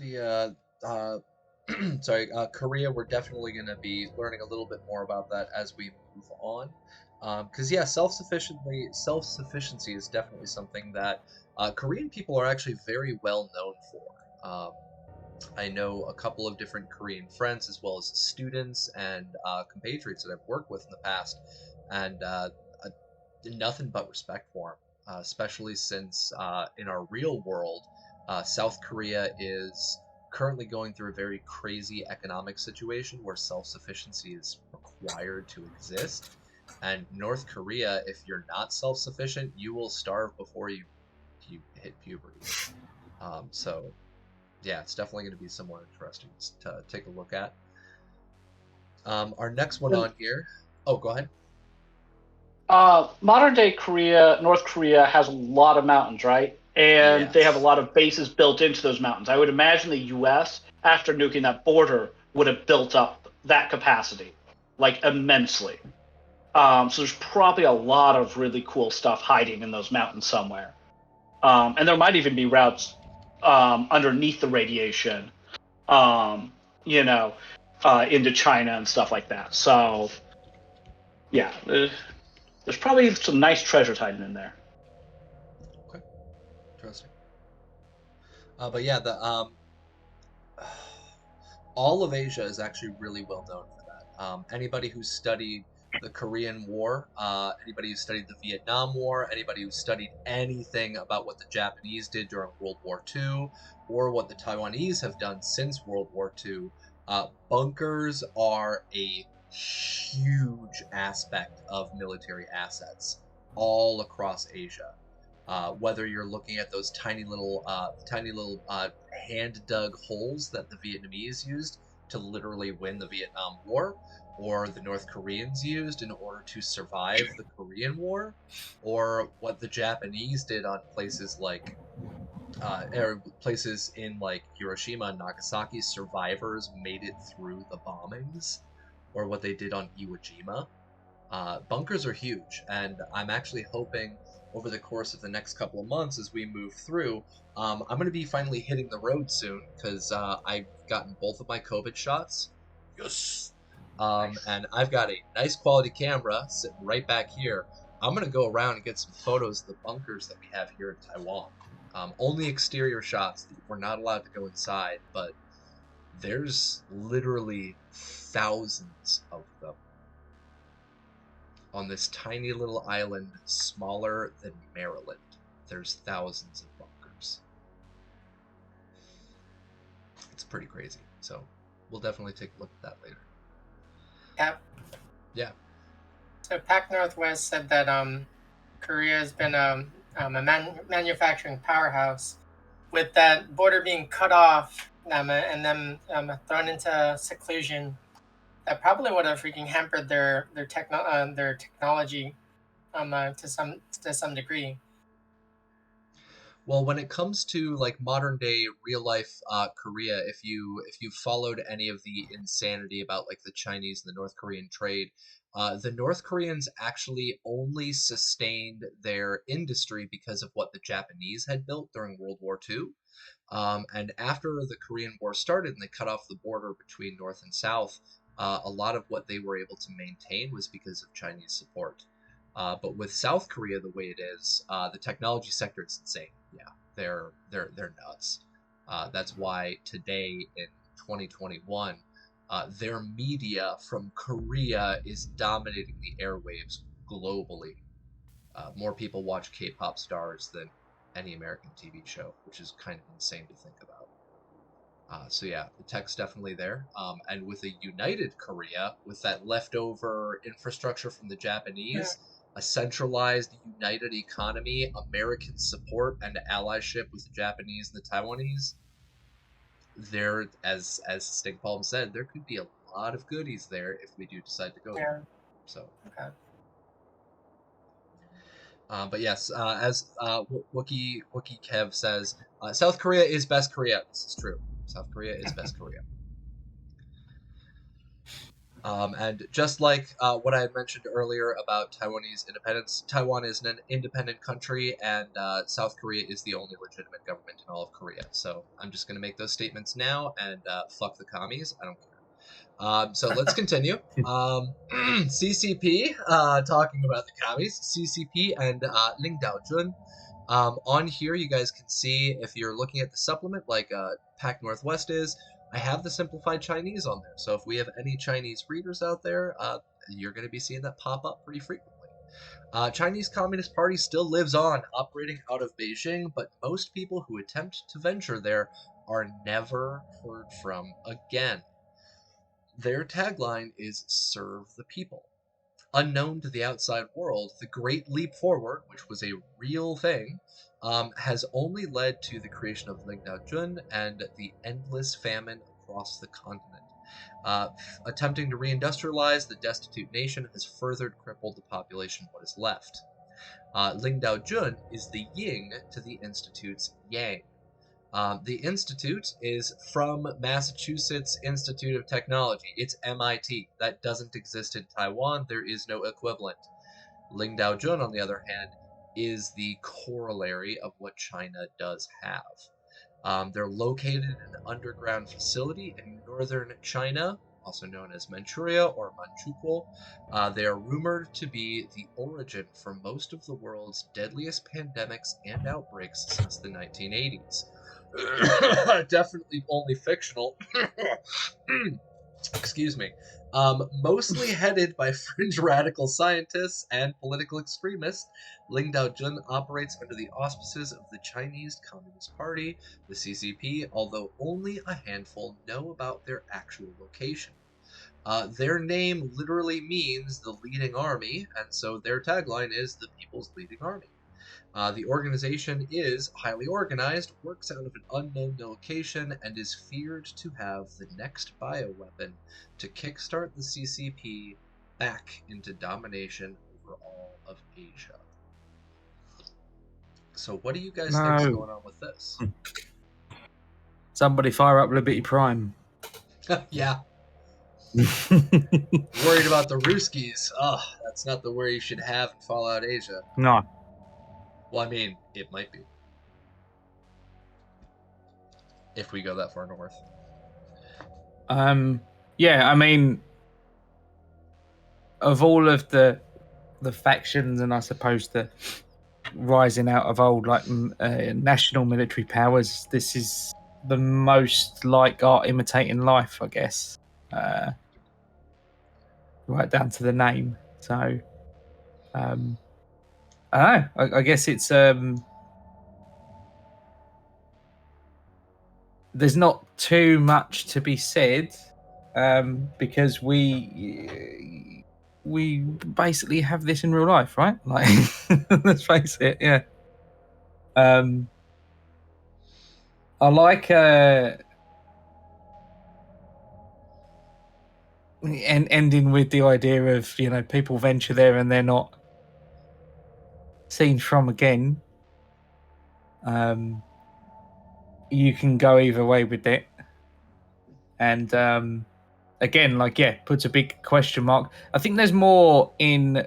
Korea, we're definitely going to be learning a little bit more about that as we move on. Because yeah, self-sufficiency is definitely something that Korean people are actually very well known for. I know a couple of different Korean friends, as well as students and compatriots that I've worked with in the past, and nothing but respect for them, especially since in our real world, South Korea is currently going through a very crazy economic situation where self-sufficiency is required to exist. And North Korea, if you're not self-sufficient, you will starve before you hit puberty. So yeah, it's definitely going to be somewhat interesting to take a look at. Our next one on here. Oh, go ahead. Modern day North Korea has a lot of mountains, right? And they have a lot of bases built into those mountains. I would imagine the U.S., after nuking that border, would have built up that capacity, like, immensely. So there's probably a lot of really cool stuff hiding in those mountains somewhere. And there might even be routes underneath the radiation, into China and stuff like that. So, yeah, there's probably some nice treasure hiding in there. Okay, interesting. But yeah, all of Asia is actually really well known for that. Anybody who studied the Korean War, anybody who studied the Vietnam War, anybody who studied anything about what the Japanese did during World War II, or what the Taiwanese have done since World War II, bunkers are a huge aspect of military assets. all across Asia. Whether you're looking at those tiny little hand-dug holes that the Vietnamese used to literally win the Vietnam War, or the North Koreans used in order to survive the Korean War, or what the Japanese did on places like places in like Hiroshima and Nagasaki, survivors made it through the bombings, or what they did on Iwo Jima. Bunkers are huge, and I'm actually hoping over the course of the next couple of months as we move through, I'm going to be finally hitting the road soon because I've gotten both of my COVID shots. Yes. And I've got a nice quality camera sitting right back here. I'm going to go around and get some photos of the bunkers that we have here in Taiwan. Only exterior shots. We're not allowed to go inside, but there's literally thousands of them on this tiny little island smaller than Maryland. There's thousands of bunkers. It's pretty crazy. So we'll definitely take a look at that later. Yep. Yeah. So Pact Northwest said that Korea has been a manufacturing powerhouse. With that border being cut off and then thrown into seclusion, that probably would have freaking hampered their technology to some degree. Well, when it comes to like modern day real life Korea, if you followed any of the insanity about like the Chinese and the North Korean trade, the North Koreans actually only sustained their industry because of what the Japanese had built during World War II. And after the Korean War started and they cut off the border between North and South, a lot of what they were able to maintain was because of Chinese support. But with South Korea the way it is, the technology sector is insane. Yeah, they're nuts. That's why today in 2021, their media from Korea is dominating the airwaves globally. More people watch K-pop stars than any American TV show, which is kind of insane to think about. So yeah, the tech's definitely there. And with a united Korea, with that leftover infrastructure from the Japanese, a centralized, united economy, American support, and allyship with the Japanese and the Taiwanese, there, as Stinkpalm said, there could be a lot of goodies there if we do decide to go there. So. Okay. But yes, as Wookie Kev says, South Korea is best Korea. This is true. South Korea is best Korea. And just like what I had mentioned earlier about Taiwanese independence, Taiwan is an independent country, and South Korea is the only legitimate government in all of Korea. So I'm just going to make those statements now, and fuck the commies. I don't care. So let's continue. CCP, talking about the commies, CCP and Ling Daojun. On here, you guys can see, if you're looking at the supplement, like Pac Northwest is, I have the simplified Chinese on there. So if we have any Chinese readers out there, you're going to be seeing that pop up pretty frequently. Chinese Communist Party still lives on, operating out of Beijing, but most people who attempt to venture there are never heard from again. Their tagline is "Serve the People." Unknown to the outside world, the Great Leap Forward, which was a real thing, has only led to the creation of Ling Daojun and the endless famine across the continent. Attempting to reindustrialize the destitute nation has further crippled the population of what is left. Ling Daojun is the yin to the Institute's yang. The Institute is from Massachusetts Institute of Technology. It's MIT. That doesn't exist in Taiwan. There is no equivalent. Ling Daojun, on the other hand, is the corollary of what China does have. They're located in an underground facility in northern China, also known as Manchuria or Manchukuo. They are rumored to be the origin for most of the world's deadliest pandemics and outbreaks since the 1980s. Definitely only fictional. Excuse me. Mostly headed by fringe radical scientists and political extremists, Ling Daojun operates under the auspices of the Chinese Communist Party, the CCP, although only a handful know about their actual location. Their name literally means the leading army, and so their tagline is the people's leading army. The organization is highly organized, works out of an unknown location, and is feared to have the next bioweapon to kickstart the CCP back into domination over all of Asia. So what do you guys think is going on with this? Somebody fire up Liberty Prime. Yeah. Worried about the Ruskies. Ugh, that's not the worry you should have in Fallout Asia. No. Well, I mean, it might be. If we go that far north. Yeah, I mean, of all of the factions, and I suppose the rising out of old national military powers, this is the most like art imitating life, I guess. Right down to the name. So, I don't know. I guess it's there's not too much to be said, because we basically have this in real life, right? Like, let's face it, yeah. I like ending with the idea of, people venture there and they're not seen from again. You can go either way with it, and again, puts a big question mark. I think there's more in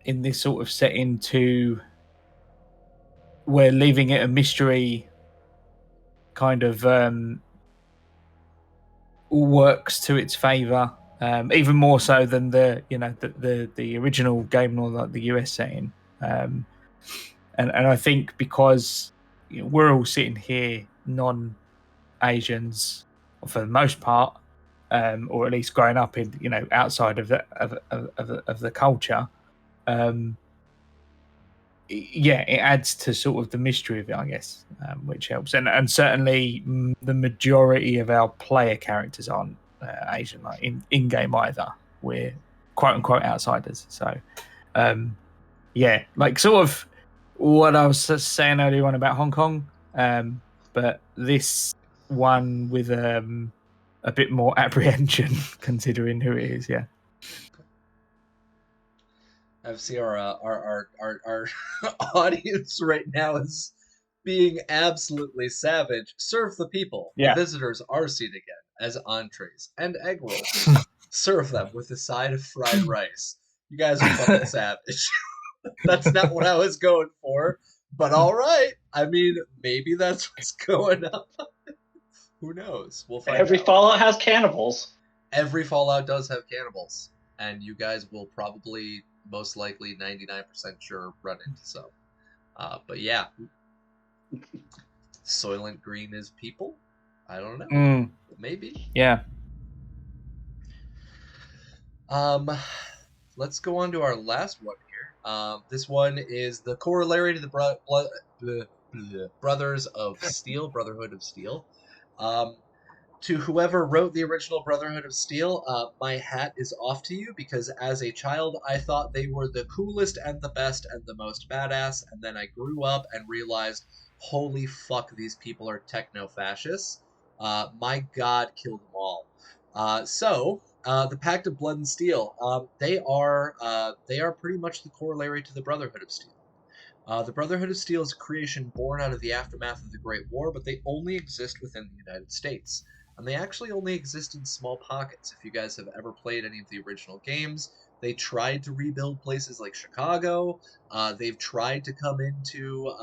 this sort of setting to where leaving it a mystery kind of works to its favor, even more so than the original game, or like the US setting. And I think because we're all sitting here non-Asians for the most part, or at least growing up in outside of the culture, it adds to sort of the mystery of it, I guess, which helps. And certainly the majority of our player characters aren't Asian, like in game either. We're quote unquote outsiders. So like sort of what I was saying earlier on about Hong Kong, but this one with a bit more apprehension considering who it is. Yeah. Obviously, our audience right now is being absolutely savage. Serve the people. Yeah. The visitors are seen again as entrees and egg rolls. Serve them with a side of fried rice. You guys are fucking savage. That's not what I was going for, but all right. I mean, maybe that's what's going on. Who knows? We'll find Every out. Fallout has cannibals. Every Fallout does have cannibals, and you guys will probably, most likely, 99% sure run into some. But yeah, Soylent Green is people? I don't know. Maybe. Yeah. Let's go on to our last one here. This one is the corollary to the Brothers of Steel, Brotherhood of Steel. To whoever wrote the original Brotherhood of Steel, my hat is off to you, because as a child I thought they were the coolest and the best and the most badass, and then I grew up and realized, holy fuck, these people are techno-fascists. My god, kill them all. So the Pact of Blood and Steel, they are pretty much the corollary to the Brotherhood of Steel. The Brotherhood of Steel is a creation born out of the aftermath of the Great War, but they only exist within the United States. And they actually only exist in small pockets. If you guys have ever played any of the original games, they tried to rebuild places like Chicago. They've tried to come into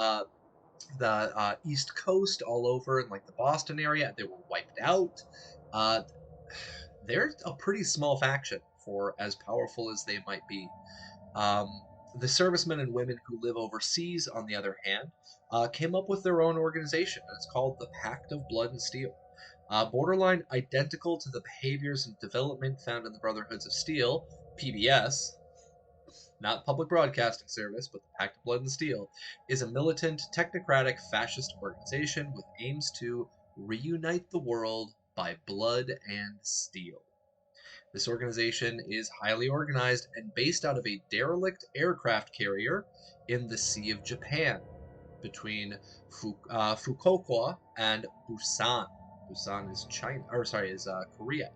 the East Coast all over in like the Boston area. They were wiped out. They're a pretty small faction for as powerful as they might be. The servicemen and women who live overseas, on the other hand, came up with their own organization, and it's called the Pact of Blood and Steel. Borderline identical to the behaviors and development found in the Brotherhoods of Steel, PBS, not Public Broadcasting Service, but the Pact of Blood and Steel, is a militant, technocratic, fascist organization with aims to reunite the world by blood and steel. This organization is highly organized and based out of a derelict aircraft carrier in the Sea of Japan between Fukuoka and Busan. Busan is Korea.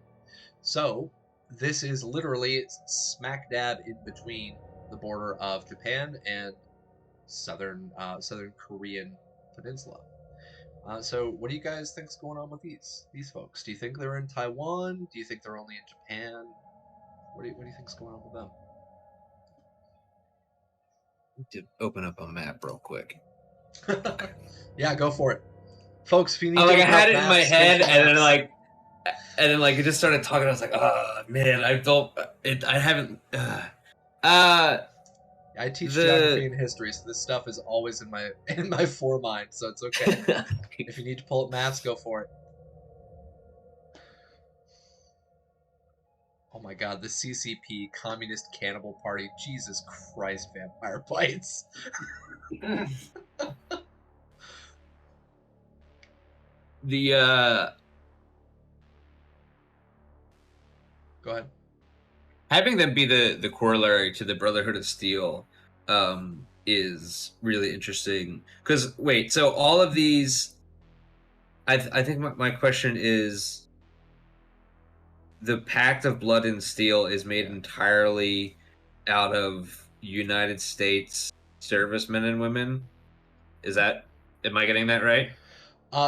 So this is literally smack dab in between the border of Japan and southern Korean peninsula. So what do you guys think's going on with these folks? Do you think they're in Taiwan? Do you think they're only in Japan? What do you think's going on with them? To open up a map real quick. Yeah, go for it, folks. If you need I to open had up it in my maps, head, go for and maps. then it just started talking. I was like, oh man, I don't. I haven't. I teach geography and history, so this stuff is always in my foremind, so it's okay. If you need to pull up maps, go for it. Oh my god, the CCP, Communist Cannibal Party. Jesus Christ, Vampire Bites. The Go ahead. having them be the corollary to the Brotherhood of Steel is really interesting. Because wait, so all of these, I think my question is, the Pact of Blood and Steel is made entirely out of United States servicemen and women. Am I getting that right?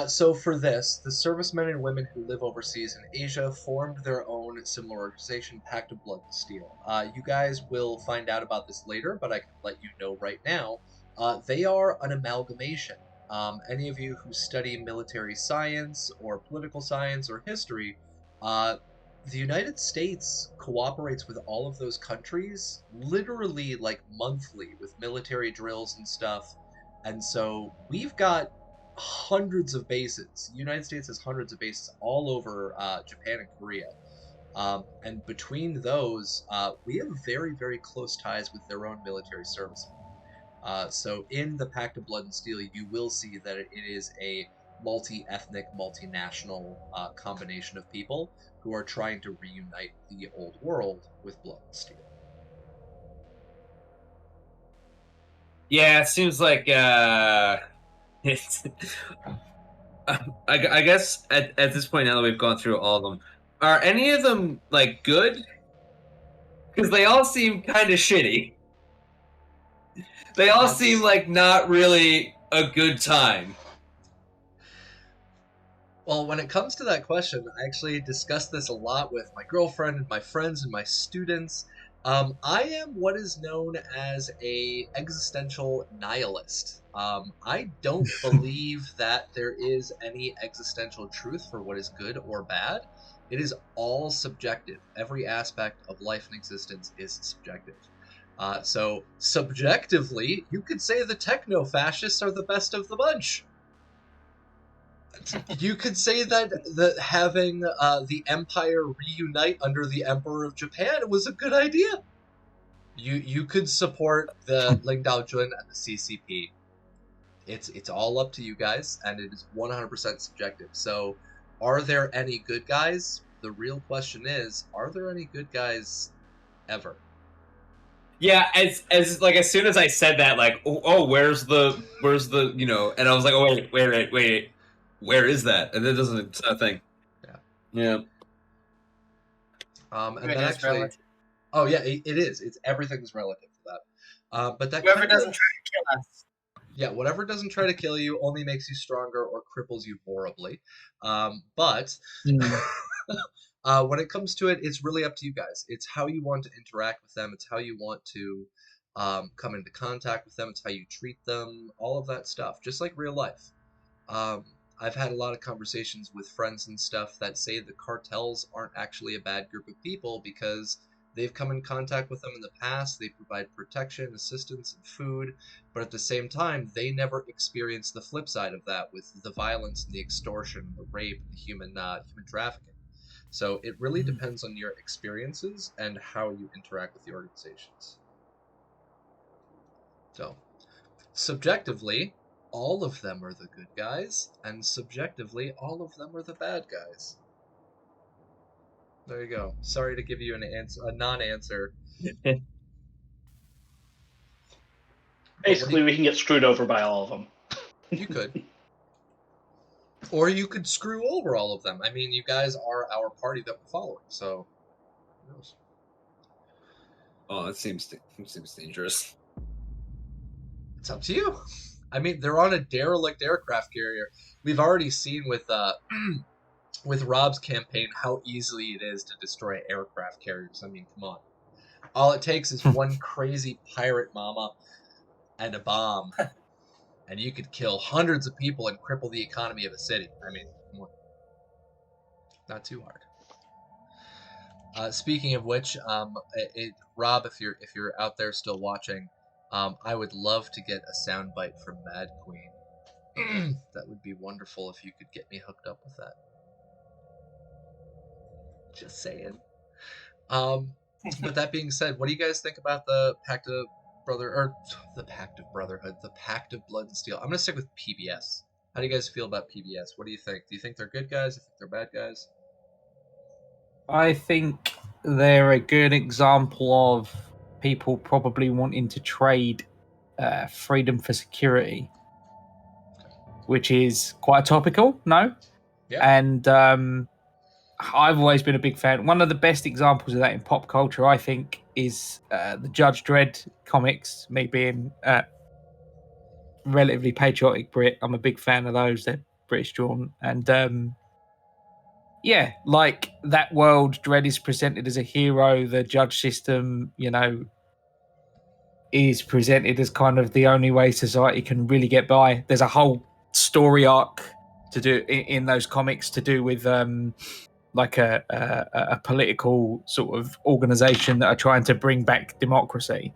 So for this, the servicemen and women who live overseas in Asia formed their own similar organization, Pact of Blood and Steel. You guys will find out about this later, but I can let you know right now. They are an amalgamation. Any of you who study military science or political science or history, the United States cooperates with all of those countries literally like monthly with military drills and stuff. And so we've got hundreds of bases. The United States has hundreds of bases all over Japan and Korea. And between those, we have very, very close ties with their own military servicemen. So in the Pact of Blood and Steel, you will see that it is a multi-ethnic, multinational combination of people who are trying to reunite the old world with Blood and Steel. Yeah, it seems like it's. I guess at this point, now that we've gone through all of them, are any of them like good? Because they all seem kind of shitty. They all seem like not really a good time. Well, when it comes to that question, I actually discussed this a lot with my girlfriend and my friends and my students. I am what is known as a existential nihilist. I don't believe that there is any existential truth for what is good or bad. It is all subjective. Every aspect of life and existence is subjective. So subjectively, you could say the techno-fascists are the best of the bunch. You could say that having the empire reunite under the Emperor of Japan was a good idea. You could support the Lingdao Jun and the CCP. It's all up to you guys, and it is 100% subjective. So, are there any good guys? The real question is, are there any good guys ever? Yeah, as soon as I said that, like, where's the and I was like, oh wait, where is that? And it's not a thing. Yeah. And then actually, relative. Oh yeah, it is. It's everything's relative to that. But that whoever doesn't try to kill us. Yeah, whatever doesn't try to kill you only makes you stronger or cripples you horribly. But when it comes to it, it's really up to you guys. It's how you want to interact with them. It's how you want to come into contact with them. It's how you treat them. All of that stuff, just like real life. I've had a lot of conversations with friends and stuff that say the cartels aren't actually a bad group of people because they've come in contact with them in the past. They provide protection, assistance, and food, but at the same time, they never experience the flip side of that with the violence and the extortion, the rape, and the human trafficking. So it really depends on your experiences and how you interact with the organizations. So, subjectively, all of them are the good guys, and subjectively, all of them are the bad guys. There you go. Sorry to give you a non-answer. Basically, we can get screwed over by all of them. You could. Or you could screw over all of them. I mean, you guys are our party that we're following, so who knows? Oh, it seems dangerous. It's up to you. I mean, they're on a derelict aircraft carrier. We've already seen with with Rob's campaign how easily it is to destroy aircraft carriers. I mean, come on. All it takes is one crazy pirate mama and a bomb, and you could kill hundreds of people and cripple the economy of a city. I mean, come on. Not too hard. Speaking of which, Rob, if you're out there still watching, I would love to get a soundbite from Mad Queen. That would be wonderful if you could get me hooked up with that. Just saying. But that being said, what do you guys think about the Pact of Brotherhood, the Pact of Blood and Steel? I'm gonna stick with PBS. How do you guys feel about PBS? What do you think? Do you think they're good guys? Do you think they're bad guys? I think they're a good example of people probably wanting to trade freedom for security, which is quite topical, no? Yeah. And I've always been a big fan. One of the best examples of that in pop culture, I think, is the Judge Dredd comics. Me being relatively patriotic Brit, I'm a big fan of those. They're British drawn. And yeah, like that world, Dredd is presented as a hero. The judge system, is presented as kind of the only way society can really get by. There's a whole story arc to do in those comics to do with like a political sort of organization that are trying to bring back democracy.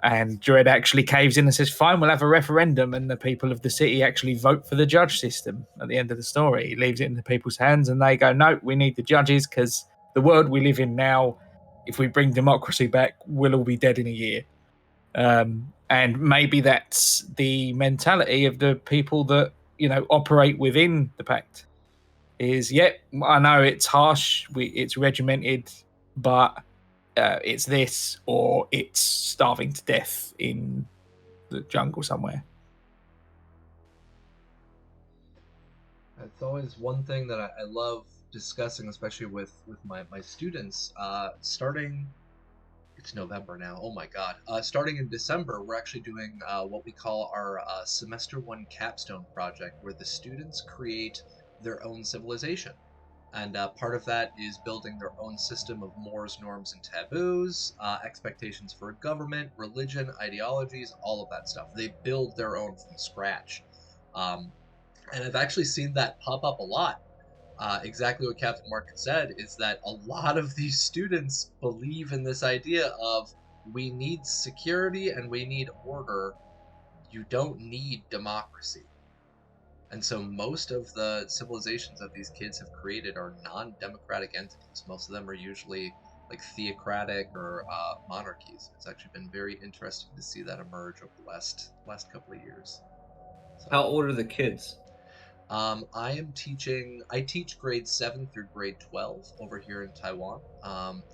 And Dredd actually caves in and says, fine, we'll have a referendum, and the people of the city actually vote for the judge system at the end of the story. He leaves it in the people's hands, and they go, no, we need the judges, because the world we live in now, if we bring democracy back, we'll all be dead in a year. And maybe that's the mentality of the people that, operate within the Pact. Is, I know it's harsh, it's regimented, but it's this, or it's starving to death in the jungle somewhere. It's always one thing that I love discussing, especially with my students. Starting, it's November now. Oh my God! Starting in December, we're actually doing what we call our semester 1 capstone project, where the students create their own civilization. And part of that is building their own system of mores, norms, and taboos, expectations for government, religion, ideologies, all of that stuff. They build their own from scratch. And I've actually seen that pop up a lot. Exactly what Captain Mark had said is that a lot of these students believe in this idea of we need security and we need order. You don't need democracy. And so most of the civilizations that these kids have created are non-democratic entities. Most of them are usually like theocratic or monarchies. It's actually been very interesting to see that emerge over the last couple of years. So, How old are the kids? I teach grade 7 through grade 12 over here in Taiwan.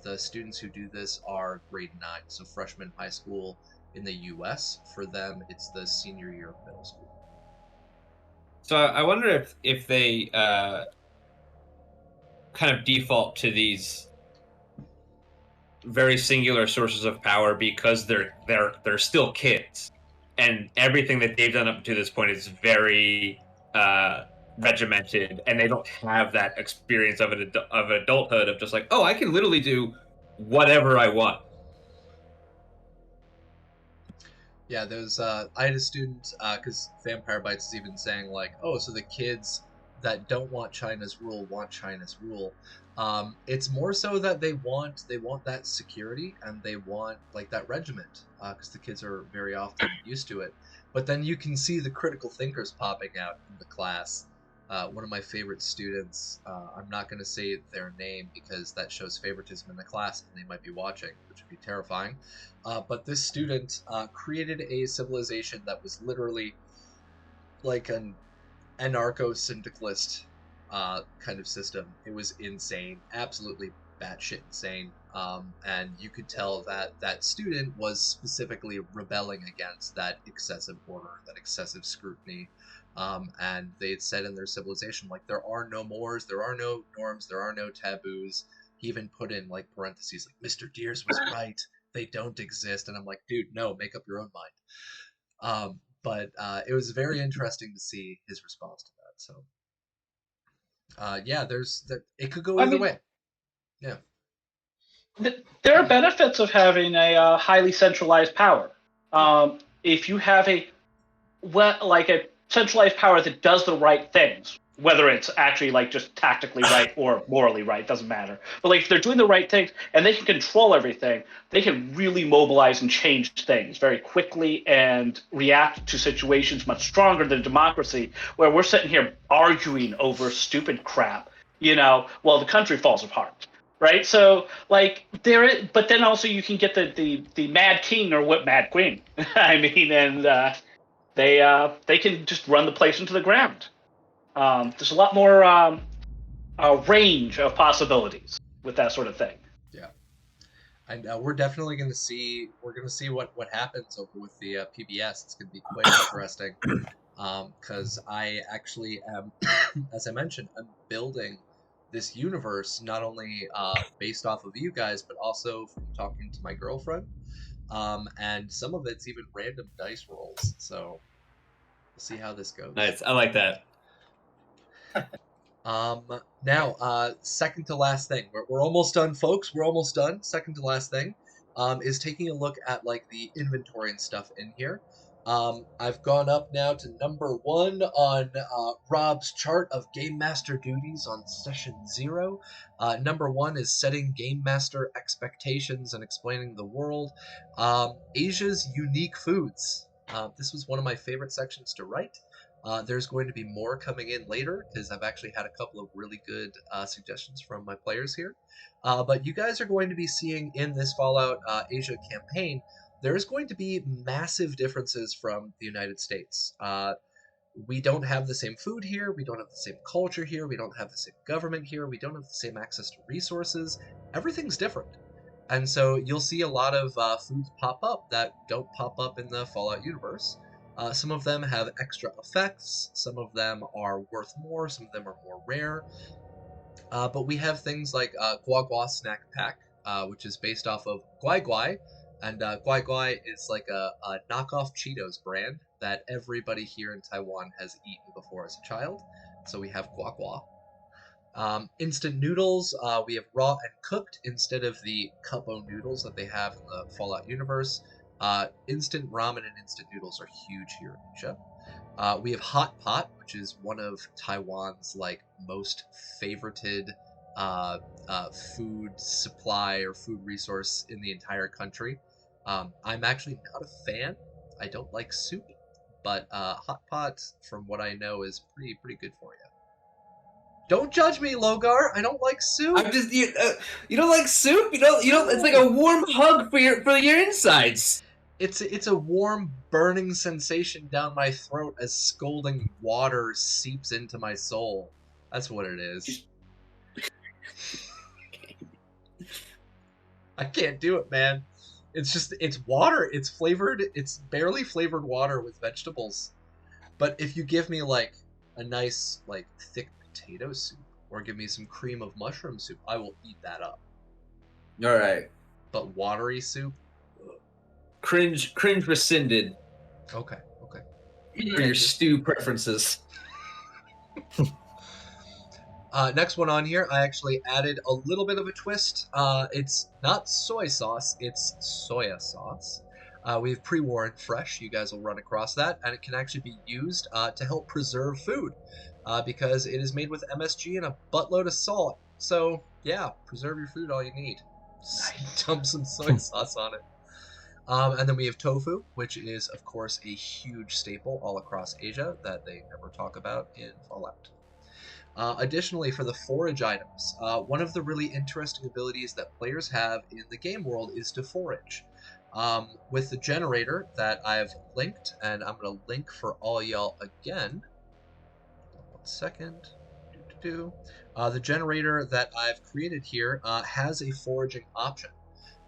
The students who do this are grade 9, so freshman high school in the US. For them, it's the senior year of middle school. So I wonder if they kind of default to these very singular sources of power because they're still kids, and everything that they've done up to this point is very regimented, and they don't have that experience of adulthood of just like, oh, I can literally do whatever I want. Yeah, there's I had a student because Vampire Bites is even saying like, oh, so the kids that don't want China's rule want China's rule. It's more so that they want that security and they want like that regiment because the kids are very often used to it. But then you can see the critical thinkers popping out in the class. One of my favorite students, I'm not going to say their name because that shows favoritism in the class and they might be watching, which would be terrifying. But this student created a civilization that was literally like an anarcho-syndicalist kind of system. It was insane, absolutely batshit insane. And you could tell that that student was specifically rebelling against that excessive order, that excessive scrutiny. And they had said in their civilization, like, there are no mores, there are no norms, there are no taboos. He even put in, like, parentheses, like, Mr. Deers was right, they don't exist. And I'm like, dude, no, make up your own mind. But it was very interesting to see his response to that. So, yeah, it could go either way. Yeah. There are benefits of having a highly centralized power. If you have a centralized power that does the right things, whether it's actually like just tactically right or morally right, doesn't matter. But like if they're doing the right things and they can control everything, they can really mobilize and change things very quickly and react to situations much stronger than democracy, where we're sitting here arguing over stupid crap, while the country falls apart. Right, so like but then also you can get the mad king or what mad queen, I mean, and they can just run the place into the ground. There's a lot more range of possibilities with that sort of thing. Yeah, and we're definitely going to see what happens over with the PBS. It's going to be quite interesting, because I actually am, as I mentioned, I'm building this universe not only based off of you guys, but also from talking to my girlfriend, and some of it's even random dice rolls. So we'll see how this goes. Nice, I like that. Now, second to last thing. We're almost done, folks. We're almost done. Second to last thing is taking a look at like the inventory and stuff in here. I've gone up now to number 1 on Rob's chart of Game Master duties on session 0. Number 1 is setting Game Master expectations and explaining the world. Asia's unique foods. This was one of my favorite sections to write. There's going to be more coming in later, because I've actually had a couple of really good suggestions from my players here. But you guys are going to be seeing in this Fallout Asia campaign, there's going to be massive differences from the United States. We don't have the same food here, we don't have the same culture here, we don't have the same government here, we don't have the same access to resources. Everything's different. And so you'll see a lot of foods pop up that don't pop up in the Fallout universe. Some of them have extra effects, some of them are worth more, some of them are more rare. But we have things like Gua Gua Snack Pack, which is based off of Guai Guai. And Guai Guai is like a knockoff Cheetos brand that everybody here in Taiwan has eaten before as a child. So we have Gua Gua. Instant noodles, we have raw and cooked instead of the cup-o noodles that they have in the Fallout universe. Instant ramen and instant noodles are huge here in Asia. We have hot pot, which is one of Taiwan's like most favorited food supply or food resource in the entire country. I'm actually not a fan. I don't like soup, but hot pot, from what I know, is pretty good for you. Don't judge me, Logar. I don't like soup. I'm just you don't like soup. You don't. It's like a warm hug for your insides. It's a warm, burning sensation down my throat as scalding water seeps into my soul. That's what it is. I can't do it, man. It's water. It's flavored. It's barely flavored water with vegetables. But if you give me like a nice like thick potato soup, or give me some cream of mushroom soup, I will eat that up. All right. But watery soup? Ugh. Cringe rescinded. Okay. For your stew preferences. Next one on here, I actually added a little bit of a twist. It's not soy sauce, it's soya sauce. We have pre-war and fresh. You guys will run across that, and it can actually be used to help preserve food, because it is made with MSG and a buttload of salt. So, yeah, preserve your food all you need. Just dump some soy sauce on it. And then we have tofu, which is, of course, a huge staple all across Asia that they never talk about in Fallout. Additionally, for the forage items, one of the really interesting abilities that players have in the game world is to forage. With the generator that I've linked, and I'm going to link for all y'all again. 1 second. The generator that I've created here has a foraging option.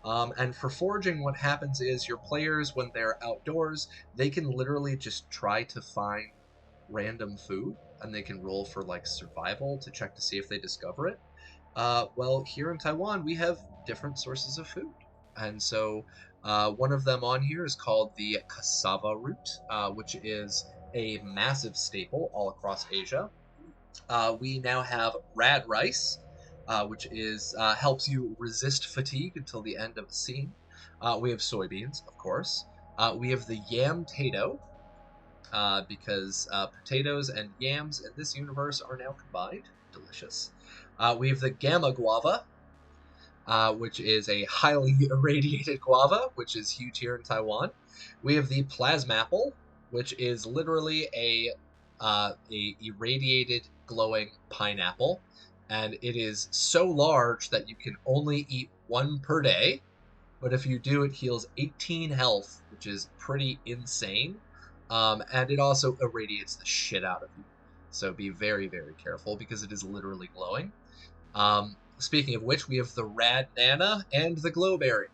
And for foraging, what happens is your players, when they're outdoors, they can literally just try to find random food, and they can roll for like survival to check to see if they discover it. Well, here in Taiwan, we have different sources of food. And so one of them on here is called the cassava root, which is a massive staple all across Asia. We now have rad rice, which is helps you resist fatigue until the end of the scene. We have soybeans, of course. We have the yam tato, because potatoes and yams in this universe are now combined. Delicious. We have the gamma guava, which is a highly irradiated guava, which is huge here in Taiwan. We have the plasmapple, which is literally a irradiated glowing pineapple, and it is so large that you can only eat one per day. But if you do, it heals 18 health, which is pretty insane. And it also irradiates the shit out of you. So be very, very careful because it is literally glowing. Speaking of which, we have the Rad Nana and the Glowberry.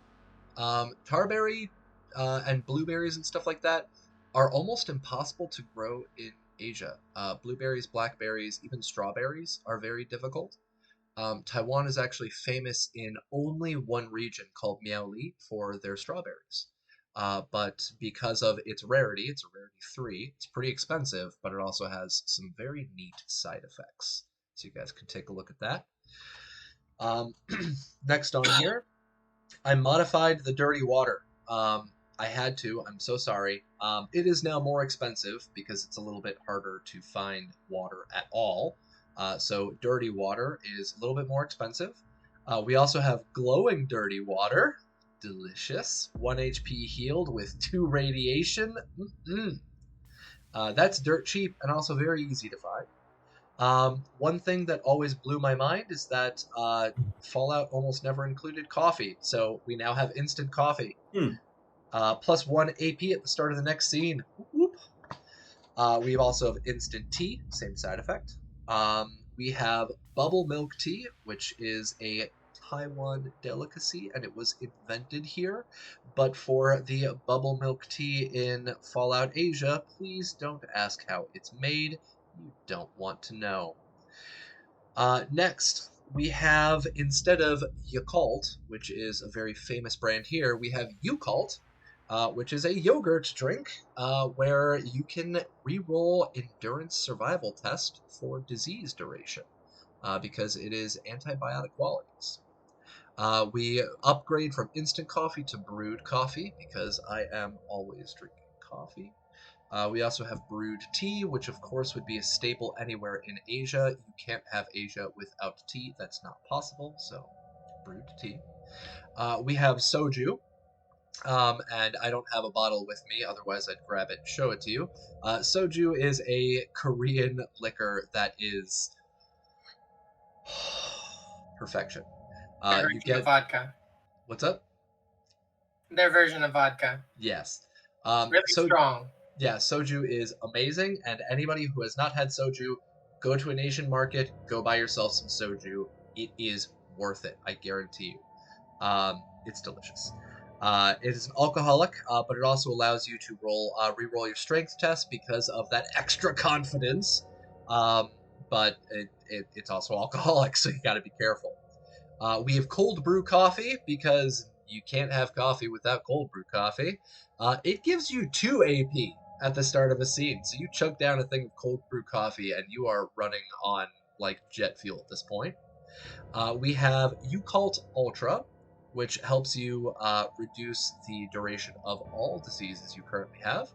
Tarberry and blueberries and stuff like that are almost impossible to grow in Asia. Blueberries, blackberries, even strawberries are very difficult. Taiwan is actually famous in only one region called Miaoli for their strawberries. But because of its rarity, it's a rarity 3, it's pretty expensive, but it also has some very neat side effects. So you guys can take a look at that. Next on here, I modified the dirty water. I had to, I'm so sorry. It is now more expensive because it's a little bit harder to find water at all. So dirty water is a little bit more expensive. We also have glowing dirty water. Delicious. 1 HP healed with 2 radiation. That's dirt cheap and also very easy to find. One thing that always blew my mind is that Fallout almost never included coffee, so we now have instant coffee. Plus 1 AP at the start of the next scene. Whoop. We also have instant tea, same side effect. We have bubble milk tea, which is a Taiwan delicacy, and it was invented here. But for the bubble milk tea in Fallout Asia, please don't ask how it's made. You don't want to know. Next, we have, instead of Yakult, which is a very famous brand here, we have Yakult, which is a yogurt drink where you can re-roll endurance survival test for disease duration because it is antibiotic qualities. We upgrade from instant coffee to brewed coffee because I am always drinking coffee. We also have brewed tea, which of course would be a staple anywhere in Asia. You can't have Asia without tea. That's not possible, so brewed tea. We have soju, and I don't have a bottle with me, otherwise I'd grab it and show it to you. Soju is a Korean liquor that is perfection. Their version of vodka. What's up? Their version of vodka. Yes. Really strong. Yeah, soju is amazing, and anybody who has not had soju, go to an Asian market, go buy yourself some soju. It is worth it, I guarantee you. It's delicious. It is an alcoholic, but it also allows you to re-roll your strength test because of that extra confidence. But it's also alcoholic, so you got to be careful. We have cold brew coffee because you can't have coffee without cold brew coffee. It gives you 2 AP at the start of a scene, so you chug down a thing of cold brew coffee and you are running on like jet fuel at this point. We have Yakult Ultra, which helps you reduce the duration of all diseases you currently have,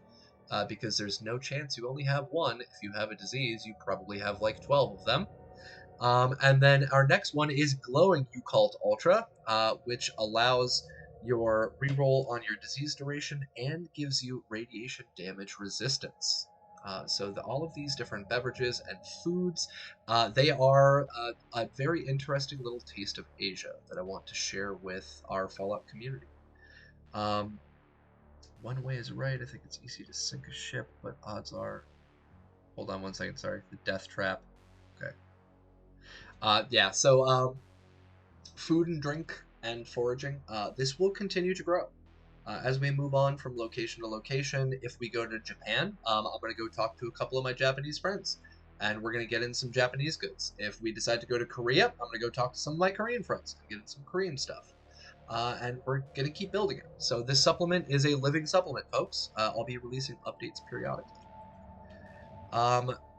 because there's no chance you only have one. If you have a disease, you probably have like 12 of them. And then our next one is Glowing Yakult Ultra, which allows your reroll on your disease duration and gives you radiation damage resistance. So all of these different beverages and foods, they are a very interesting little taste of Asia that I want to share with our Fallout community. One way is right. I think it's easy to sink a ship, but odds are... Hold on one second, sorry. The death trap. Okay. Yeah, so food and drink and foraging, this will continue to grow. As we move on from location to location, if we go to Japan, I'm going to go talk to a couple of my Japanese friends, and we're going to get in some Japanese goods. If we decide to go to Korea, I'm going to go talk to some of my Korean friends and get in some Korean stuff. And we're going to keep building it. So this supplement is a living supplement, folks. I'll be releasing updates periodically.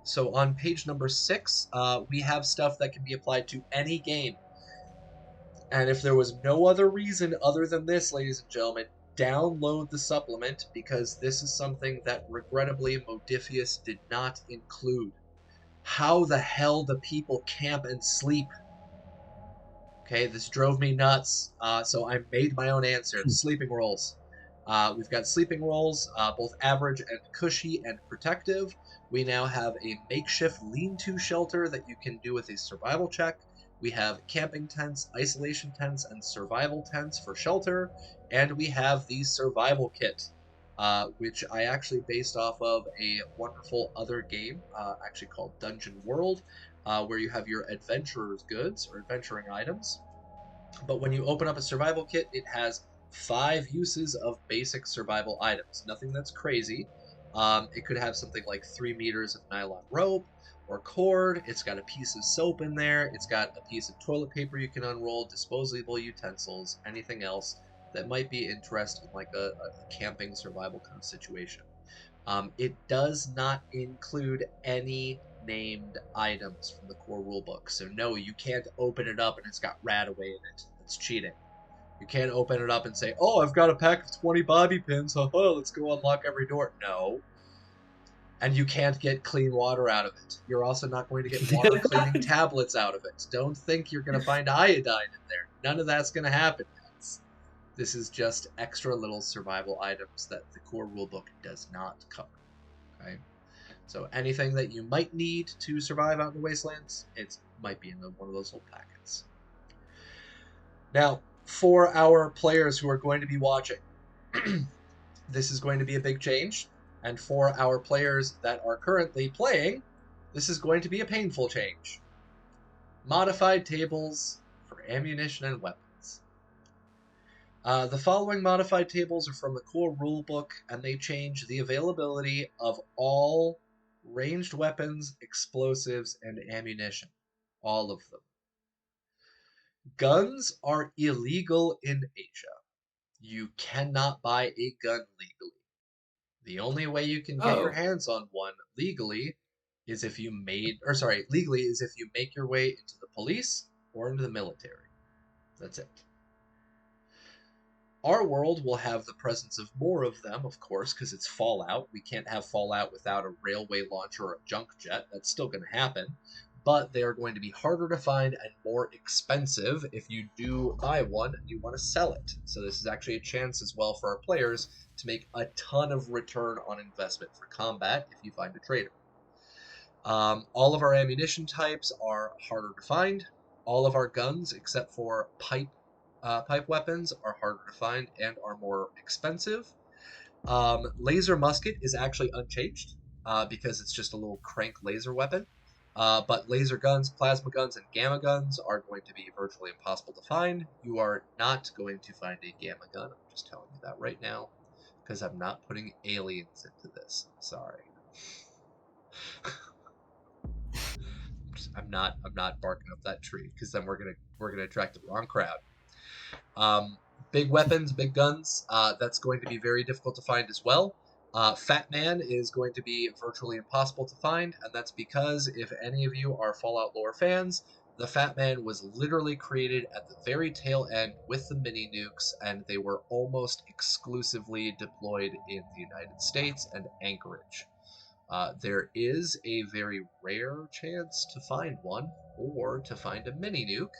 So on page number 6, we have stuff that can be applied to any game. And if there was no other reason other than this, ladies and gentlemen, download the supplement, because this is something that regrettably Modifius did not include. How the hell do people camp and sleep? Okay, this drove me nuts, so I made my own answer. Sleeping rolls. We've got sleeping rolls, both average and cushy and protective. We now have a makeshift lean-to shelter that you can do with a survival check. We have camping tents, isolation tents, and survival tents for shelter. And we have the survival kit, which I actually based off of a wonderful other game, actually called Dungeon World, where you have your adventurer's goods or adventuring items. But when you open up a survival kit, it has 5 uses of basic survival items. Nothing that's crazy. It could have something like 3 meters of nylon rope or cord. It's got a piece of soap in there. It's got a piece of toilet paper you can unroll, disposable utensils, anything else that might be interesting, like a camping survival kind of situation. It does not include any named items from the core rulebook. So no, you can't open it up and it's got rat away in it. That's cheating. You can't open it up and say, oh, I've got a pack of 20 bobby pins. Haha, let's go unlock every door. No. And you can't get clean water out of it. You're also not going to get water cleaning tablets out of it. Don't think you're going to find iodine in there. None of that's going to happen. This is just extra little survival items that the core rulebook does not cover. Okay? So anything that you might need to survive out in the wastelands, it might be in one of those little packets. Now, for our players who are going to be watching, this is going to be a big change. And for our players that are currently playing, this is going to be a painful change. Modified tables for ammunition and weapons. The following modified tables are from the core rulebook, and they change the availability of all ranged weapons, explosives, and ammunition. All of them. Guns are illegal in Asia. You cannot buy a gun legally. The only way you can get your hands on one legally is if you make your way into the police or into the military. That's it. Our world will have the presence of more of them, of course, because it's Fallout. We can't have Fallout without a railway launcher or a junk jet. That's still going to happen. But they are going to be harder to find and more expensive if you do buy one and you want to sell it. So this is actually a chance as well for our players to make a ton of return on investment for combat if you find a trader. All of our ammunition types are harder to find. All of our guns, except for pipe weapons, are harder to find and are more expensive. Laser musket is actually unchanged because it's just a little crank laser weapon. But laser guns, plasma guns, and gamma guns are going to be virtually impossible to find. You are not going to find a gamma gun. I'm just telling you that right now because I'm not putting aliens into this. Sorry. I'm not barking up that tree because then we're gonna attract the wrong crowd. Big weapons, big guns. That's going to be very difficult to find as well. Fat Man is going to be virtually impossible to find, and that's because if any of you are Fallout lore fans, the Fat Man was literally created at the very tail end with the mini nukes, and they were almost exclusively deployed in the United States and Anchorage. There is a very rare chance to find one, or to find a mini nuke,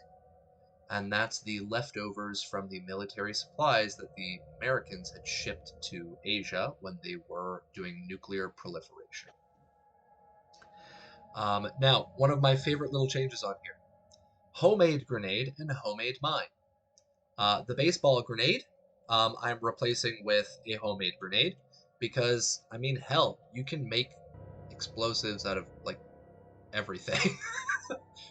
and that's the leftovers from the military supplies that the Americans had shipped to Asia when they were doing nuclear proliferation. Now, one of my favorite little changes on here. Homemade grenade and homemade mine. The baseball grenade, I'm replacing with a homemade grenade because, I mean, hell, you can make explosives out of, like, everything.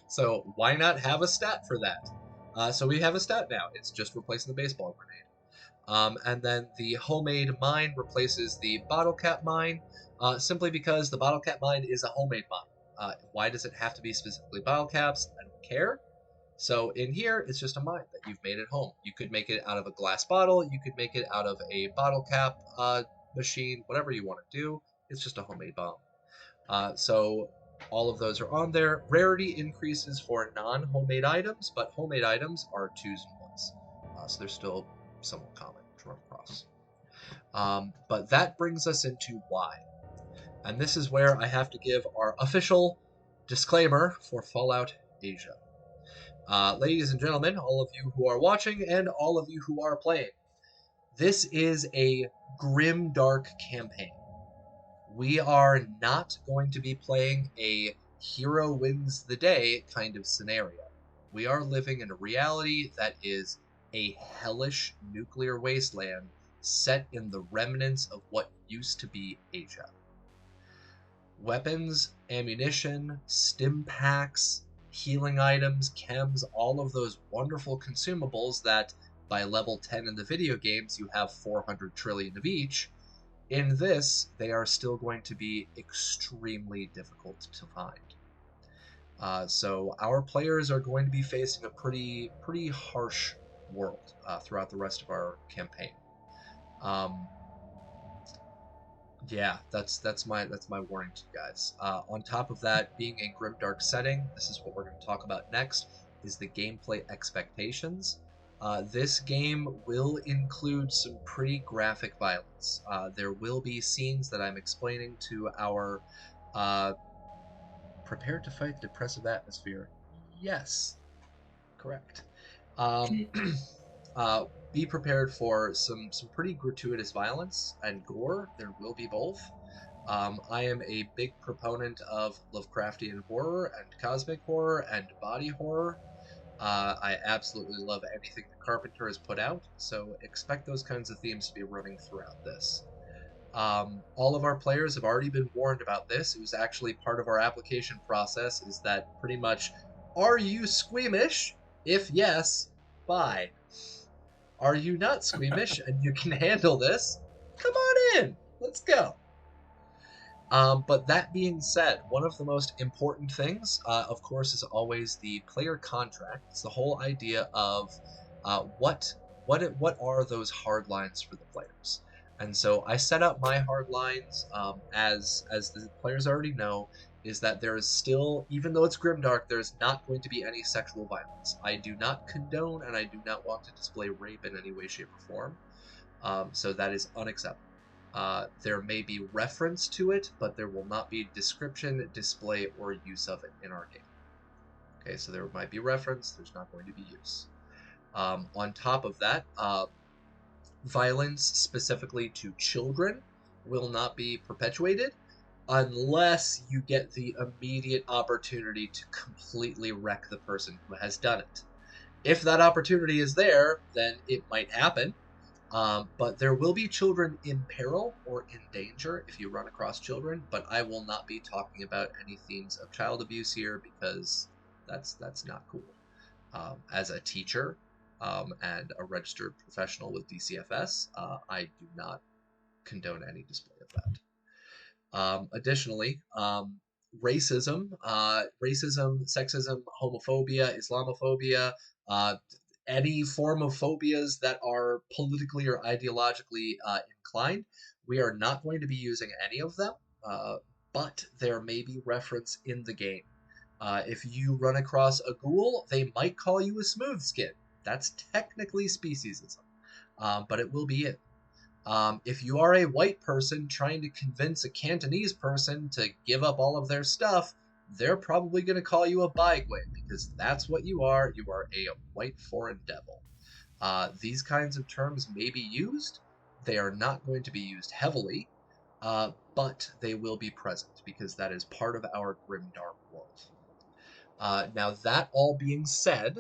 So why not have a stat for that? So we have a stat now. It's just replacing the baseball grenade. And then the homemade mine replaces the bottle cap mine, simply because the bottle cap mine is a homemade mine. Why does it have to be specifically bottle caps? I don't care. So in here, it's just a mine that you've made at home. You could make it out of a glass bottle. You could make it out of a bottle cap machine, whatever you want to do. It's just a homemade bomb. So all of those are on there. Rarity increases for non-homemade items, but homemade items are 2s and 1s. So they're still somewhat common to run across. But that brings us into why. And this is where I have to give our official disclaimer for Fallout Asia. Ladies and gentlemen, all of you who are watching and all of you who are playing, this is a grim, dark campaign. We are not going to be playing a hero wins the day kind of scenario. We are living in a reality that is a hellish nuclear wasteland set in the remnants of what used to be Asia. Weapons, ammunition, stim packs, healing items, chems, all of those wonderful consumables that by level 10 in the video games you have 400 trillion of each. In this, they are still going to be extremely difficult to find. So our players are going to be facing a pretty harsh world throughout the rest of our campaign. Yeah, that's my warning to you guys. On top of that, being a grimdark setting, this is what we're going to talk about next, is the gameplay expectations. This game will include some pretty graphic violence. There will be scenes that I'm explaining to our prepared to fight the depressive atmosphere. Yes, correct. Be prepared for some pretty gratuitous violence and gore. There will be both. I am a big proponent of Lovecraftian horror and cosmic horror and body horror. I absolutely love anything the Carpenter has put out, so expect those kinds of themes to be running throughout this. All of our players have already been warned about this. It was actually part of our application process, is that pretty much, are you squeamish? If yes, bye. Are you not squeamish and you can handle this? Come on in. Let's go. But that being said, one of the most important things, of course, is always the player contract. It's the whole idea of what are those hard lines for the players. And so I set out my hard lines, as the players already know, is that there is still, even though it's grimdark, there's not going to be any sexual violence. I do not condone and I do not want to display rape in any way, shape, or form. So that is unacceptable. There may be reference to it, but there will not be description, display, or use of it in our game. Okay, so there might be reference, there's not going to be use. On top of that, violence specifically to children will not be perpetuated unless you get the immediate opportunity to completely wreck the person who has done it. If that opportunity is there, then it might happen. But there will be children in peril or in danger if you run across children, but I will not be talking about any themes of child abuse here because that's not cool. As a teacher and a registered professional with DCFS, I do not condone any display of that. Additionally, racism, sexism, homophobia, Islamophobia, any form of phobias that are politically or ideologically inclined, we are not going to be using any of them, but there may be reference in the game. If you run across a ghoul, they might call you a smooth skin. That's technically speciesism, but it will be it. If you are a white person trying to convince a Cantonese person to give up all of their stuff, they're probably going to call you a Baigwe, because that's what you are. You are a white foreign devil. These kinds of terms may be used. They are not going to be used heavily, but they will be present, because that is part of our grimdark world. Now, that all being said,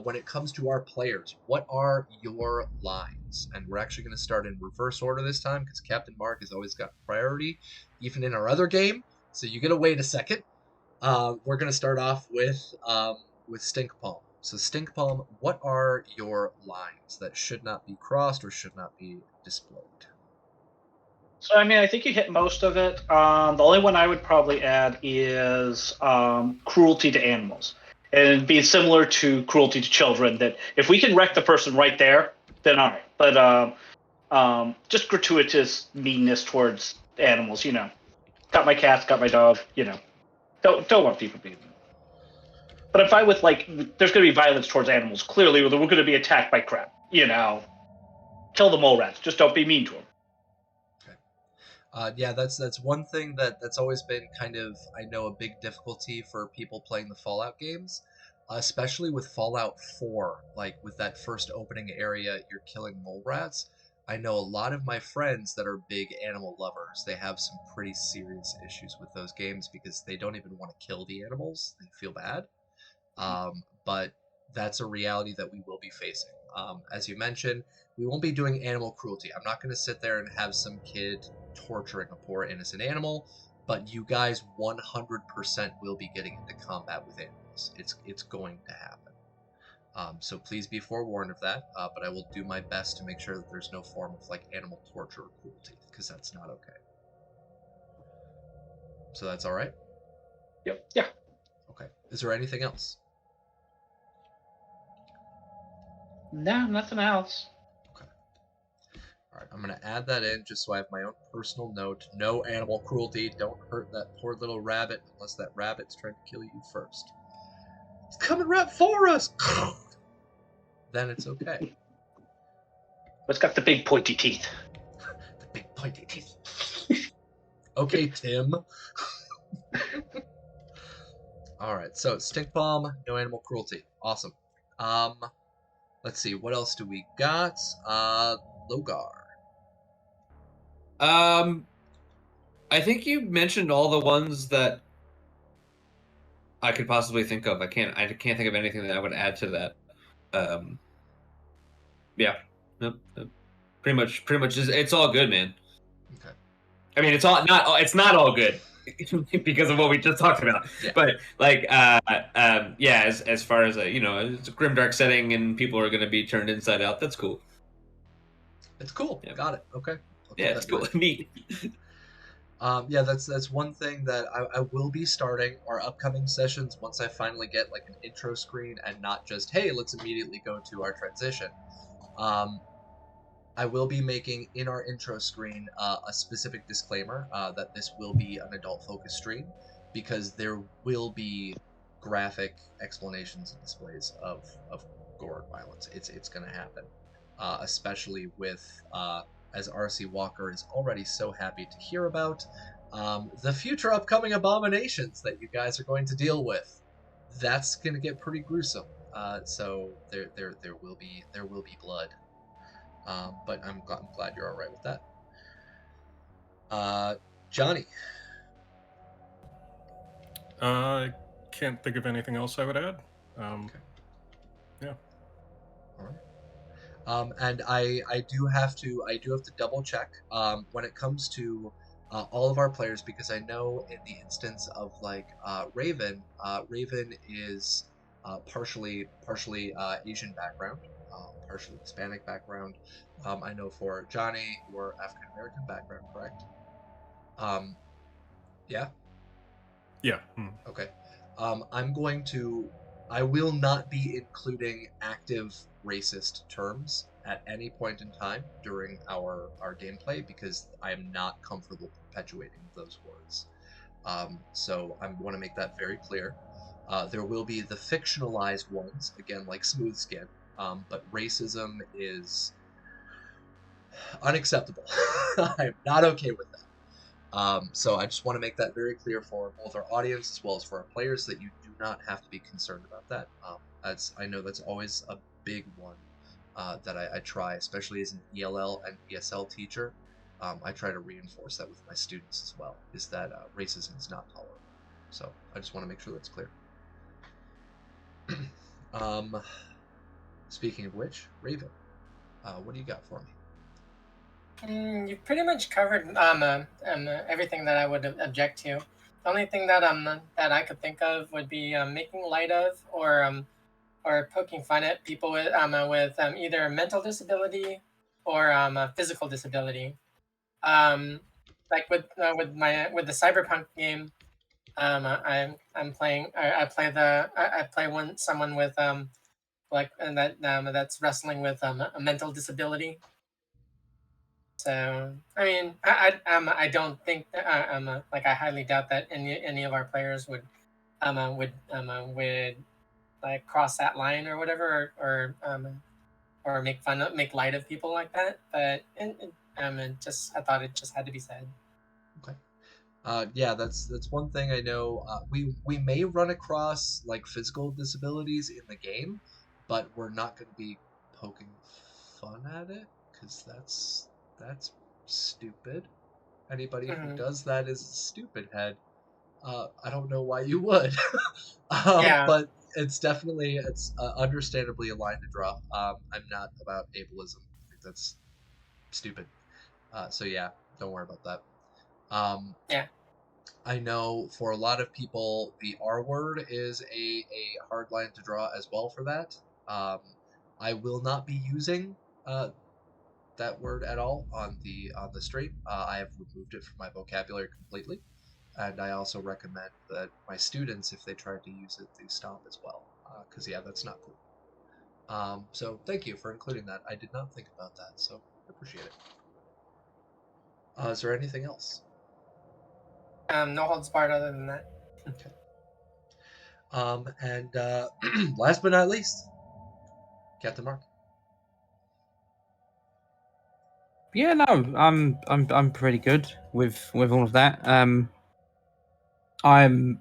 when it comes to our players, what are your lines? And we're actually going to start in reverse order this time, because Captain Mark has always got priority, even in our other game, so you got to wait a second. We're gonna start off with Stink Palm. So Stink Palm, what are your lines that should not be crossed or should not be displayed? So, I mean, I think you hit most of it. The only one I would probably add is cruelty to animals. And it'd be similar to cruelty to children, that if we can wreck the person right there, then all right. But just gratuitous meanness towards animals, Got my cats, got my dog, Don't want people being. But I'm fine with, there's going to be violence towards animals. Clearly, we're going to be attacked by crap, Kill the mole rats. Just don't be mean to them. Yeah, that's one thing that's always been kind of, I know, a big difficulty for people playing the Fallout games, especially with Fallout 4, like with that first opening area, you're killing mole rats. I know a lot of my friends that are big animal lovers, they have some pretty serious issues with those games because they don't even want to kill the animals. They feel bad. But that's a reality that we will be facing. As you mentioned, we won't be doing animal cruelty. I'm not going to sit there and have some kid torturing a poor innocent animal, but you guys 100% will be getting into combat with animals. It's going to happen. So please be forewarned of that, but I will do my best to make sure that there's no form of animal torture or cruelty, because that's not okay. So that's all right? Yep. Yeah. Okay. Is there anything else? No, nothing else. Okay. All right, I'm going to add that in just so I have my own personal note. No animal cruelty. Don't hurt that poor little rabbit unless that rabbit's trying to kill you first. It's coming right for us! Then it's okay. It's got the big pointy teeth. The big pointy teeth. Okay, Tim. All right, so Stink Bomb, no animal cruelty. Awesome. Let's see, what else do we got? Logar. I think you mentioned all the ones that I could possibly think of. I can't think of anything that I would add to that. Yeah. Nope. Pretty much it's all good, man. Okay. I mean, it's not all good because of what we just talked about. Yeah. But yeah, as far as it's a grimdark setting and people are going to be turned inside out. That's cool. It's cool. Yeah. Got it. Okay. Yeah, it's cool. Neat. Yeah, that's one thing that I will be starting our upcoming sessions once I finally get an intro screen and not just, hey, let's immediately go to our transition. I will be making in our intro screen a specific disclaimer that this will be an adult-focused stream because there will be graphic explanations and displays of gore and violence. It's going to happen, especially with, as RC Walker is already so happy to hear about, the future upcoming abominations that you guys are going to deal with. That's going to get pretty gruesome. So there will be blood. But I'm glad you're all right with that. Johnny. I can't think of anything else I would add. Okay. Yeah. All right. And I do have to double check when it comes to all of our players, because I know in the instance of Raven, Raven is partially Asian background. Partially Hispanic background. I know for Johnny, you're African American background, correct? Yeah? Yeah. Okay. I will not be including active racist terms at any point in time during our gameplay because I am not comfortable perpetuating those words. So I want to make that very clear. There will be the fictionalized ones, again, like Smooth Skin. But racism is unacceptable. I'm not okay with that. So I just want to make that very clear for both our audience as well as for our players that you do not have to be concerned about that. I know that's always a big one that I try, especially as an ELL and ESL teacher. I try to reinforce that with my students as well, is that racism is not tolerable. So I just want to make sure that's clear. Speaking of which, Raven, what do you got for me? You pretty much covered everything that I would object to. only thing that that I could think of would be making light of or poking fun at people with either mental disability or a physical disability. Like with the cyberpunk game, I'm playing. I play someone with and that's wrestling with a mental disability. So I mean, I don't think that, like I highly doubt that any of our players would like cross that line or whatever, or make light of people like that. But I thought it just had to be said. Okay. Yeah, that's one thing I know. We may run across like physical disabilities in the game, but we're not going to be poking fun at it because that's stupid. Anybody who Mhm. does that is a stupid head. I don't know why you would, Yeah. but it's understandably a line to draw. I'm not about ableism. I think that's stupid. So yeah, don't worry about that. Yeah. I know for a lot of people, the R word is a hard line to draw as well for that. Um, I will not be using that word at all on the stream. I have removed it from my vocabulary completely, and I also recommend that my students, if they try to use it, they stop as well, because yeah, that's not cool. So thank you for including that. I did not think about that, so I appreciate it. Is there anything else? No holds barred other than that. Okay. And last but not least, Captain Mark. Yeah, no, I'm pretty good with all of that. I'm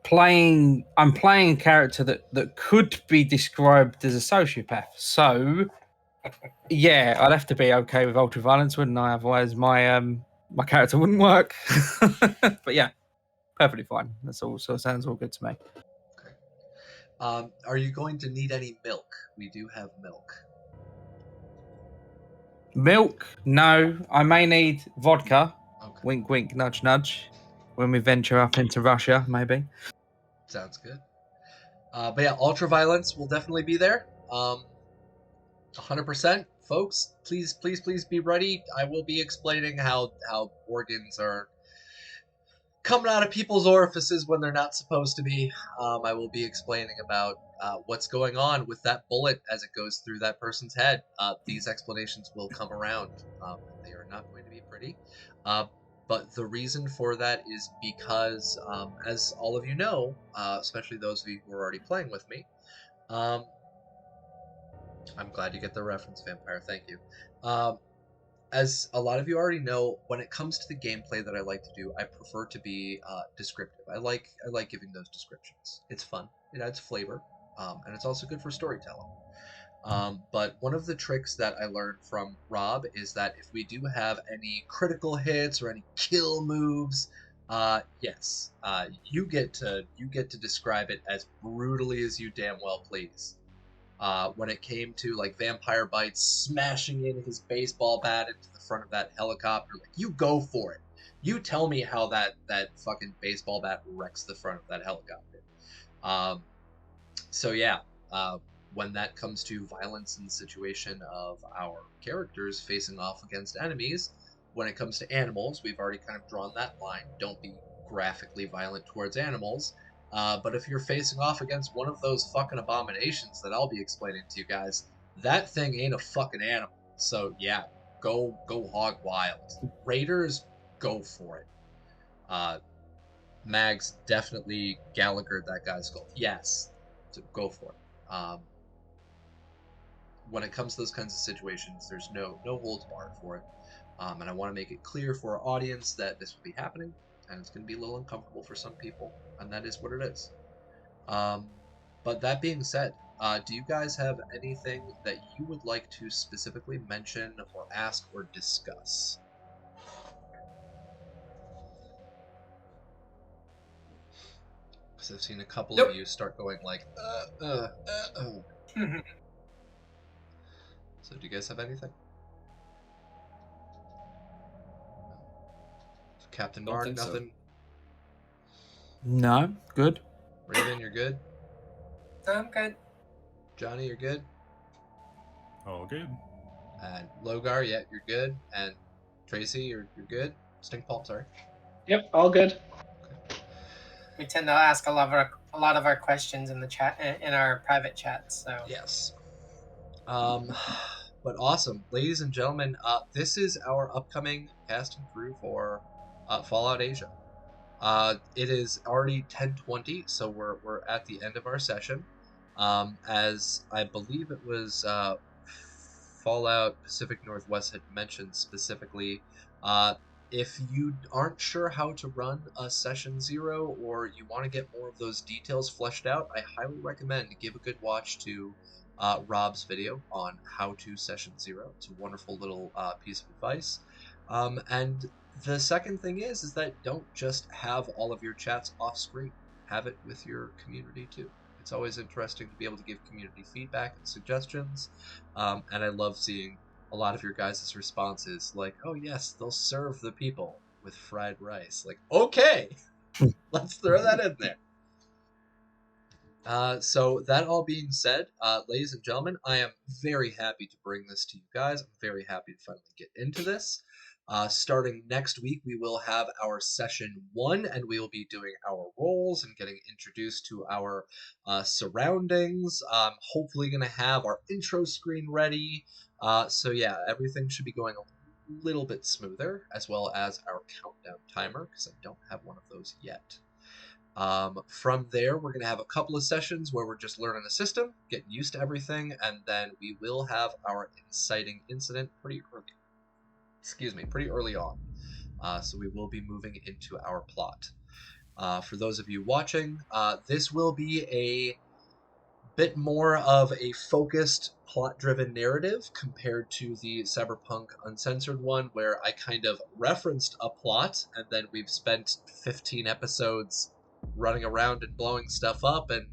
playing a character that could be described as a sociopath. So yeah, I'd have to be okay with ultraviolence, wouldn't I? Otherwise my character wouldn't work. But yeah, perfectly fine. That's all, so it sounds all good to me. Okay. Are you going to need any milk? We do have milk. Milk? No. I may need vodka. Okay. Wink wink, nudge nudge. When we venture up into Russia, maybe. Sounds good. But yeah, ultraviolence will definitely be there. 100%. Folks, please be ready. I will be explaining how organs are coming out of people's orifices when they're not supposed to be. I will be explaining about what's going on with that bullet as it goes through that person's head. These explanations will come around. They are not going to be pretty. But the reason for that is because, as all of you know, especially those of you who are already playing with me, I'm glad you get the reference, Vampire. Thank you. As a lot of you already know, when it comes to the gameplay that I like to do, I prefer to be descriptive. I like giving those descriptions. It's fun. It adds flavor, and it's also good for storytelling. But one of the tricks that I learned from Rob is that if we do have any critical hits or any kill moves, yes, you get to describe it as brutally as you damn well please. When it came to like Vampire Bites smashing in his baseball bat into the front of that helicopter, like you go for it. You tell me how that fucking baseball bat wrecks the front of that helicopter. So yeah, when that comes to violence in the situation of our characters facing off against enemies, when it comes to animals, we've already kind of drawn that line. Don't be graphically violent towards animals. But if you're facing off against one of those fucking abominations that I'll be explaining to you guys, that thing ain't a fucking animal. So yeah, go hog wild. Raiders, go for it. Mags definitely Gallagher that guy's skull. Yes, so go for it. When it comes to those kinds of situations, there's no holds barred for it. And I want to make it clear for our audience that this will be happening, and it's going to be a little uncomfortable for some people, and that is what it is. But that being said, do you guys have anything that you would like to specifically mention or ask or discuss? Because I've seen a couple Nope. of you start going like, So do you guys have anything? Captain Don't Mark, think so. nothing? No, good. Raven, you're good. I'm good. Johnny, you're good. All good. And Logar, yeah, you're good. And Tracy, you're good. Stinkpalm, sorry. Yep, all good. We tend to ask a lot of our questions in the chat, in our private chats. So Yes. But awesome, ladies and gentlemen. This is our upcoming cast and crew for Fallout Asia. It is already 10:20, so we're at the end of our session. As I believe it was Fallout Pacific Northwest had mentioned specifically, if you aren't sure how to run a session 0 or you want to get more of those details fleshed out, I highly recommend give a good watch to Rob's video on how to session 0. It's a wonderful little piece of advice. And the second thing is that don't just have all of your chats off screen. Have it with your community too. It's always interesting to be able to give community feedback and suggestions. And I love seeing a lot of your guys' responses like, oh yes, they'll serve the people with fried rice. Like, okay, let's throw that in there. So that all being said, ladies and gentlemen, I am very happy to bring this to you guys. I'm very happy to finally get into this. Starting next week, we will have our session 1, and we will be doing our roles and getting introduced to our surroundings. Hopefully going to have our intro screen ready. So yeah, everything should be going a little bit smoother, as well as our countdown timer, because I don't have one of those yet. From there, we're going to have a couple of sessions where we're just learning the system, getting used to everything, and then we will have our inciting incident pretty early on. So we will be moving into our plot. For those of you watching, this will be a bit more of a focused, plot-driven narrative compared to the Cyberpunk Uncensored one, where I kind of referenced a plot, and then we've spent 15 episodes running around and blowing stuff up and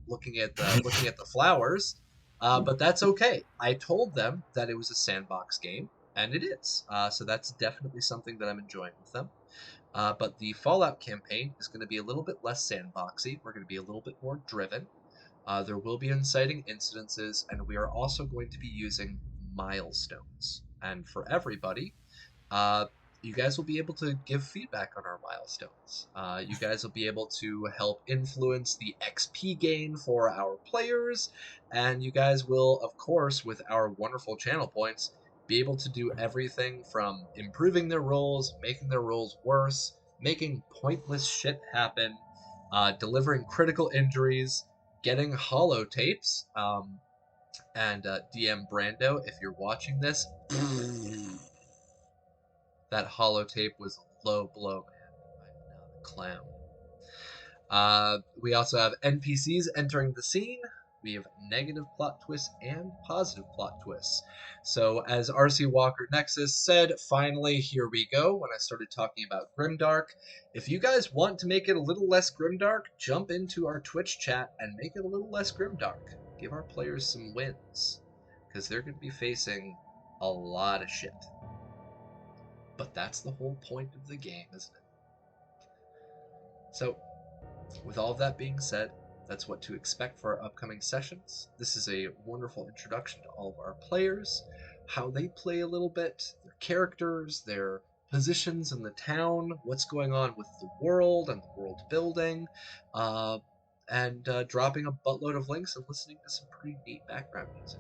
looking at the flowers. But that's okay. I told them that it was a sandbox game, and it is. So that's definitely something that I'm enjoying with them. But the Fallout campaign is going to be a little bit less sandboxy. We're going to be a little bit more driven. There will be inciting incidences, and we are also going to be using milestones. And for everybody, you guys will be able to give feedback on our milestones. You guys will be able to help influence the XP gain for our players, and you guys will, of course, with our wonderful channel points, be able to do everything from improving their roles, making their roles worse, making pointless shit happen, delivering critical injuries, getting holotapes, and DM Brando, if you're watching this, that holotape was a low blow, man. I'm not a clown. We also have NPCs entering the scene. We have negative plot twists and positive plot twists. So as RC Walker Nexus said, finally, here we go. When I started talking about Grimdark, if you guys want to make it a little less Grimdark, jump into our Twitch chat and make it a little less Grimdark. Give our players some wins, because they're going to be facing a lot of shit. But that's the whole point of the game, isn't it? So, with all of that being said, that's what to expect for our upcoming sessions. This is a wonderful introduction to all of our players, how they play a little bit, their characters, their positions in the town, what's going on with the world and the world building, and dropping a buttload of links and listening to some pretty neat background music.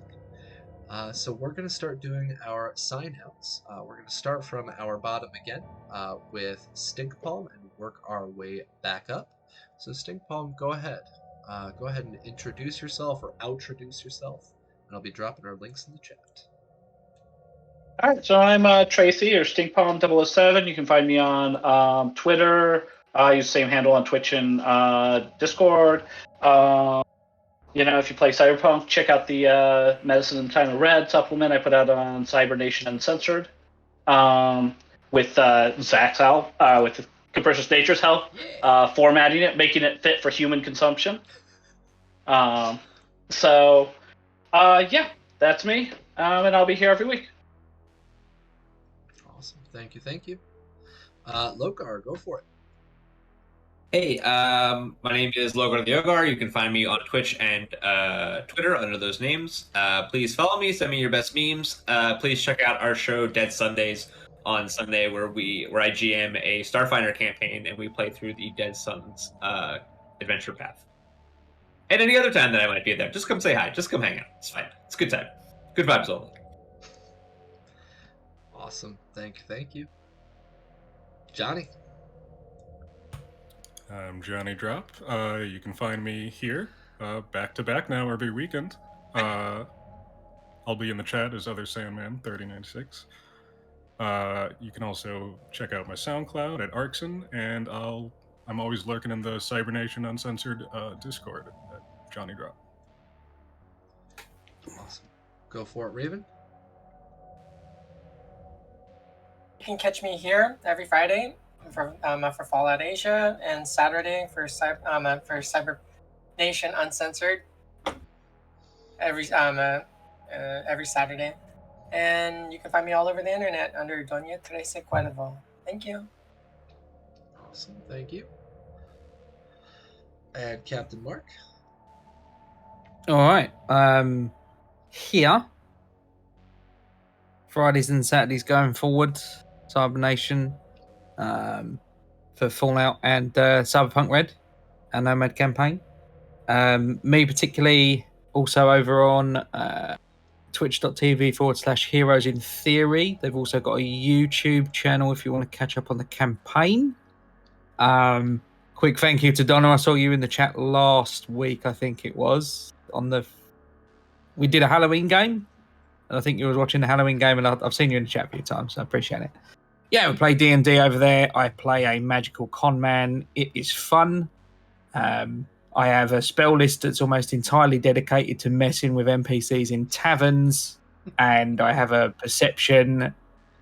So we're going to start doing our sign-outs. We're going to start from our bottom again with Stinkpalm and work our way back up. So Stinkpalm, go ahead. Go ahead and introduce yourself or outroduce yourself, and I'll be dropping our links in the chat. All right, so I'm Tracy or Stinkpalm007. You can find me on Twitter. I use the same handle on Twitch and Discord. If you play Cyberpunk, check out the Medicine in Time of Red supplement I put out on Cybernation Uncensored with Zach's help, with Capricious Nature's help, formatting it, making it fit for human consumption. Yeah, that's me, and I'll be here every week. Awesome. Thank you. Lokar, go for it. Hey, my name is Logar the Ogar. You can find me on Twitch and Twitter under those names. Please follow me. Send me your best memes. Please check out our show Dead Sundays on Sunday, where I GM a Starfinder campaign and we play through the Dead Suns adventure path. And any other time that I might be there, just come say hi. Just come hang out. It's fine. It's a good time. Good vibes only. Awesome. Thank you. Johnny. I'm Johnny Drop. You can find me here, back to back now every weekend. I'll be in the chat as Other Sandman 3096. You can also check out my SoundCloud at Arkson, and I'm always lurking in the Cybernation Uncensored Discord at Johnny Drop. Awesome. Go for it, Raven. You can catch me here every Friday for Fallout Asia and Saturday for Cyber Nation Uncensored every Saturday. And you can find me all over the internet under Doña Teresa Cuervo. Thank you. Awesome. Thank you. And Captain Mark. All right. Here, Fridays and Saturdays going forward, Cybernation, for Fallout and Cyberpunk Red and Nomad campaign. Me particularly also over on twitch.tv/Heroes in Theory. They've also got a YouTube channel if you want to catch up on the campaign. Quick thank you to Donna. I saw you in the chat last week, I think it was. We did a Halloween game, and I think you was watching the Halloween game, and I've seen you in the chat a few times, so I appreciate it. Yeah, we play D&D over there. I play a magical con man. It is fun. I have a spell list that's almost entirely dedicated to messing with NPCs in taverns, and I have a perception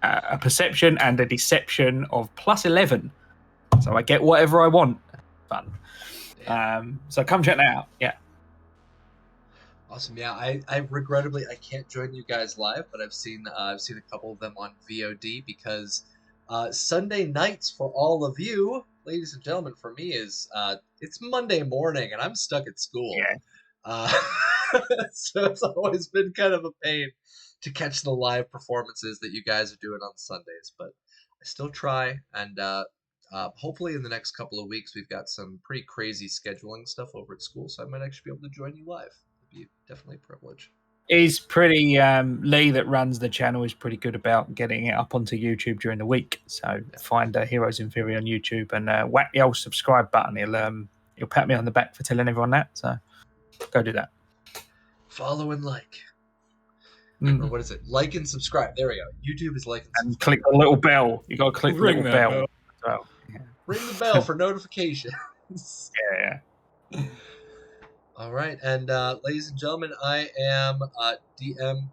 and a deception of +11, so I get whatever I want. Fun. So come check that out. Yeah. Awesome. Yeah, I regrettably I can't join you guys live, but I've seen a couple of them on VOD because Sunday nights for all of you, ladies and gentlemen, for me is it's Monday morning and I'm stuck at school. Yeah. So it's always been kind of a pain to catch the live performances that you guys are doing on Sundays, but I still try, and hopefully in the next couple of weeks we've got some pretty crazy scheduling stuff over at school, so I might actually be able to join you live. It'd be definitely a privilege. Is pretty Lee that runs the channel is pretty good about getting it up onto YouTube during the week. So find Heroes in Theory on YouTube and whack the old subscribe button. He'll pat me on the back for telling everyone that. So go do that. Follow and like. Or what is it? Like and subscribe. There we go. YouTube is like and subscribe. Click the little bell. You got to click the Ring little that bell. bell. So, yeah. Ring the bell for notifications. Yeah. All right, and ladies and gentlemen, I am DM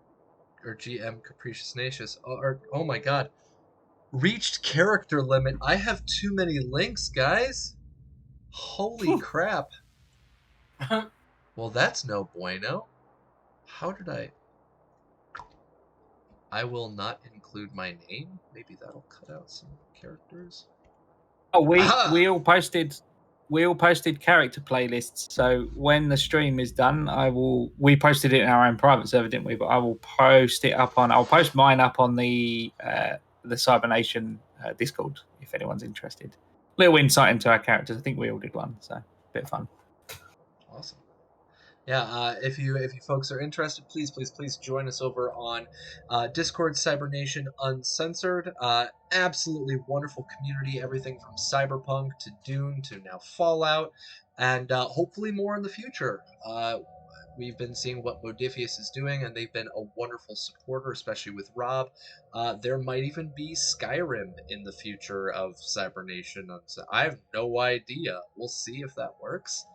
or GM Capricious Nacious. Oh my God, reached character limit. I have too many links, guys. Holy crap. Well, that's no bueno. How did I will not include my name. Maybe that'll cut out some characters. Oh, we all posted character playlists. So when the stream is done, we posted it in our own private server, didn't we? But I'll post mine up on the Cybernation Discord if anyone's interested. Little insight into our characters. I think we all did one, so a bit of fun. Awesome. Yeah, if you folks are interested, please join us over on Discord, Cybernation Uncensored. Absolutely wonderful community, everything from Cyberpunk to Dune to now Fallout, and hopefully more in the future. We've been seeing what Modifius is doing, and they've been a wonderful supporter, especially with Rob. There might even be Skyrim in the future of Cybernation. I have no idea. We'll see if that works.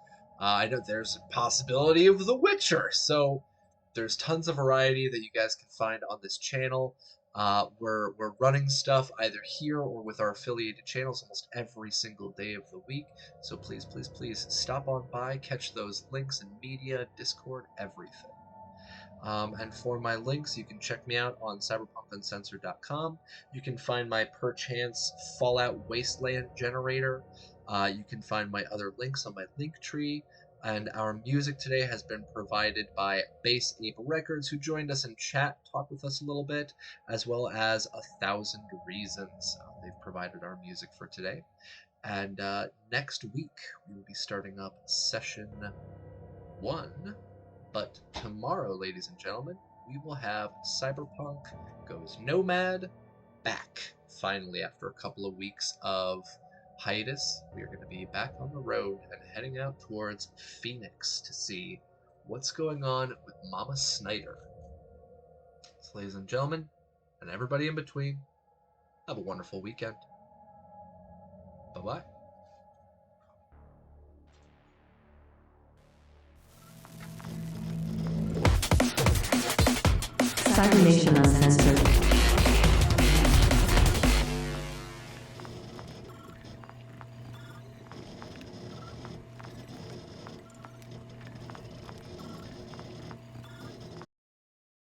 I know there's a possibility of The Witcher, so there's tons of variety that you guys can find on this channel. We're running stuff either here or with our affiliated channels almost every single day of the week. So please stop on by, catch those links in media, Discord, everything. And for my links, you can check me out on cyberpunkuncensored.com. You can find my perchance Fallout Wasteland generator You can find my other links on my link tree. And our music today has been provided by Bass Ape Records, who joined us in chat, talked with us a little bit, as well as 1,000 Reasons. They've provided our music for today. And next week, we will be starting up session 1. But tomorrow, ladies and gentlemen, we will have Cyberpunk Goes Nomad back. Finally, after a couple of weeks of hiatus, we are going to be back on the road and heading out towards Phoenix to see what's going on with Mama Snyder. So, ladies and gentlemen, and everybody in between, have a wonderful weekend. Bye-bye. Cybernation Uncensored